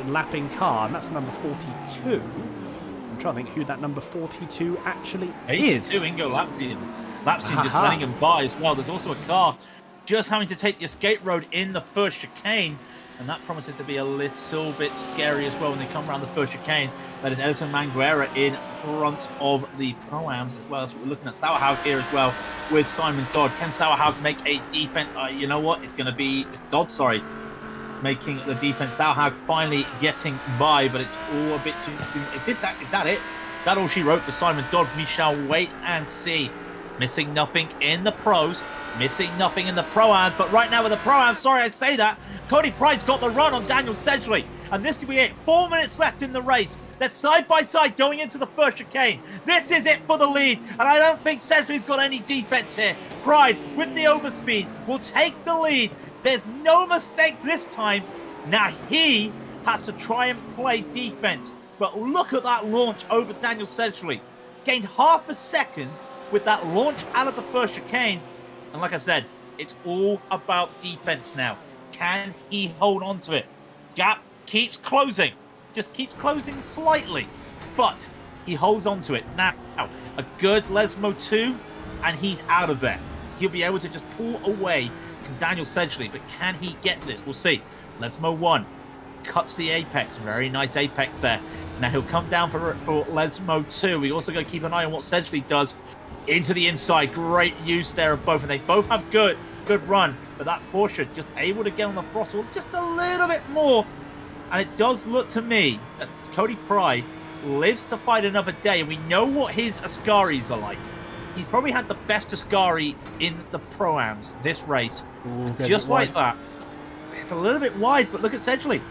lapping car, and that's number 42. I'm trying to think who that number 42 actually is. Ingo Lapsian just letting him by as well. There's also a car just having to take the escape road in the first chicane, and that promises to be a little bit scary as well when they come around the first chicane. That is Edison Manguera in front of the Pro-Ams as well. That's what we're looking at. Sauerhaug here as well with Simon Dodd. Can Sauerhaug make a defense? You know what? It's going to be Dodd, making the defense. Sauerhaug finally getting by, but it's all a bit too... Is that it? Is that all she wrote for Simon Dodd? We shall wait and see. Missing nothing in the pros, missing nothing in the Pro-Ams, but right now with the Pro-Ams, sorry I'd say that, Cody Pride's got the run on Daniel Sedgley, and this could be it. 4 minutes left in the race. They're side by side going into the first chicane. This is it for the lead, and I don't think Sedgley's got any defense here. Pride, with the overspeed, will take the lead. There's no mistake this time. Now he has to try and play defense, but look at that launch over Daniel Sedgley. Gained half a second with that launch out of the first chicane, and like I said, it's all about defense now. Can he hold on to it? Gap keeps closing, just keeps closing slightly, but he holds on to it. Now, a good Lesmo 2, and he's out of there. He'll be able to just pull away from Daniel Sedgley, but can he get this? We'll see. Lesmo 1 cuts the apex, very nice apex there. Now he'll come down for Lesmo 2. We also got to keep an eye on what Sedgley does into the inside. Great use there of both, and they both have good run, but that Porsche just able to get on the throttle just a little bit more, and it does look to me that Cody Pride lives to fight another day, and we know what his Ascaris are like. He's probably had the best Ascari in the Pro-Ams this race. Ooh, just like that. It's a little bit wide, but look at Sedgley.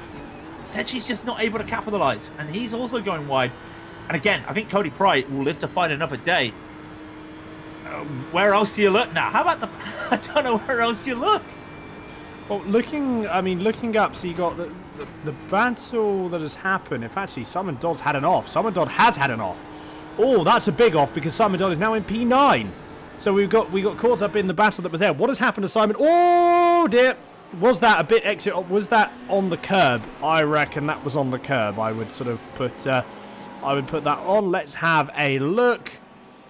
Sedgley's just not able to capitalize, and he's also going wide. And again, I think Cody Pride will live to fight another day. Where else do you look now? How about the... I don't know where else you look. Well, looking up, so you got the battle that has happened. If actually Simon Dodd's had an off. Simon Dodd has had an off. Oh, that's a big off because Simon Dodd is now in P9. So we got caught up in the battle that was there. What has happened to Simon? Oh dear. Was that a bit exit? Was that on the curb? I reckon that was on the curb. I would sort of put that on. Let's have a look.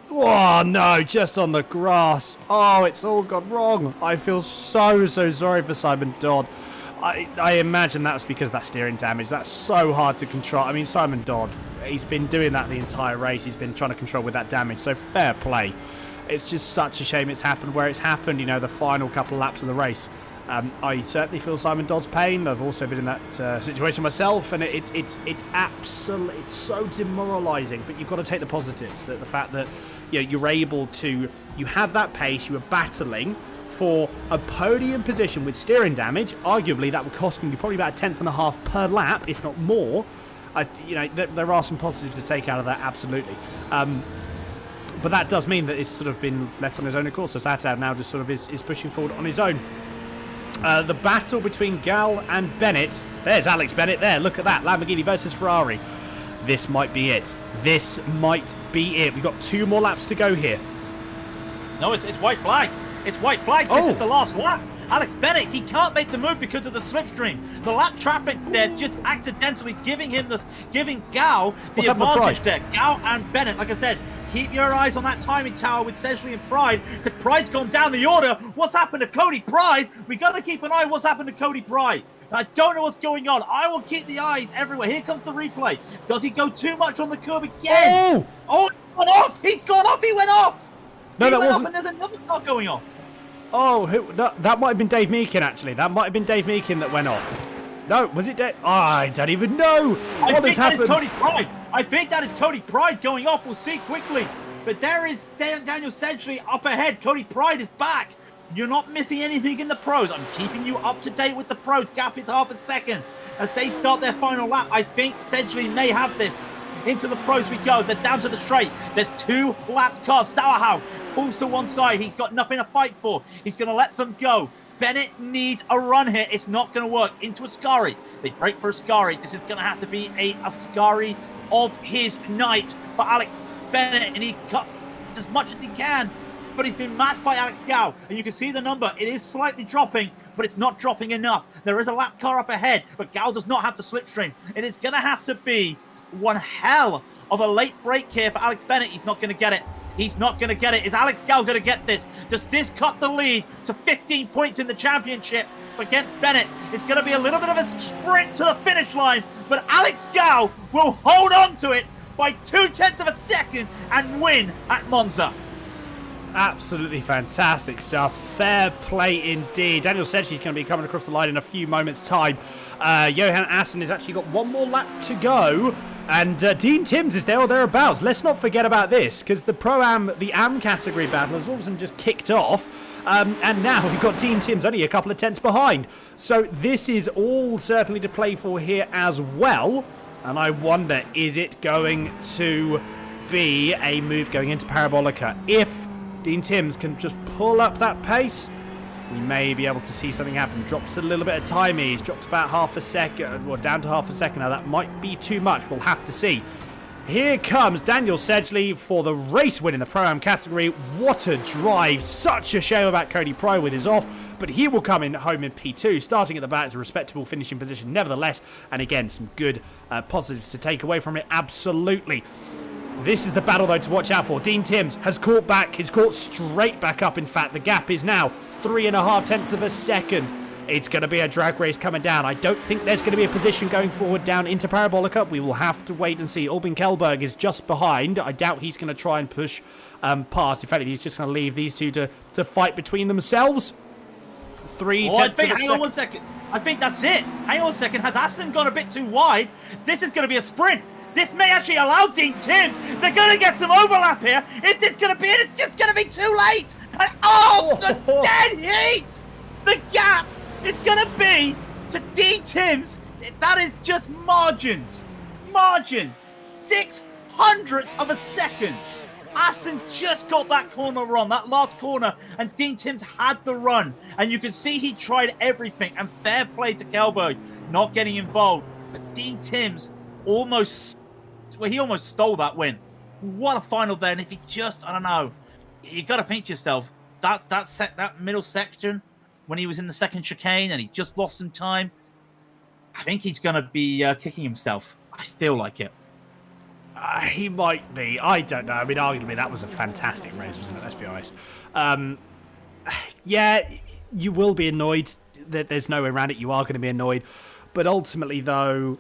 Oh no, just on the grass. Oh, it's all gone wrong. I feel so sorry for Simon Dodd. I imagine that's because of that steering damage. That's so hard to control. I mean, Simon Dodd, he's been doing that the entire race. He's been trying to control with that damage. So fair play. It's just such a shame it's happened where it's happened, you know, the final couple of laps of the race. I certainly feel Simon Dodd's pain. I've also been in that situation myself, and it's absolutely, it's so demoralising. But you've got to take the positives. The fact that you're able to, you have that pace, you were battling for a podium position with steering damage. Arguably, that would cost you probably about 1/10.5 per lap, if not more. There are some positives to take out of that, absolutely. But that does mean that it's sort of been left on his own accord. So Satab now just sort of is pushing forward on his own. The battle between Gal and Bennett. There's Alex Bennett there. Look at that. Lamborghini versus Ferrari. This might be it. This might be it. We've got 2 more laps to go here. No, it's white flag. It's white flag. This is the last lap. Alex Bennett, he can't make the move because of the slipstream. The lap traffic there just accidentally giving Gal the advantage there. Gal and Bennett, like I said, keep your eyes on that timing tower with Sedgley and Pride. Because Pride's gone down the order. What's happened to Cody Pride? We got to keep an eye on what's happened to Cody Pride. I don't know what's going on. I will keep the eyes everywhere. Here comes the replay. Does he go too much on the curb again? Oh, he's gone off. He's gone off. He went off. No, that wasn't. And there's another car going off. Oh, that might have been Dave Meakin, actually. That might have been Dave Meakin that went off. No, was it Dave? I don't even know. What has happened? Cody Pride. I think that is Cody Pride going off. We'll see quickly. But there is Daniel Sedgley up ahead. Cody Pride is back. You're not missing anything in the pros. I'm keeping you up to date with the pros. Gap is half a second as they start their final lap. I think Sedgley may have this. Into the pros we go. They're down to the straight. They're 2-lap cars. Sauerhaug pulls to one side. He's got nothing to fight for. He's going to let them go. Bennett needs a run here. It's not going to work. Into Ascari. They break for Ascari. This is going to have to be a Ascari of his night for Alex Bennett. And he as much as he can. But he's been matched by Alex Gao, and you can see the number. It is slightly dropping, but it's not dropping enough. There is a lap car up ahead, but Gao does not have the slipstream. And it's going to have to be one hell of a late break here for Alex Bennett. He's not going to get it. He's not going to get it. Is Alex Gao going to get this? Does this cut the lead to 15 points in the championship against Bennett? It's going to be a little bit of a sprint to the finish line, but Alex Gao will hold on to it by 0.2 of a second and win at Monza. Absolutely fantastic stuff. Fair play indeed. Daniel Sedgley's going to be coming across the line in a few moments' time. Johan Assen has actually got one more lap to go. And Dean Timms is there or thereabouts. Let's not forget about this, because the Pro-Am, the Am category battle has all of a sudden just kicked off. And now we've got Dean Timms only a couple of tenths behind. So this is all certainly to play for here as well. And I wonder, is it going to be a move going into Parabolica? If Dean Timms can just pull up that pace, we may be able to see something happen. Drops a little bit of time. He's dropped about half a second, or down to half a second. Now that might be too much. We'll have to see. Here comes Daniel Sedgley for the race win in the Pro-Am category. What a drive. Such a shame about Cody Pride with his off, but he will come in home in P2, starting at the back. It's a respectable finishing position nevertheless. And again, some good positives to take away from it. Absolutely. This is the battle, though, to watch out for. Dean Timms has caught back. He's caught straight back up, in fact. The gap is now 3.5 tenths of a second. It's going to be a drag race coming down. I don't think there's going to be a position going forward down into Parabolica. We will have to wait and see. Albin Kilberg is just behind. I doubt he's going to try and push past. In fact, he's just going to leave these two to fight between themselves. 3 tenths of a second. Hang on 1 second. I think that's it. Hang on 1 second. Has Assen gone a bit too wide? This is going to be a sprint. This may actually allow Dean Timms. They're going to get some overlap here. Is this going to be it? It's just going to be too late. And the dead heat. The gap is going to be to Dean Timms. That is just margins. Margins. 0.06 of a second. Assen just got that corner wrong, that last corner, and Dean Timms had the run. And you can see he tried everything. And fair play to Kilbur, not getting involved. But Dean Timms almost stole that win. What a final there. And if he just, I don't know, you got to think to yourself, that middle section, when he was in the second chicane and he just lost some time, I think he's going to be kicking himself. I feel like it. He might be. I don't know. I mean, arguably, that was a fantastic race, wasn't it? Let's be honest. Yeah, you will be annoyed. There's no way around it. You are going to be annoyed. But ultimately, though,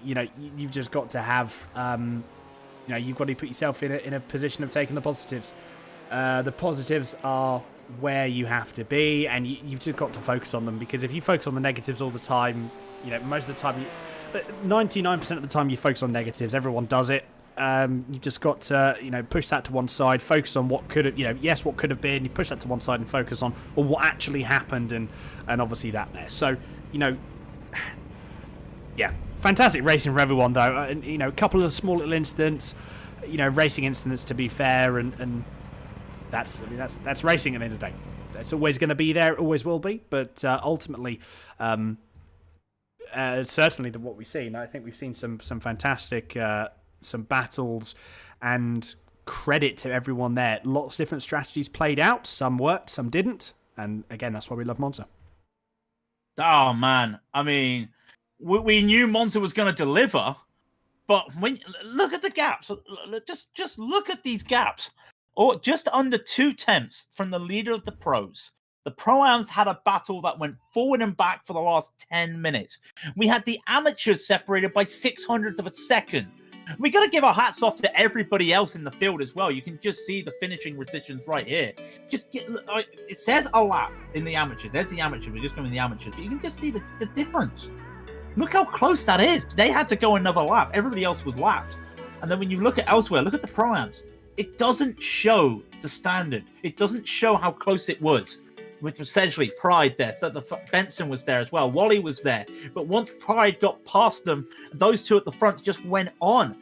you know, you've just got to have, you've got to put yourself in a position of taking the positives. The positives are where you have to be, and you've just got to focus on them, because if you focus on the negatives all the time, most of the time, 99% of the time you focus on negatives. Everyone does it. You've just got to, push that to one side, focus on what could have, what could have been. You push that to one side and focus on what actually happened, and obviously that there. So, yeah, fantastic racing for everyone, though. A couple of small little incidents, racing incidents, to be fair, and that's racing at the end of the day. It's always going to be there, it always will be, but ultimately, certainly what we've seen, I think we've seen some fantastic some battles, and credit to everyone there. Lots of different strategies played out. Some worked, some didn't, and again, that's why we love Monza. Oh man, I mean, we knew Monza was going to deliver, but when look at the gaps, just look at these gaps. Or just under 2 tenths from the leader of the pros. The Pro-Ams had a battle that went forward and back for the last 10 minutes. We had the amateurs separated by 0.06 of a second. We got to give our hats off to everybody else in the field as well. You can just see the finishing positions right here. It says a lap in the amateurs. There's the amateurs. We're just going with the amateurs. But you can just see the difference. Look how close that is. They had to go another lap. Everybody else was lapped. And then when you look at elsewhere, look at the Pro-Ams. It doesn't show the standard. It doesn't show how close it was. Which was essentially Pride there. So Benson was there as well. Wally was there. But once Pride got past them, those two at the front just went on.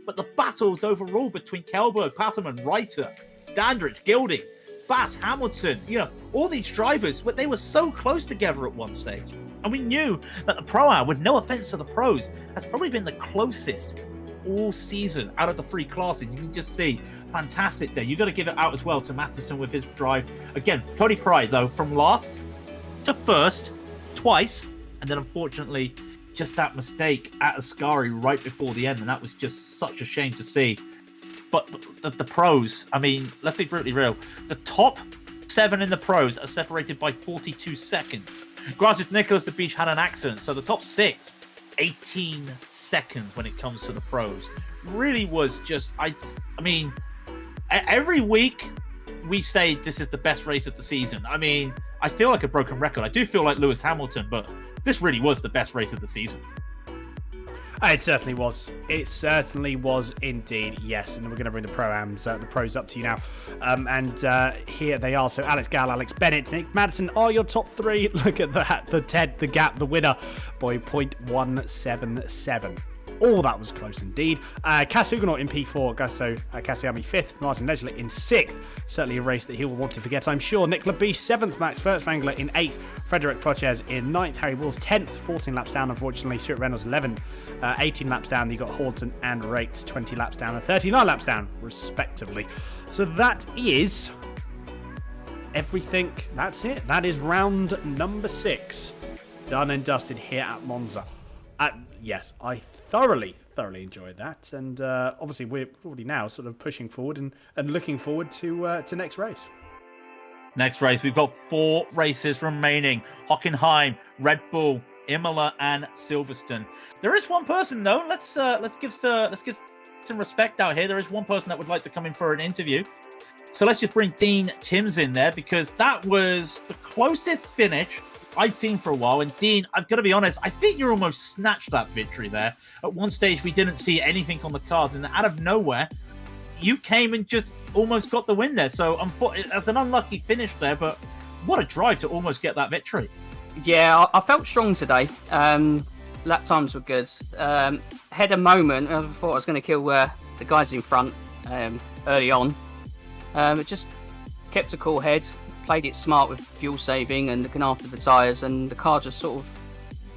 But the battles overall between Kilbur, Patterman, Ryder, Dandridge, Gilding, Bass, Hamilton, all these drivers, but they were so close together at one stage. And we knew that the Pro-Am, with no offense to the pros, has probably been the closest all season out of the 3 classes. You can just see fantastic there. You got to give it out as well to Mattisson with his drive. Again, Cody Pride though, from last to first twice, and then unfortunately just that mistake at Ascari right before the end, and that was just such a shame to see. But the pros, I mean, let's be brutally real. The top 7 in the pros are separated by 42 seconds. Granted, Nicholas de Beach had an accident, so the top 6, 18 seconds when it comes to the pros. Really was just, I mean, every week we say this is the best race of the season. I mean, I feel like a broken record. I do feel like Lewis Hamilton, but this really was the best race of the season. It certainly was. It certainly was indeed, yes. And we're going to bring the the pros up to you now. Here they are. So Alex Gall, Alex Bennett, Nick Madison are your top 3. Look at that. The gap, the winner by 0.177. Oh, that was close indeed. Cass Huguenot in P4, Gusto Cassiami 5th, Martin Lesley in 6th. Certainly a race that he will want to forget, I'm sure. Nick Labiche 7th, Max Furtwängler in 8th, Frederic Pochez in 9th, Harry Wills 10th, 14 laps down, unfortunately. Stuart Reynolds 11th, 18 laps down. You got Horton and Rates 20 laps down and 39 laps down, respectively. So that is everything. That's it. That is round number 6. Done and dusted here at Monza. Yes, I thoroughly enjoyed that, and obviously we're already now sort of pushing forward and looking forward to next race. Next race, we've got 4 races remaining: Hockenheim, Red Bull, Imola, and Silverstone. There is one person though. Let's give some respect out here. There is one person that would like to come in for an interview. So let's just bring Dean Timms in there, because that was the closest finish I've seen for a while. And Dean, I've got to be honest, I think you almost snatched that victory there. At one stage, we didn't see anything on the cards, and out of nowhere, you came and just almost got the win there. So that's an unlucky finish there, but what a drive to almost get that victory. Yeah, I felt strong today. Lap times were good. Had a moment, I thought I was going to kill the guys in front early on. It just kept a cool head, played it smart with fuel saving and looking after the tyres, and the car just sort of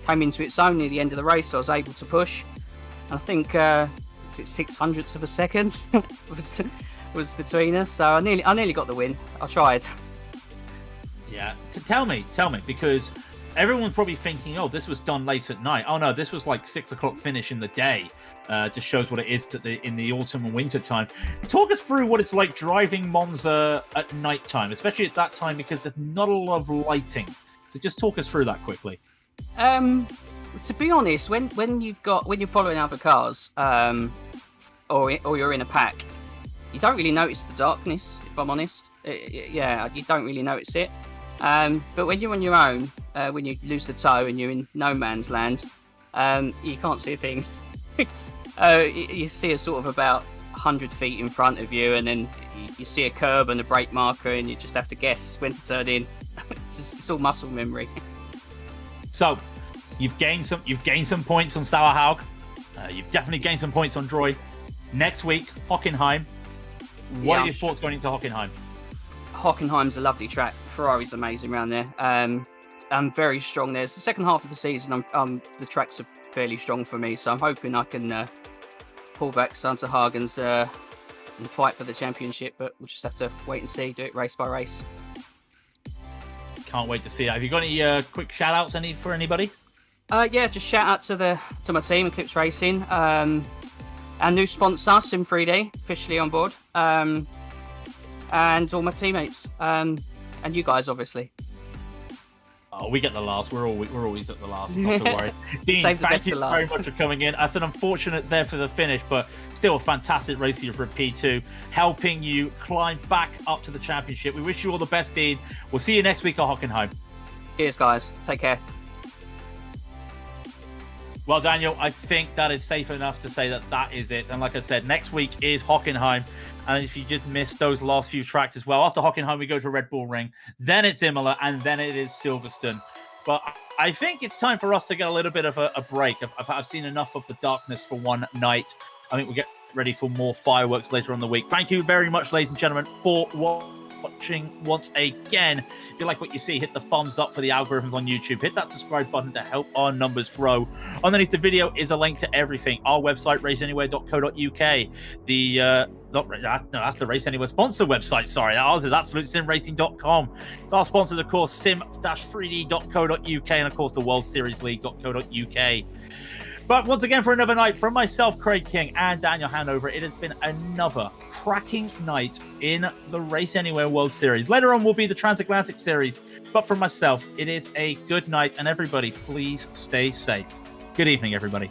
came into its own near the end of the race, so I was able to push. I think 0.06 of a second was between us, so I nearly got the win. I tried. Yeah, tell me, because everyone's probably thinking, oh, this was done late at night. Oh no, this was like 6 o'clock finish in the day. Just shows what it is in the autumn and winter time. Talk us through what it's like driving Monza at night time, especially at that time, because there's not a lot of lighting. So just talk us through that quickly. To be honest, when you're following other cars, or you're in a pack, you don't really notice the darkness. If I'm honest, you don't really notice it. But when you're on your own, when you lose the tow and you're in no man's land, you can't see a thing. You see a sort of about 100 feet in front of you, and then you see a curb and a brake marker, and you just have to guess when to turn in. It's all muscle memory. So, you've gained some points on Sauerhaug. You've definitely gained some points on Droy. Next week, Hockenheim. What are your thoughts going into Hockenheim? Hockenheim's a lovely track. Ferrari's amazing around there. I'm very strong there. It's the second half of the season. The tracks are fairly strong for me, so I'm hoping I can pull back Santa Hagens and fight for the championship. But we'll just have to wait and see. Do it race by race. Can't wait to see it. Have you got any quick shout outs for anybody? Just shout out to my team, Eclipse Racing. Our new sponsor, Sim3D, officially on board. And all my teammates. And you guys, obviously. Oh, we get the last. We're always at the last. Not to worry. Dean, Save the thank best you for very last. much for coming in. That's an unfortunate there for the finish, but still a fantastic race here for P2, helping you climb back up to the championship. We wish you all the best, Dean. We'll see you next week at Hockenheim. Cheers, guys. Take care. Well, Daniel, I think that is safe enough to say that is it. And like I said, next week is Hockenheim. And if you just missed those last few tracks as well, after Hockenheim, we go to Red Bull Ring. Then it's Imola, and then it is Silverstone. But I think it's time for us to get a little bit of a break. I've seen enough of the darkness for one night. I think we'll get ready for more fireworks later on in the week. Thank you very much, ladies and gentlemen, for watching once again. If you like what you see, hit the thumbs up for the algorithms on YouTube. Hit that subscribe button to help our numbers grow. Underneath the video is a link to everything. Our website, raceanywhere.co.uk. That's the Race Anywhere sponsor website. Sorry, ours is absolutesimracing.com. It's our sponsor, of course, sim-3d.co.uk, and of course the World Series League.co.uk. But once again, for another night, from myself, Craig King, and Daniel Hanover, it has been another cracking night in the Race Anywhere World Series. Later on will be the Transatlantic Series, but for myself, it is a good night, and everybody, please stay safe. Good evening, everybody.